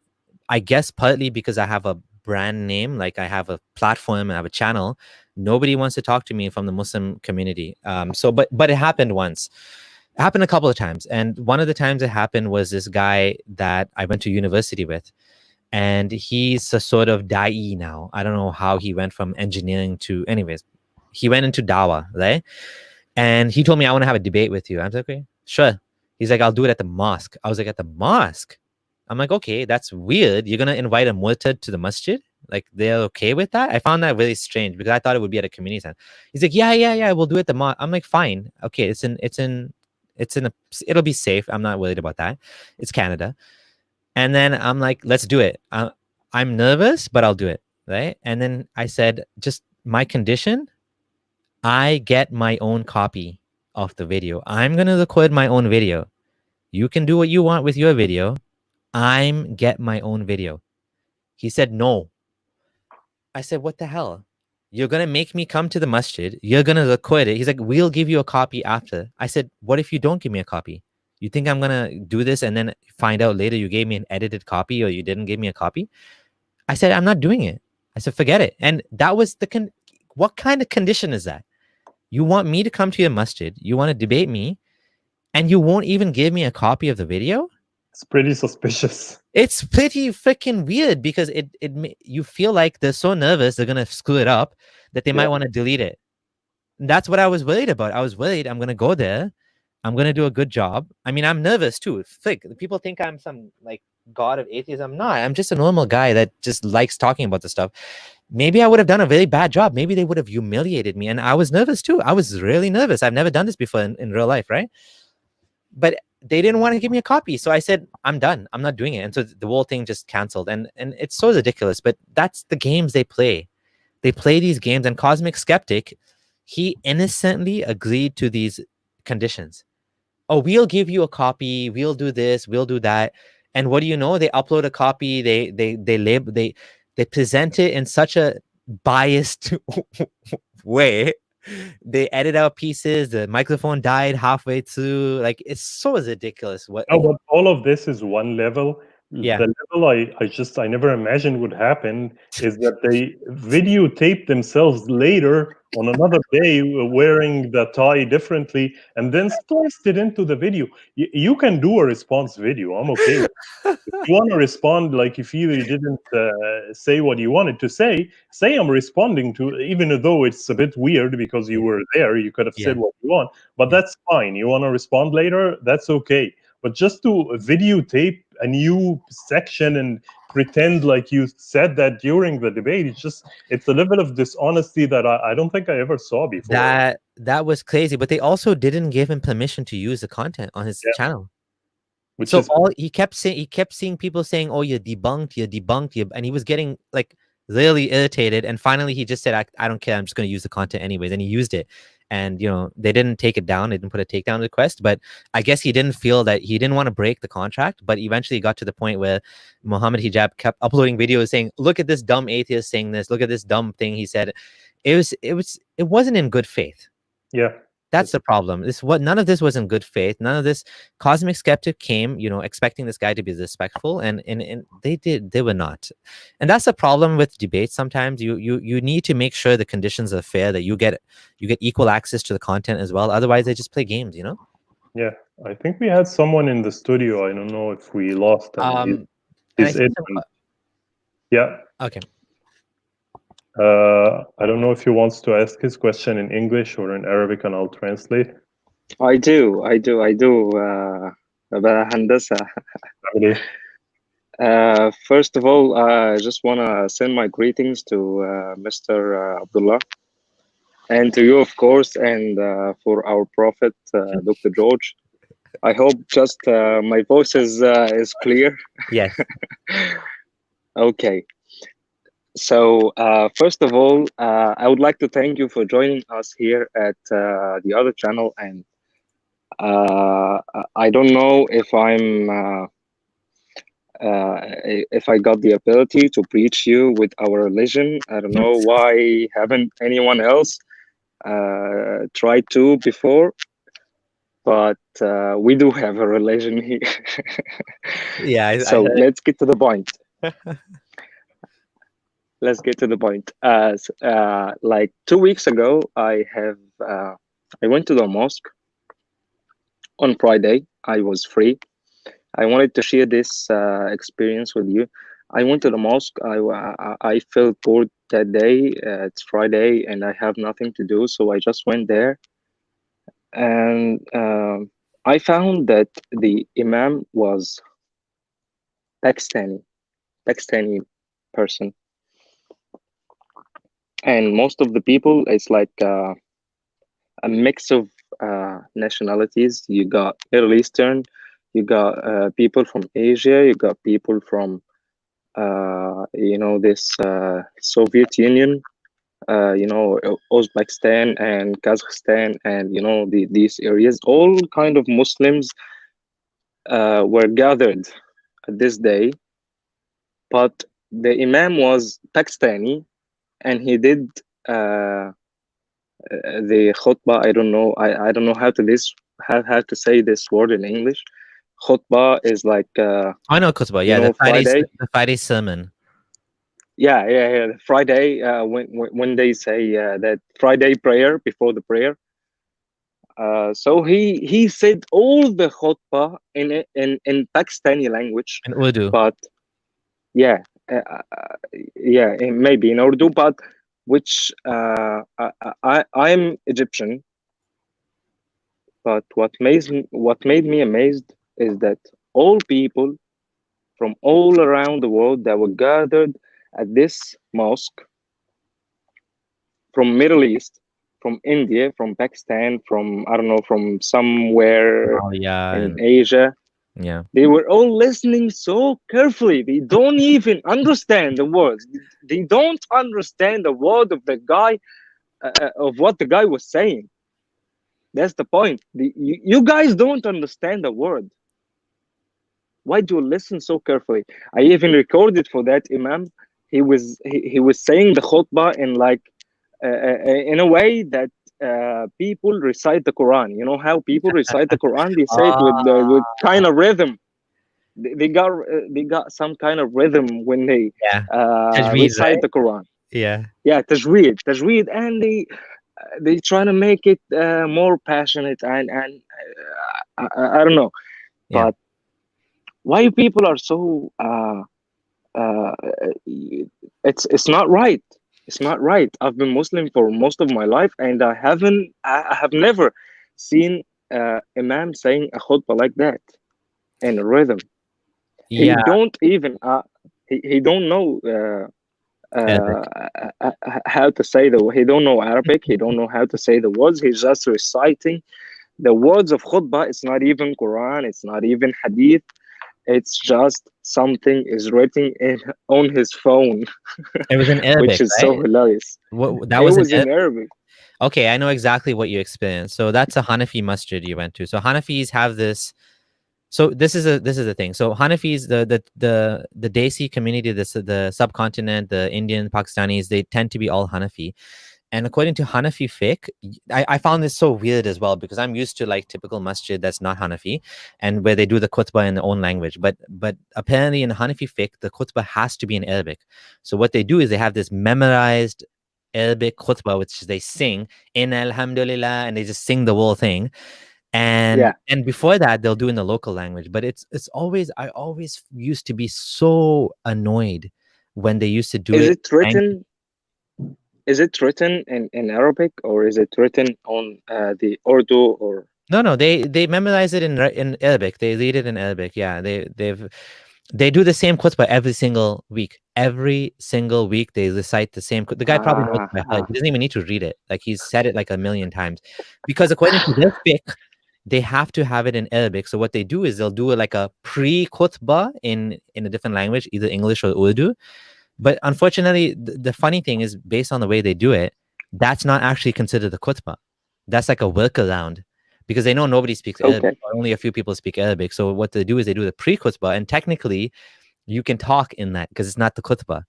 I guess partly because I have a brand name, like I have a platform and I have a channel, nobody wants to talk to me from the Muslim community. But it happened once. It happened a couple of times. And one of the times it happened was this guy that I went to university with. And he's a sort of da'i now. I don't know how he went from engineering to, anyways, he went into dawah, right? And he told me, I want to have a debate with you. I was like, okay, sure. He's like, I'll do it at the mosque. I was like, at the mosque? I'm like, okay, that's weird. You're going to invite a murtad to the masjid? Like, they're okay with that? I found that really strange because I thought it would be at a community center. He's like, yeah, we'll do it at the mosque. I'm like, fine. Okay, it'll be safe. I'm not worried about that. It's Canada. And then I'm like, let's do it. I'm nervous, but I'll do it. Right. And then I said, just my condition, I get my own copy of the video. I'm going to record my own video. You can do what you want with your video. I'm get my own video. He said, no. I said, what the hell? You're going to make me come to the masjid. You're going to record it. He's like, we'll give you a copy after. I said, what if you don't give me a copy? You think I'm going to do this and then find out later you gave me an edited copy or you didn't give me a copy? I said, I'm not doing it. I said, forget it. And that was what kind of condition is that? You want me to come to your masjid. You want to debate me and you won't even give me a copy of the video? It's pretty suspicious. It's pretty freaking weird because you feel like they're so nervous they're going to screw it up that they might want to delete it. And that's what I was worried about. I was worried I'm going to go there. I'm going to do a good job. I mean, I'm nervous too. People think I'm some like god of atheism. I'm not. I'm just a normal guy that just likes talking about this stuff. Maybe I would have done a very bad job. Maybe they would have humiliated me. And I was nervous too. I was really nervous. I've never done this before in real life, right? But they didn't want to give me a copy. So I said, I'm done. I'm not doing it. And so the whole thing just canceled. And it's so ridiculous. But that's the games they play. They play these games. And Cosmic Skeptic, he innocently agreed to these conditions. oh, we'll give you a copy, we'll do this, we'll do that. And what do you know? They upload a copy, they present it in such a biased way. They edit out pieces, the microphone died halfway through. Like, it's so ridiculous. What No, but all of this is one level. Yeah. The level I never imagined would happen is that they videotape themselves later on another day wearing the tie differently and then spliced it into the video. You can do a response video. I'm okay with it. If you want to respond, like if you didn't say what you wanted to say I'm responding to, even though it's a bit weird because you were there, you could have said what you want, but that's fine. You want to respond later, that's okay. But just to videotape a new section and pretend like you said that during the debate, it's a level of dishonesty that I don't think I ever saw before. That was crazy. But they also didn't give him permission to use the content on his channel. Which so is all he kept seeing people saying, "Oh, you're debunked," and he was getting like really irritated. And finally, he just said, "I don't care. I'm just going to use the content anyways." And he used it. And they didn't take it down. They didn't put a takedown request. But I guess he didn't feel that he didn't want to break the contract. But eventually, got to the point where Muhammad Hijab kept uploading videos saying, "Look at this dumb atheist saying this. Look at this dumb thing he said." It wasn't in good faith. Yeah. That's the problem. None of this was in good faith. None of this. Cosmic Skeptic came, expecting this guy to be respectful, and they were not. And that's the problem with debates. Sometimes you need to make sure the conditions are fair, that you get equal access to the content as well. Otherwise, they just play games. Yeah, I think we had someone in the studio. I don't know if we lost him. He's in. Yeah. Okay. I don't know if he wants to ask his question in English or in Arabic, and I'll translate. I do. Handasa. First of all, I just want to send my greetings to Mr. Abdullah, and to you, of course, and for our prophet, Dr. George. I hope just my voice is clear. Yes. Okay. So first of all, I would like to thank you for joining us here at the other channel, and I don't know if if I got the ability to preach you with our religion. I don't know why haven't anyone else tried to before, but we do have a religion here. Yeah. So let's get to the point. Let's get to the point. Like 2 weeks ago, I went to the mosque on Friday. I was free. I wanted to share this experience with you. I went to the mosque. I felt bored that day. It's Friday and I have nothing to do, so I just went there. And I found that the imam was Pakistani person. And most of the people, it's like a mix of nationalities. You got Middle Eastern, you got people from Asia, you got people from this Soviet Union, Uzbekistan and Kazakhstan, and these areas. All kind of Muslims were gathered this day, but the imam was Pakistani, and he did the khutbah. I don't know how to say this word in English. Khutbah is like I know khutbah. Yeah, the Friday sermon. Yeah. The Friday when they say that Friday prayer before the prayer. So he said all the khutbah in Pakistani language. In Urdu. But yeah. Maybe in Urdu, but which I'm Egyptian. But what made me amazed is that all people from all around the world that were gathered at this mosque, from Middle East, from India, from Pakistan, from from somewhere in Asia. Yeah, they were all listening so carefully. They don't even understand the words. They don't understand the word of the guy, of what the guy was saying. That's the point. You guys don't understand the word. Why do you listen so carefully? I even recorded for that imam. He was saying the khutbah in like in a way that people recite the Quran. You know how people recite the Quran? They say it with kind of rhythm. They got some kind of rhythm when they Yeah. Tajweed, recite right? the Quran. Yeah. Yeah, tajweed, and they try to make it more passionate and I don't know, Yeah. but why people are so it's not right. It's not right. I've been Muslim for most of my life, and I have never seen imam saying a khutbah like that in a rhythm. He Yeah. don't even he don't know Arabic. how to say he don't know Arabic. He don't know how to say the words. He's just reciting the words of khutbah. It's not even Quran. It's not even hadith. It's just something is written on his phone, It was in Arabic, which is right? so hilarious. That It was in was in Arabic? Arabic. Okay, I know exactly what you experienced. So that's a Hanafi masjid you went to. So Hanafis have this. So this is the thing. So Hanafis, the Desi community, the subcontinent, the Indian, Pakistanis, they tend to be all Hanafi. And according to Hanafi fiqh, I found this so weird as well because I'm used to like typical masjid that's not Hanafi and where they do the khutbah in their own language. But apparently in Hanafi fiqh, the khutbah has to be in Arabic. So what they do is they have this memorized Arabic khutbah, which they sing in Alhamdulillah, and they just sing the whole thing. And before that, they'll do in the local language. But it's always, I always used to be so annoyed when they used to do Is it. it written? Is it written in Arabic or is it written on the Urdu or? No, they memorize it in Arabic. They read it in Arabic. Yeah, they do the same khutbah every single week. Every single week they recite the same. The guy probably knows it by heart. He doesn't even need to read it. Like he's said it like a million times, because according to their fiqh, they have to have it in Arabic. So what they do is they'll do like a pre-khutbah in a different language, either English or Urdu. But unfortunately, the funny thing is, based on the way they do it, that's not actually considered the khutbah. That's like a workaround because they know nobody speaks Arabic, or only a few people speak Arabic. So what they do is they do the pre-khutbah, and technically, you can talk in that because it's not the khutbah.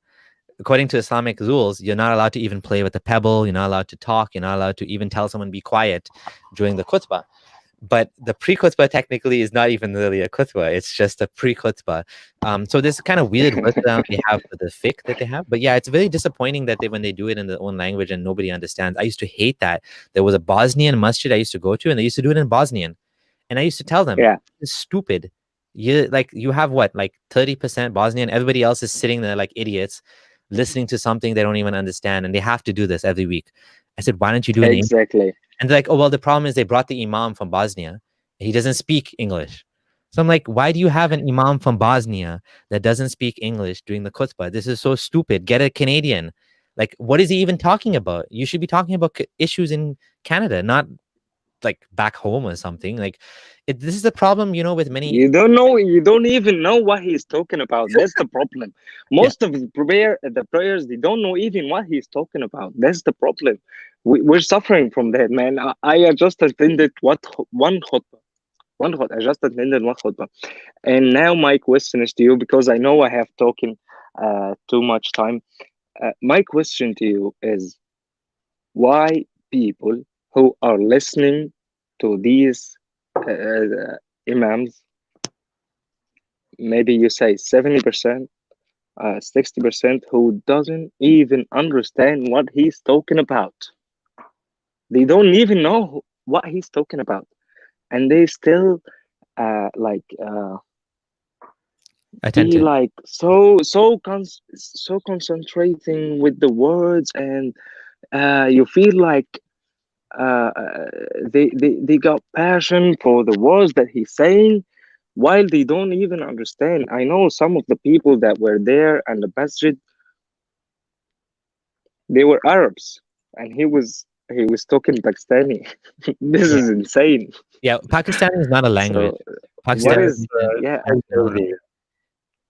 According to Islamic rules, you're not allowed to even play with the pebble. You're not allowed to talk. You're not allowed to even tell someone be quiet during the khutbah. But the pre-khutbah technically is not even really a khutbah. It's just a pre-khutbah. So this kind of weird workaround they have for the fiqh that they have. But yeah, it's very disappointing that when they do it in their own language and nobody understands. I used to hate that. There was a Bosnian masjid I used to go to, and they used to do it in Bosnian. And I used to tell them, it's stupid. You have what, like 30% Bosnian? Everybody else is sitting there like idiots, listening to something they don't even understand, and they have to do this every week. I said, why don't you do it exactly? And they're like, oh, well, the problem is they brought the imam from Bosnia. He doesn't speak English. So I'm like, why do you have an imam from Bosnia that doesn't speak English during the khutbah? This is so stupid. Get a Canadian. Like, what is he even talking about? You should be talking about issues in Canada, not like back home or something. Like, this is the problem, with many. You don't even know what he's talking about. That's the problem. Most of the prayers, they don't know even what he's talking about. That's the problem. We're suffering from that, man. I just attended one khutbah. I just attended one khutbah. And now my question is to you, because I know I have talking too much time. My question to you is, why people who are listening to these imams, maybe you say 70%, 60%, who doesn't even understand what he's talking about? They don't even know what he's talking about, and they still be like so concentrating with the words, and you feel like they got passion for the words that he's saying, while they don't even understand. I know some of the people that were there and the masjid, they were Arabs, and he was talking Pakistani. This is insane. Yeah, Pakistani is not a language. Pakistani is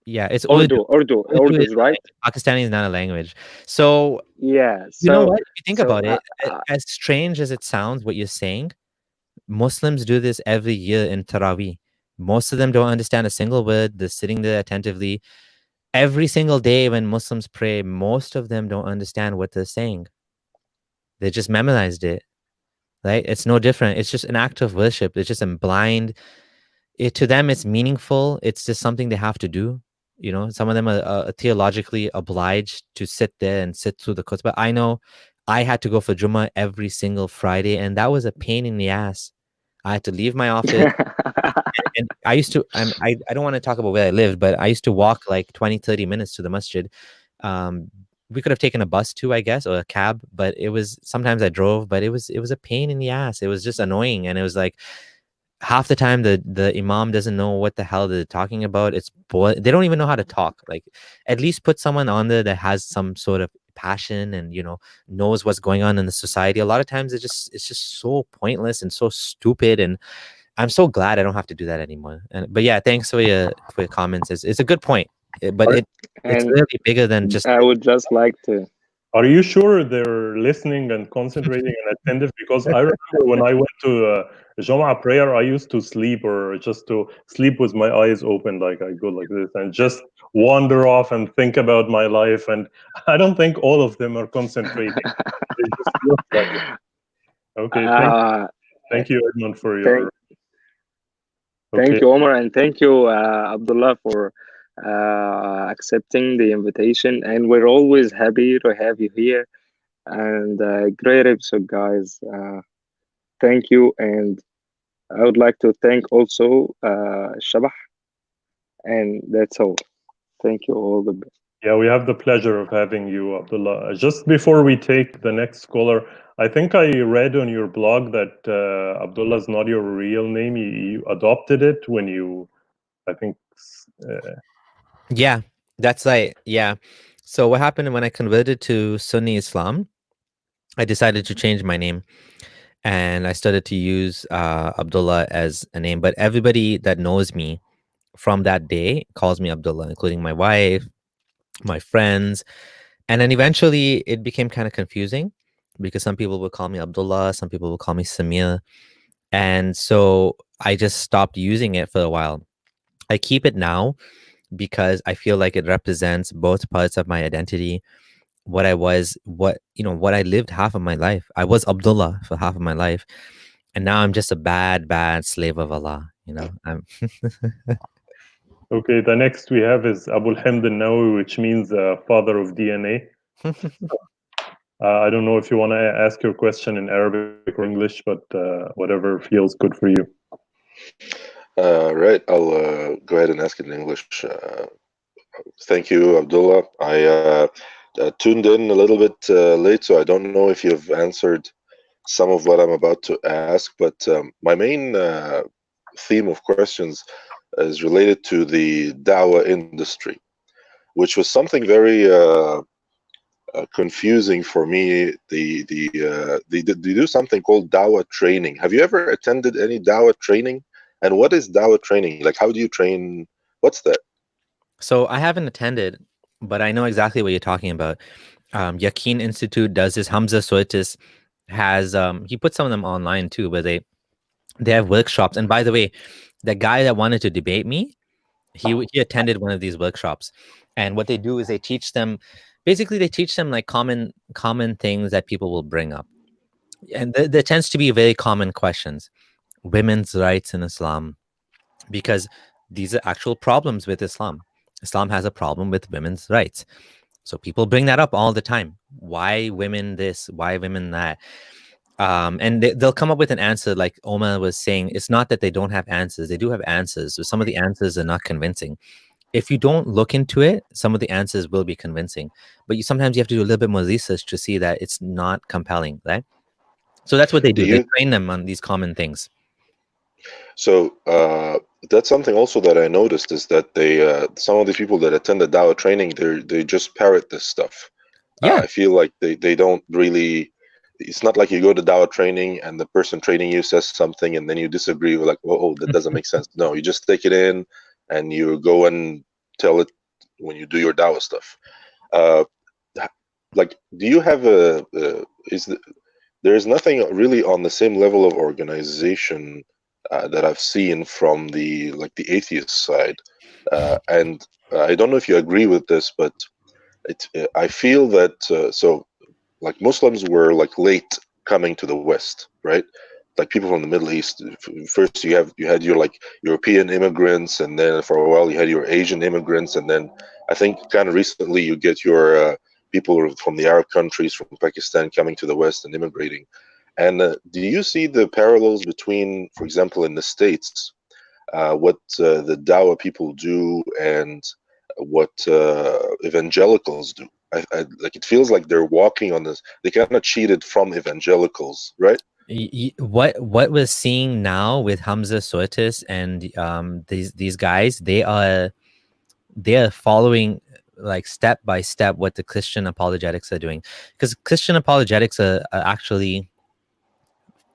it's Urdu. Urdu is right. Pakistani is not a language. So yeah, you know what? If you think about it, as strange as it sounds, what you're saying, Muslims do this every year in Taraweeh. Most of them don't understand a single word. They're sitting there attentively. Every single day when Muslims pray, most of them don't understand what they're saying. They just memorized it, right? It's no different. It's just an act of worship. It's just a blind. To them, it's meaningful. It's just something they have to do. You know, some of them are theologically obliged to sit there and sit through the khutbah. I know I had to go for Jummah every single Friday, and that was a pain in the ass. I had to leave my office. And I used to, I don't want to talk about where I lived, but I used to walk like 20, 30 minutes to the masjid. We could have taken a bus too, I guess, or a cab, but it was, sometimes I drove, but it was a pain in the ass. It was just annoying. And it was like, half the time the imam doesn't know what the hell they're talking about. They don't even know how to talk. Like, at least put someone on there that has some sort of passion and, you know, knows what's going on in the society. A lot of times it's just so pointless and so stupid, and I'm so glad I don't have to do that anymore. But yeah, thanks for your comments. It's a good point, but it's really bigger than just. I would just like to. Are you sure they're listening and concentrating and attentive? Because I remember when I went to Jumu'ah prayer, I used to sleep, or just to sleep with my eyes open, like I go like this and just wander off and think about my life. And I don't think all of them are concentrating. They just look like it. Okay, thank you, Edmund, for your. Thank you, Omar, and thank you, Abdullah, for accepting the invitation. And we're always happy to have you here. And great episode, guys. Thank you. And I would like to thank also Shabah. And that's all. Thank you all the best. Yeah, we have the pleasure of having you, Abdullah. Just before we take the next caller, I think I read on your blog that Abdullah is not your real name. You adopted it when you, I think. Yeah, that's right. Yeah. So what happened when I converted to Sunni Islam, I decided to change my name, and I started to use Abdullah as a name. But everybody that knows me from that day calls me Abdullah, including my wife, my friends. And then eventually it became kind of confusing because some people would call me Abdullah, some people would call me Samir. And so I just stopped using it for a while. I keep it now because I feel like it represents both parts of my identity. What I was, what I lived half of my life. I was Abdullah for half of my life. And now I'm just a bad slave of Allah. I'm Okay, the next we have is Abul Hamd al-Nawawi, which means father of DNA. I don't know if you want to ask your question in Arabic or English, but whatever feels good for you. Right, I'll go ahead and ask it in English. Thank you, Abdullah. I tuned in a little bit late, so I don't know if you've answered some of what I'm about to ask, but my main theme of questions is related to the dawah industry, which was something very confusing for me. They do something called dawah training. Have you ever attended any dawah training? And what is dawah training? Like, how do you train? What's that? So I haven't attended, but I know exactly what you're talking about. Yaqeen Institute does this. Hamza Soitis has he put some of them online too, where they have workshops. And by the way, the guy that wanted to debate me, he attended one of these workshops. And what they do is they teach them like common things that people will bring up. And there tends to be very common questions. Women's rights in Islam, because these are actual problems with Islam. Islam has a problem with women's rights. So people bring that up all the time. Why women this? Why women that? And they'll come up with an answer, like Omar was saying. It's not that they don't have answers. They do have answers. So some of the answers are not convincing. If you don't look into it, some of the answers will be convincing. But sometimes you have to do a little bit more research to see that it's not compelling, right? So that's what they do. They train them on these common things. So that's something also that I noticed, is that they some of these people that attend the dawah training, they just parrot this stuff. Yeah, I feel like they don't really. It's not like you go to dawah training and the person training you says something and then you disagree. Like, oh, that doesn't make sense. No, you just take it in and you go and tell it when you do your dawah stuff. Like, do you have there is nothing really on the same level of organization that I've seen from the atheist side, and I don't know if you agree with this, but I feel that so like Muslims were like late coming to the West, right? Like people from the Middle East. First, you had your like European immigrants, and then for a while you had your Asian immigrants, and then I think kind of recently you get your people from the Arab countries, from Pakistan, coming to the West and immigrating. And do you see the parallels between, for example, in the States, what the Dawa people do and what evangelicals do? Like it feels like they're walking on this. They kind of cheated from evangelicals, right? What we're seeing now with Hamza Sotis and these guys, they are following like step by step what the Christian apologetics are doing, because Christian apologetics are actually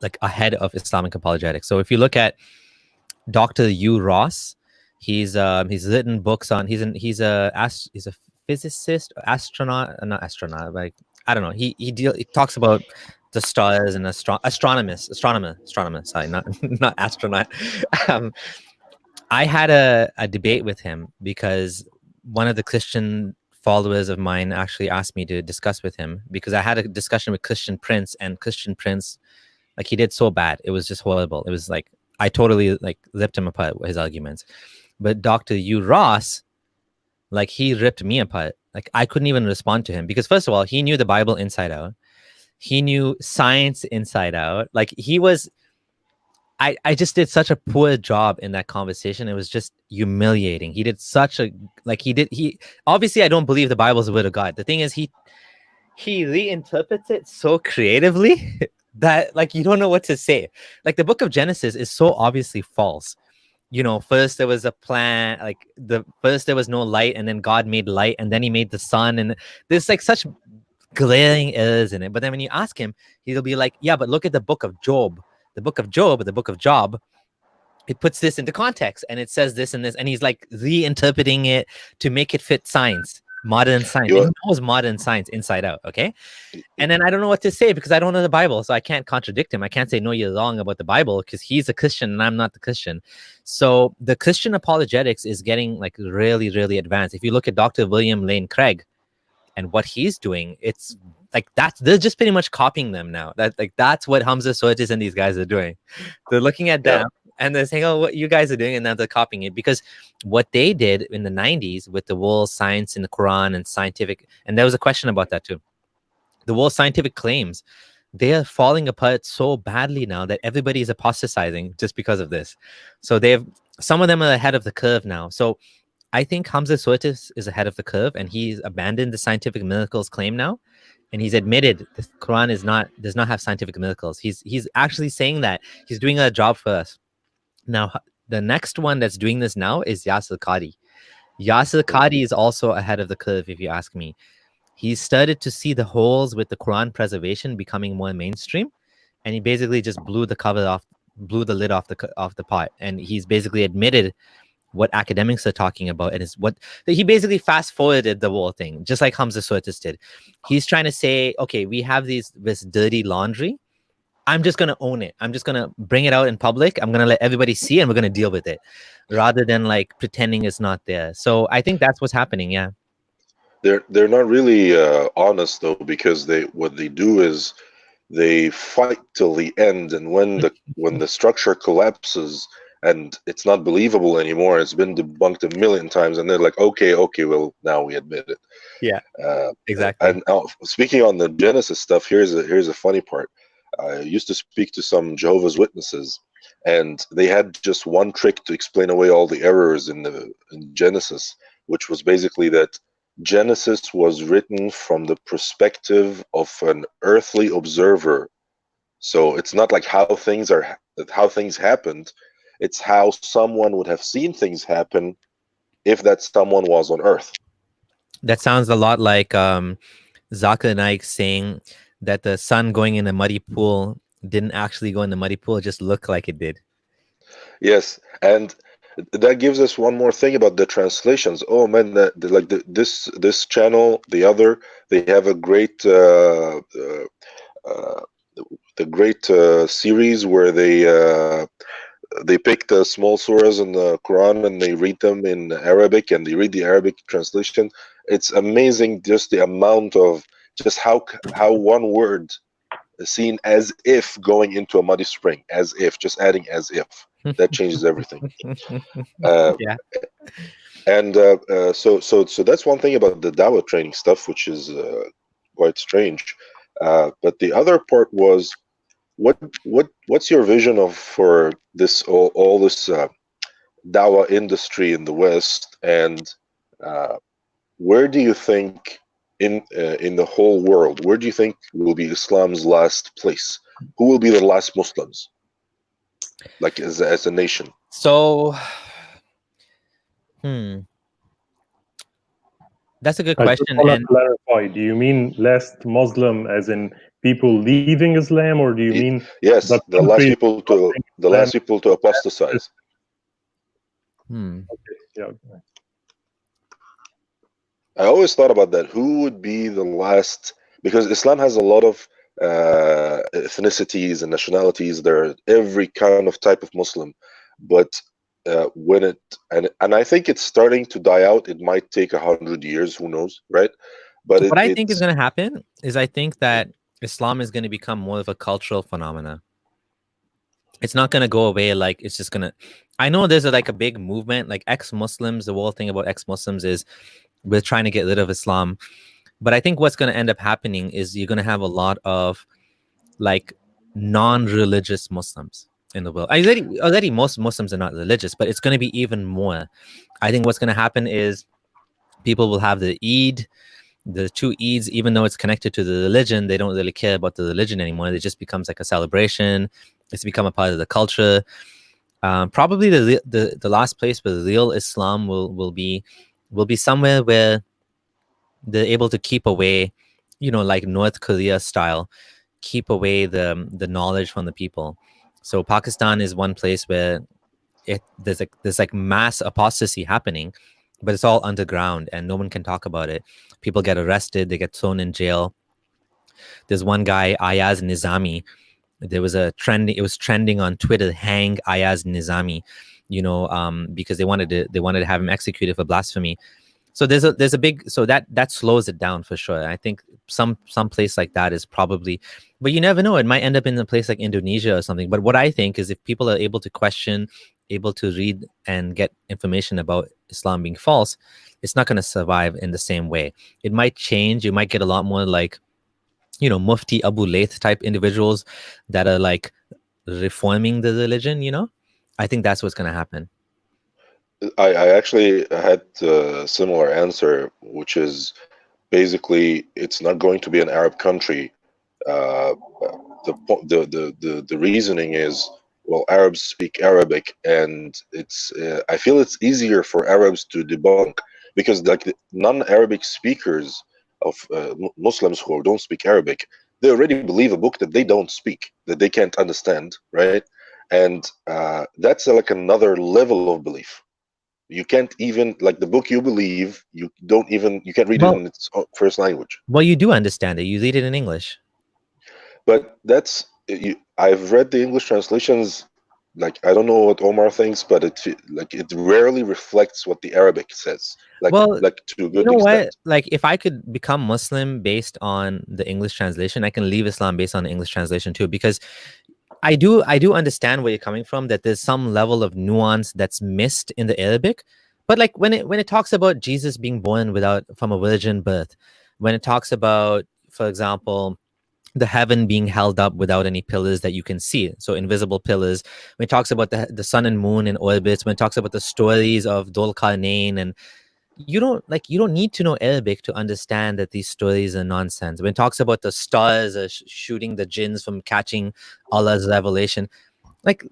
like ahead of Islamic apologetics. So if you look at Dr. Hugh Ross, he's written books on he's a physicist, astronaut, not astronaut, like I don't know. He talks about the stars and astronomer. Sorry, not astronaut. I had a debate with him because one of the Christian followers of mine actually asked me to discuss with him, because I had a discussion with Christian Prince, and Christian Prince, like, he did so bad. It was just horrible. It was like, I totally like ripped him apart with his arguments. But Dr. Hugh Ross, like, he ripped me apart. Like, I couldn't even respond to him because, first of all, he knew the Bible inside out. He knew science inside out. Like, he was, I just did such a poor job in that conversation. It was just humiliating. He did such a, like, he obviously, I don't believe the Bible is the word of God. The thing is, he reinterprets it so creatively that, like, you don't know what to say. Like, the book of Genesis is so obviously false. You know, first there was a plan, like first there was no light, and then God made light, and then he made the sun, and there's like such glaring errors in it. But then when you ask him, he'll be like, yeah, but look at the book of Job. The book of Job, it puts this into context, and it says this and this, and he's like reinterpreting it to make it fit science, modern science. He knows modern science inside out, okay? And then I don't know what to say because I don't know the Bible, so I can't contradict him. I can't say, no, you're wrong about the Bible, because he's a Christian and I'm not the Christian. So the Christian apologetics is getting like really, really advanced. If you look at Dr. William Lane Craig and what he's doing, it's like they're just pretty much copying them now. That's what Hamza Sotis and these guys are doing. They're looking at them and they're saying, oh, what you guys are doing, and now they're copying it, because what they did in the 90s with the world science in the Quran and scientific, and there was a question about that too. The world scientific claims, they are falling apart so badly now that everybody is apostatizing just because of this. So some of them are ahead of the curve now. So I think Hamza Sotis is ahead of the curve, and he's abandoned the scientific miracles claim now. And he's admitted the Quran does not have scientific miracles. He's actually saying that he's doing a job for us. Now, the next one that's doing this now is Yasir Qadhi. Yasir Qadhi is also ahead of the curve, if you ask me. He started to see the holes with the Quran preservation becoming more mainstream, and he basically just blew the lid off the pot. And he's basically admitted what academics are talking about, and is what he basically fast forwarded the whole thing, just like Hamza Sotis did. He's trying to say, okay, we have this dirty laundry. I'm just going to own it. I'm just going to bring it out in public. I'm going to let everybody see it, and we're going to deal with it, rather than like pretending it's not there. So I think that's what's happening. Yeah. They're not really honest though, because what they do is they fight till the end, and when the structure collapses and it's not believable anymore, it's been debunked a million times, and they're like, okay, well, now we admit it. Yeah, exactly. And now, speaking on the Genesis stuff, here's a funny part. I used to speak to some Jehovah's Witnesses, and they had just one trick to explain away all the errors in Genesis, which was basically that Genesis was written from the perspective of an earthly observer. So it's not like how things happened. It's how someone would have seen things happen if that someone was on Earth. That sounds a lot like Zakir Naik saying that the sun going in a muddy pool didn't actually go in the muddy pool, it just looked like it did. Yes, and that gives us one more thing about the translations. Oh man, this channel, the other, they have a great the great series where they pick the small surahs in the Quran and they read them in Arabic and they read the Arabic translation. It's amazing just the amount of just how one word is seen as if going into a muddy spring, as if, just adding as if. That changes everything. Yeah. And so that's one thing about the Dawah training stuff, which is quite strange. But the other part was, what's your vision of for this all this Dawah industry in the West, and where do you think in the whole world, where do you think will be Islam's last place? Who will be the last Muslims, like as a nation? So, that's a good I just question. want to And clarify. Do you mean last Muslim as in people leaving Islam, or do you mean yes, the the last countries people to adopting Islam? apostatize? Okay, yeah. I always thought about that. Who would be the last? Because Islam has a lot of ethnicities and nationalities. There are every kind of type of Muslim, but when it and I think it's starting to die out. It might take 100 years. Who knows, right? But what I think is going to happen is I think that Islam is going to become more of a cultural phenomena. It's not going to go away. Like, it's just going to, I know there's like a big movement, like ex-Muslims. The whole thing about ex-Muslims is we're trying to get rid of Islam. But I think what's going to end up happening is you're going to have a lot of like non-religious Muslims in the world. Already most Muslims are not religious, but it's going to be even more. I think what's going to happen is people will have the Eid, the two Eids, even though it's connected to the religion, they don't really care about the religion anymore. It just becomes like a celebration. It's become a part of the culture. Probably the last place where the real Islam will be somewhere where they're able to keep away, like North Korea style, keep away the knowledge from the people. So Pakistan is one place where there's like mass apostasy happening, but it's all underground and no one can talk about it. People get arrested, they get thrown in jail. There's one guy, Ayaz Nizami. There was it was trending on Twitter, hang Ayaz Nizami, because they wanted to have him executed for blasphemy. So there's a big, so that slows it down for sure. I think some place like that is probably, but you never know. It might end up in a place like Indonesia or something. But what I think is if people are able to question, able to read and get information about Islam being false, it's not going to survive in the same way. It might change. You might get a lot more like, Mufti Abu Layth type individuals that are like reforming the religion, I think that's what's going to happen. I actually had a similar answer, which is basically it's not going to be an Arab country. The reasoning is, well, Arabs speak Arabic, and it's I feel it's easier for Arabs to debunk, because like the non-Arabic speakers of Muslims who don't speak Arabic, they already believe a book that they don't speak, that they can't understand, right? And that's like another level of belief. You can't even, like, the book you believe, you can't read it in its first language. Well, you do understand it. You read it in English. But I've read the English translations. Like, I don't know what Omar thinks, but it rarely reflects what the Arabic says. Like to a good extent. What? Like, if I could become Muslim based on the English translation, I can leave Islam based on the English translation too, because I do understand where you're coming from, that there's some level of nuance that's missed in the Arabic. But like when it talks about Jesus being born from a virgin birth, when it talks about, for example, the heaven being held up without any pillars that you can see, so invisible pillars, when it talks about the sun and moon in orbits, when it talks about the stories of Dhul Qarnayn, and you don't need to know Arabic to understand that these stories are nonsense. When it talks about the stars shooting the jinns from catching Allah's revelation, like,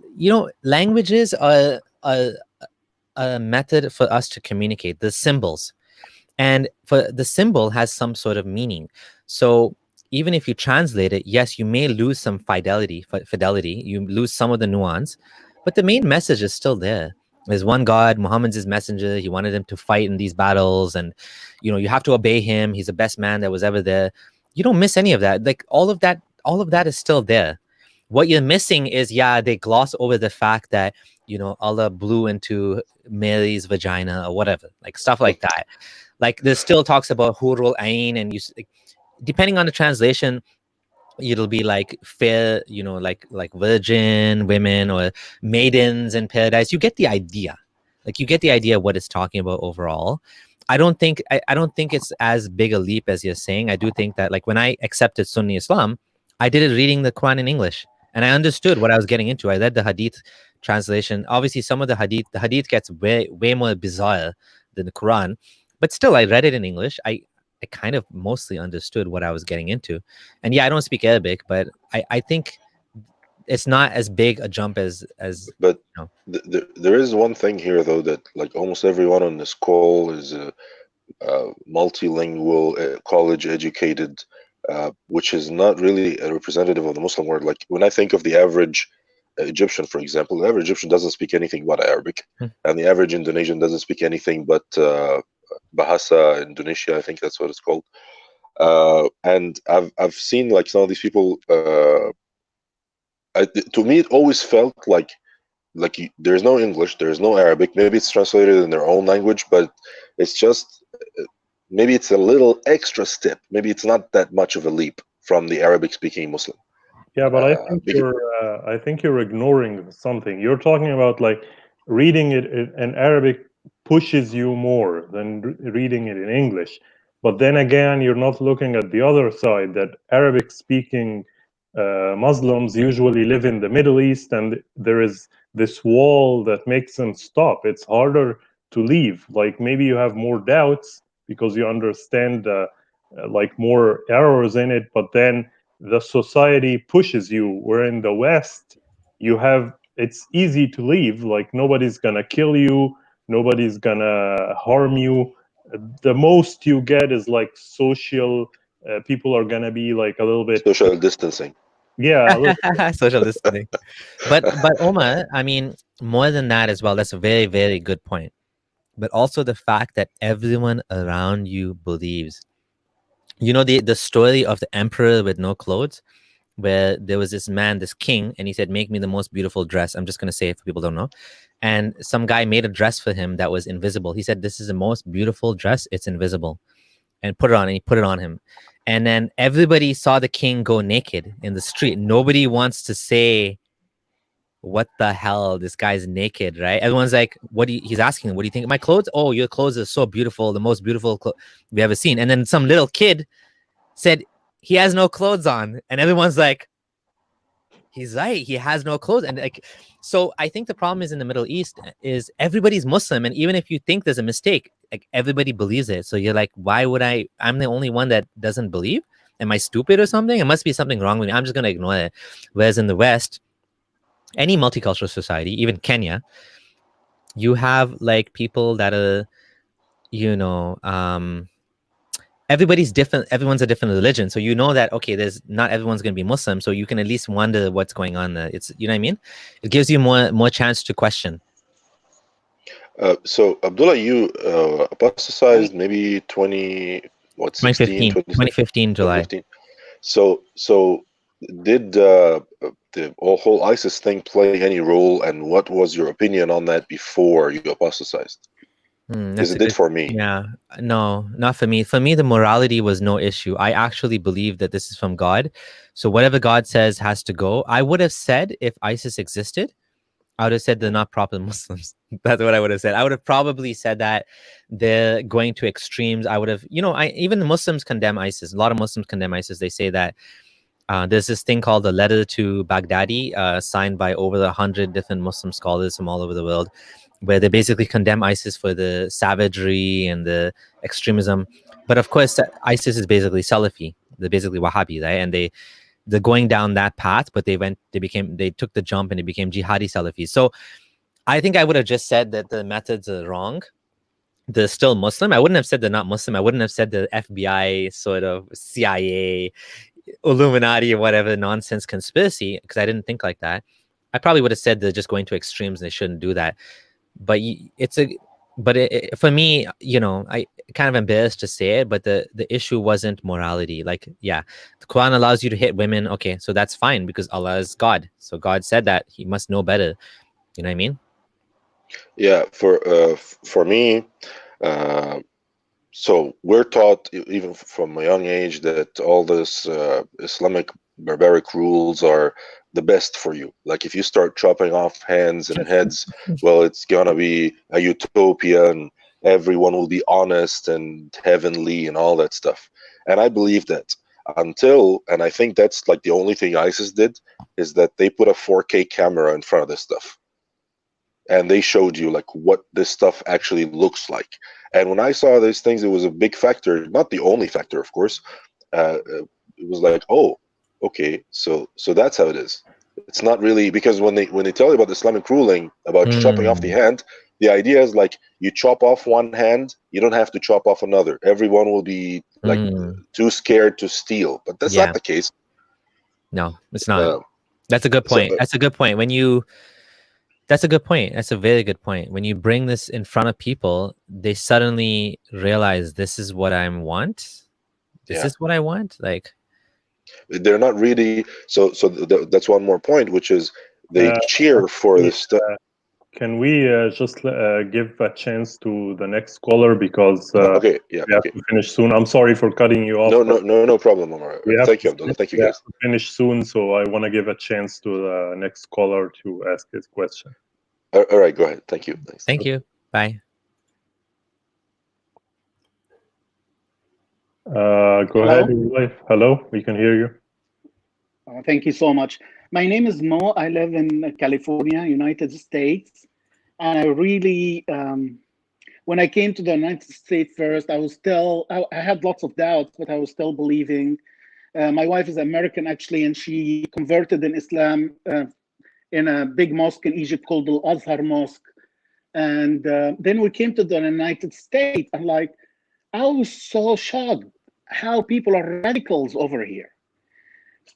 languages are a method for us to communicate. The symbols, and for the symbol has some sort of meaning. So even if you translate it, yes, you may lose some fidelity, you lose some of the nuance, but the main message is still there. There's one God, Muhammad's his messenger. He wanted him to fight in these battles, and you have to obey him. He's the best man that was ever there. You don't miss any of that. Like, all of that all of that is still there. What you're missing is, they gloss over the fact that, Allah blew into Mary's vagina or whatever, like stuff like that. Like there still talks about hurul ain, and depending on the translation, it'll be like fair, like virgin women or maidens in paradise. You get the idea. Like you get the idea of what it's talking about overall. I don't think it's as big a leap as you're saying. I do think that, like, when I accepted Sunni Islam, I did it reading the Quran in English, and I understood what I was getting into. I read the Hadith translation. Obviously, some of the Hadith gets way more bizarre than the Quran, but still, I read it in English. I kind of mostly understood what I was getting into. And I don't speak Arabic, but I think it's not as big a jump as. But there is one thing here, though, that like almost everyone on this call is multilingual, college educated, which is not really a representative of the Muslim world. Like when I think of the average Egyptian, for example, the average Egyptian doesn't speak anything but Arabic, and the average Indonesian doesn't speak anything but Bahasa Indonesia, I think that's what it's called. And I've seen like some of these people. To me, it always felt like there's no English, there's no Arabic. Maybe it's translated in their own language, but it's just maybe it's a little extra step. Maybe it's not that much of a leap from the Arabic-speaking Muslim. Yeah, but I think you're ignoring something. You're talking about like reading it in Arabic pushes you more than reading it in English. But then again, you're not looking at the other side, that Arabic-speaking Muslims usually live in the Middle East, and there is this wall that makes them stop. It's harder to leave. Like maybe you have more doubts because you understand like more errors in it, but then the society pushes you. Where in the West, it's easy to leave. Like nobody's gonna kill you, nobody's gonna harm you. The most you get is like social. People are gonna be like a little bit social distancing. Yeah, social distancing. But Omar, I mean, more than that as well. That's a very, very good point. But also the fact that everyone around you believes. You know the story of the emperor with no clothes, where there was this man, this king, and he said, "Make me the most beautiful dress." I'm just going to say it for people don't know. And some guy made a dress for him that was invisible. He said, "This is the most beautiful dress. It's invisible." And put it on, and he put it on him. And then everybody saw the king go naked in the street. Nobody wants to say, what the hell, this guy's naked, right? Everyone's like, he's asking him, what do you think of my clothes? Oh, your clothes are so beautiful, the most beautiful we ever seen. And then some little kid said, he has no clothes on. And everyone's like, he's right, he has no clothes. And like, so I think the problem is in the Middle East is everybody's Muslim. And even if you think there's a mistake, like everybody believes it. So you're like, why would I'm the only one that doesn't believe? Am I stupid or something? It must be something wrong with me. I'm just going to ignore it. Whereas in the West, any multicultural society, even Kenya, you have like people that are, everybody's different. Everyone's a different religion. So you know that, okay, not everyone's going to be Muslim. So you can at least wonder what's going on there. It's, you know what I mean? It gives you more chance to question. So Abdullah, you apostatized maybe 2015 July. 2015. So did the whole ISIS thing play any role, and what was your opinion on that before you apostatized? Because it did for me. Yeah, no, not for me. For me, the morality was no issue. I actually believe that this is from God. So whatever God says has to go. I would have said if ISIS existed, I would have said they're not proper Muslims. That's what I would have said. I would have probably said that they're going to extremes. I would have, even the Muslims condemn ISIS. A lot of Muslims condemn ISIS. They say that there's this thing called the Letter to Baghdadi, signed by over 100 different Muslim scholars from all over the world, where they basically condemn ISIS for the savagery and the extremism. But of course, ISIS is basically Salafi. They're basically Wahhabi, right? And they're going down that path, but they took the jump and they became jihadi Salafis. So I think I would have just said that the methods are wrong. They're still Muslim. I wouldn't have said they're not Muslim. I wouldn't have said the FBI, sort of CIA, Illuminati, or whatever nonsense conspiracy, because I didn't think like that. I probably would have said they're just going to extremes and they shouldn't do that. But but for me, I kind of embarrassed to say it, but the issue wasn't morality. Like, yeah, the Quran allows you to hit women. Okay, so that's fine because Allah is God. So God said that, he must know better. You know what I mean? Yeah, for me, uh, so we're taught even from a young age that all this Islamic barbaric rules are the best for you. Like if you start chopping off hands and heads, well, it's gonna be a utopia and everyone will be honest and heavenly and all that stuff. And I believe that and I think that's like the only thing ISIS did, is that they put a 4K camera in front of this stuff and they showed you like what this stuff actually looks like. And when I saw these things, it was a big factor, not the only factor, of course. It was like, oh, okay, so that's how it is. It's not really, because when they tell you about Islamic ruling about chopping off the hand, the idea is like you chop off one hand, you don't have to chop off another. Everyone will be like too scared to steal, but that's not the case. No, it's not. That's a good point. That's a good point. That's a good point. That's a very good point. When you bring this in front of people, they suddenly realize this is what I want. This is what I want. Like, they're not really. So that's one more point, which is they cheer for this stuff. Can we just give a chance to the next caller, because we have to finish soon. I'm sorry for cutting you off. No problem, Omar. Thank you, Abdullah. Thank you, guys. To finish soon, so I want to give a chance to the next caller to ask his question. All right, go ahead. Thank you. Thanks. Thank you. Bye. Go ahead, wife. Hello, we can hear you. Thank you so much. My name is Mo. I live in California, United States. And I really, when I came to the United States first, I had lots of doubts, but I was still believing. My wife is American, actually, and she converted in Islam in a big mosque in Egypt called the Azhar Mosque. And then we came to the United States, and I was so shocked how people are radicals over here.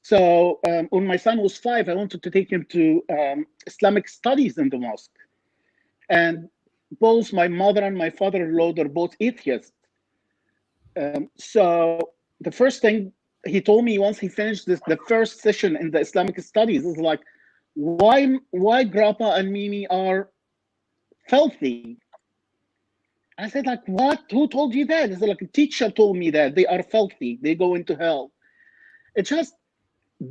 So when my son was 5, I wanted to take him to Islamic studies in the mosque. And both my mother and my father-in-law are both atheists. So the first thing he told me once he finished the first session in the Islamic studies is like, why Grandpa and Mimi are filthy? I said, like, what? Who told you that? It's like a teacher told me that they are filthy. They go into hell. It's just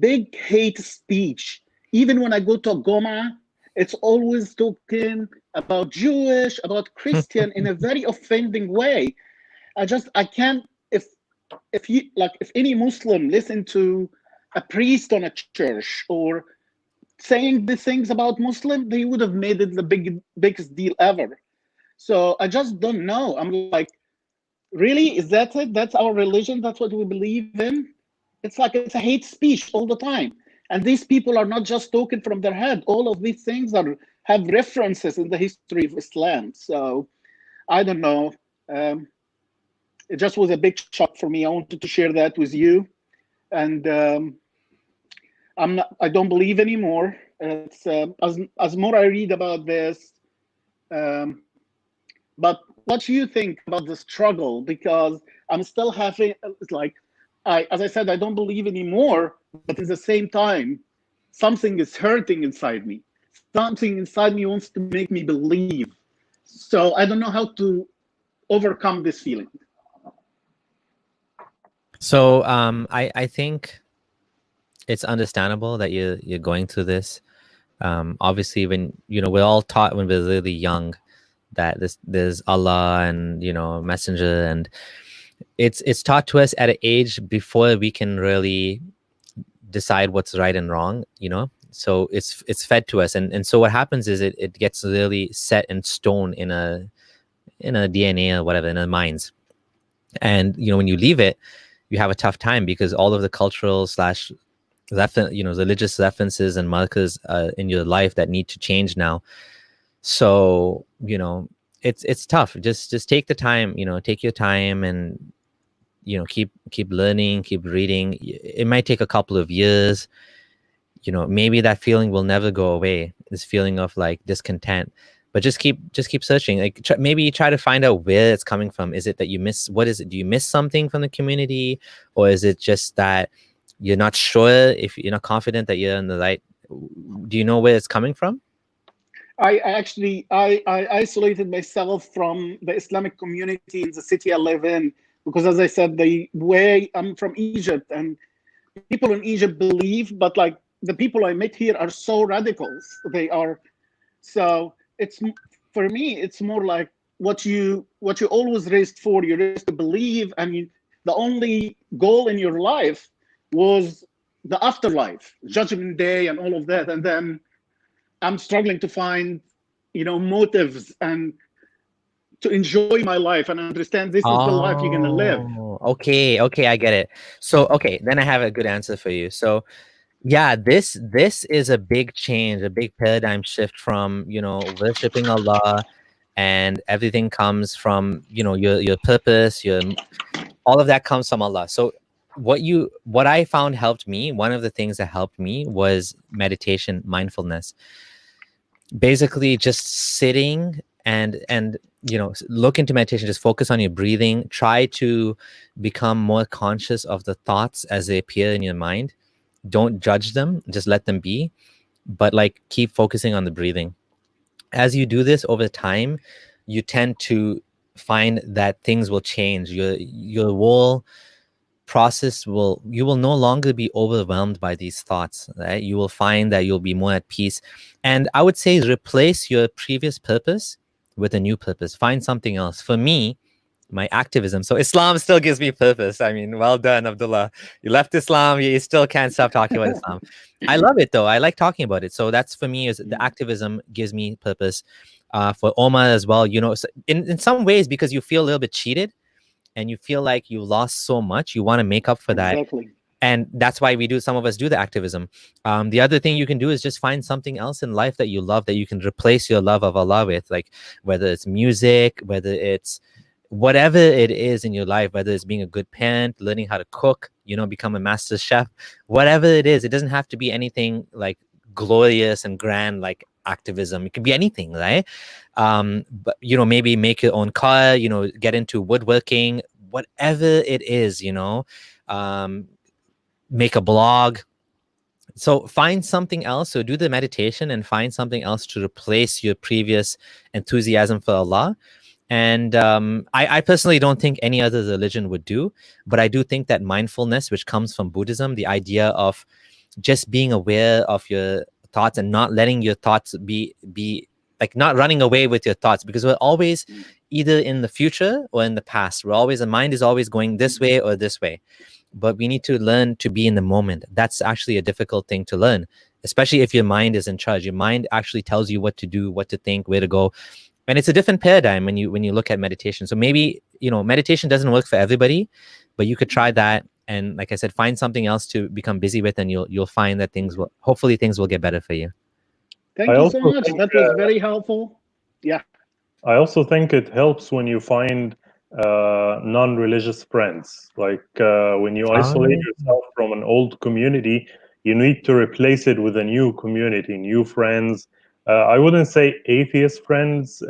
big hate speech. Even when I go to Goma, it's always talking about Jewish, about Christian in a very offending way. I can't, if any Muslim listen to a priest on a church or saying the things about Muslim, they would have made it the biggest deal ever. So I just don't know. I'm like, really? Is that it? That's our religion? That's what we believe in? It's like it's a hate speech all the time. And these people are not just talking from their head. All of these things have references in the history of Islam. So I don't know. It just was a big shock for me. I wanted to share that with you. And I don't believe anymore. It's as more I read about this. But what do you think about the struggle? Because I'm still having, it's like, as I said, I don't believe anymore, but at the same time, something is hurting inside me. Something inside me wants to make me believe. So I don't know how to overcome this feeling. So I think it's understandable that you're going through this. Obviously, when we're all taught when we're really young that there's Allah and messenger, and it's taught to us at an age before we can really decide what's right and wrong, so it's fed to us, and so what happens is it gets really set in stone in a DNA or whatever, in our minds. And when you leave it, you have a tough time, because all of the cultural / religious references and markers in your life that need to change now. So it's tough. Just take the time, take your time, and keep learning, keep reading. It might take a couple of years. Maybe that feeling will never go away, this feeling of like discontent. but just keep searching. Like maybe try to find out where it's coming from. Is it that you miss, what is it? Do you miss something from the community, or is it just that you're not sure, if you're not confident that you're in the right? Do you know where it's coming from? I isolated myself from the Islamic community in the city I live in, because, as I said, the way I'm from Egypt, and people in Egypt believe, but like the people I met here are so radicals. They are, so it's, for me, it's more like what you always raised for. You raised to believe, and the only goal in your life was the afterlife, Judgment Day, and all of that. And then I'm struggling to find, motives and to enjoy my life and understand this is the life you're gonna live. Okay, I get it. So, okay, then I have a good answer for you. So, yeah, this is a big change, a big paradigm shift from, worshiping Allah, and everything comes from, your purpose, all of that comes from Allah. So what I found helped me, one of the things that helped me was meditation, mindfulness. Basically just sitting and look into meditation, just focus on your breathing, try to become more conscious of the thoughts as they appear in your mind. Don't judge them, just let them be, but like keep focusing on the breathing. As you do this over time, you tend to find that things will change. Your whole process you will no longer be overwhelmed by these thoughts, right? You will find that you'll be more at peace. And I would say replace your previous purpose with a new purpose. Find something else. For me, my activism. So Islam still gives me purpose. I mean, well done, Abdullah. You left Islam, you still can't stop talking about Islam. I love it though. I like talking about it. So that's, for me, is the activism gives me purpose. For Omar as well, in some ways, because you feel a little bit cheated and you feel like you lost so much, you want to make up for that. Exactly. And that's why some of us do the activism. The other thing you can do is just find something else in life that you love, that you can replace your love of Allah with, like whether it's music, whether it's whatever it is in your life, whether it's being a good parent, learning how to cook, become a master chef, whatever it is. It doesn't have to be anything like glorious and grand like activism. It could be anything, right? But maybe make your own car, get into woodworking, whatever it is, make a blog. So find something else. So do the meditation and find something else to replace your previous enthusiasm for Allah. And I personally don't think any other religion would do, but I do think that mindfulness, which comes from Buddhism, the idea of just being aware of your thoughts and not letting your thoughts be like not running away with your thoughts, because we're always either in the future or in the past. The mind is always going this way or this way, but we need to learn to be in the moment. That's actually a difficult thing to learn, especially if your mind is in charge. Your mind actually tells you what to do, what to think, where to go. And it's a different paradigm when you look at meditation. So maybe, meditation doesn't work for everybody, but you could try that. And like I said, find something else to become busy with, and you'll find that hopefully things will get better for you. Thank you so much. That was very helpful. Yeah. I also think it helps when you find non-religious friends. Like when you isolate yourself from an old community, you need to replace it with a new community, new friends. I wouldn't say atheist friends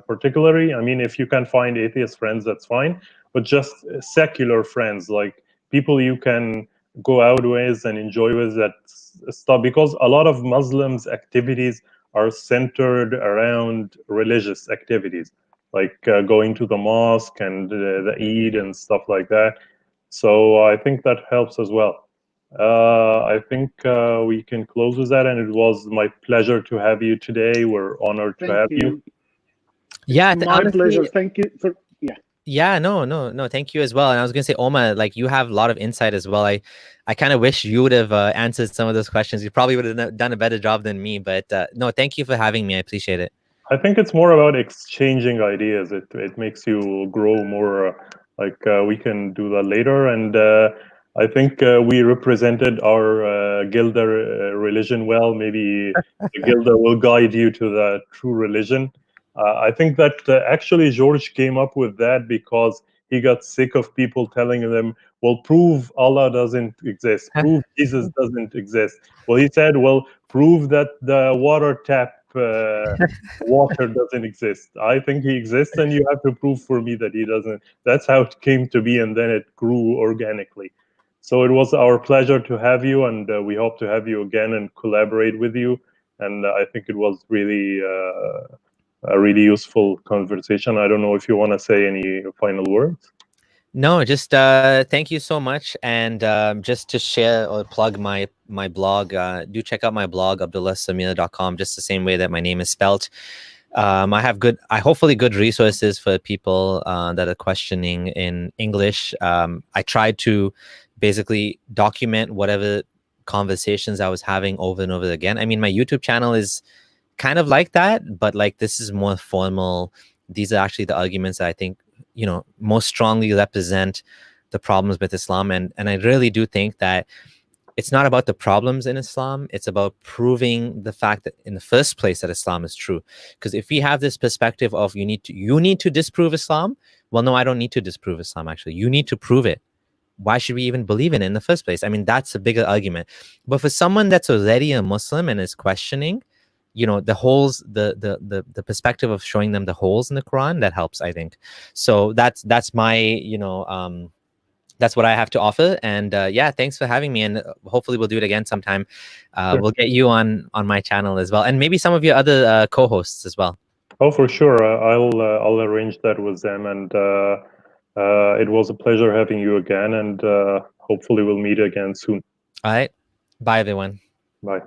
particularly. I mean, if you can find atheist friends, that's fine. But just secular friends, like people you can go out with and enjoy with that stuff. Because a lot of Muslims' activities are centered around religious activities, like going to the mosque and the Eid and stuff like that. So I think that helps as well. I think we can close with that, and it was my pleasure to have you today. We're honored to have you. Yeah, my pleasure. Thank you for no, thank you as well. And I was gonna say, Omar, like you have a lot of insight as well. I kind of wish you would have answered some of those questions. You probably would have done a better job than me, but no, thank you for having me. I appreciate it. I think it's more about exchanging ideas. It makes you grow more. We can do that later. And I think we represented our Gilda religion well. Maybe Gilda will guide you to the true religion. I think that actually George came up with that because he got sick of people telling him, well, prove Allah doesn't exist, prove Jesus doesn't exist. Well, he said, well, prove that the water tap water doesn't exist. I think he exists, and you have to prove for me that he doesn't. That's how it came to be, and then it grew organically. So it was our pleasure to have you, and we hope to have you again and collaborate with you. And I think it was really a really useful conversation. I don't know if you want to say any final words. No, just thank you so much. And just to share or plug my blog, do check out my blog, abdullahsamir.com, just the same way that my name is spelled. I have hopefully good resources for people that are questioning in English. I tried to basically document whatever conversations I was having over and over again. I mean, my YouTube channel is kind of like that, but like this is more formal. These are actually the arguments that I think, most strongly represent the problems with Islam. And I really do think that it's not about the problems in Islam. It's about proving the fact that in the first place that Islam is true. Because if we have this perspective of you need to disprove Islam, well, no, I don't need to disprove Islam. Actually, you need to prove it. Why should we even believe in it in the first place? I mean, that's a bigger argument. But for someone that's already a Muslim and is questioning, the holes, the perspective of showing them the holes in the Quran, that helps, I think. So that's my, that's what I have to offer. And yeah, thanks for having me. And hopefully we'll do it again sometime. Sure. We'll get you on my channel as well. And maybe some of your other co-hosts as well. Oh, for sure. I'll arrange that with them. And it was a pleasure having you again. And hopefully we'll meet again soon. All right. Bye, everyone. Bye.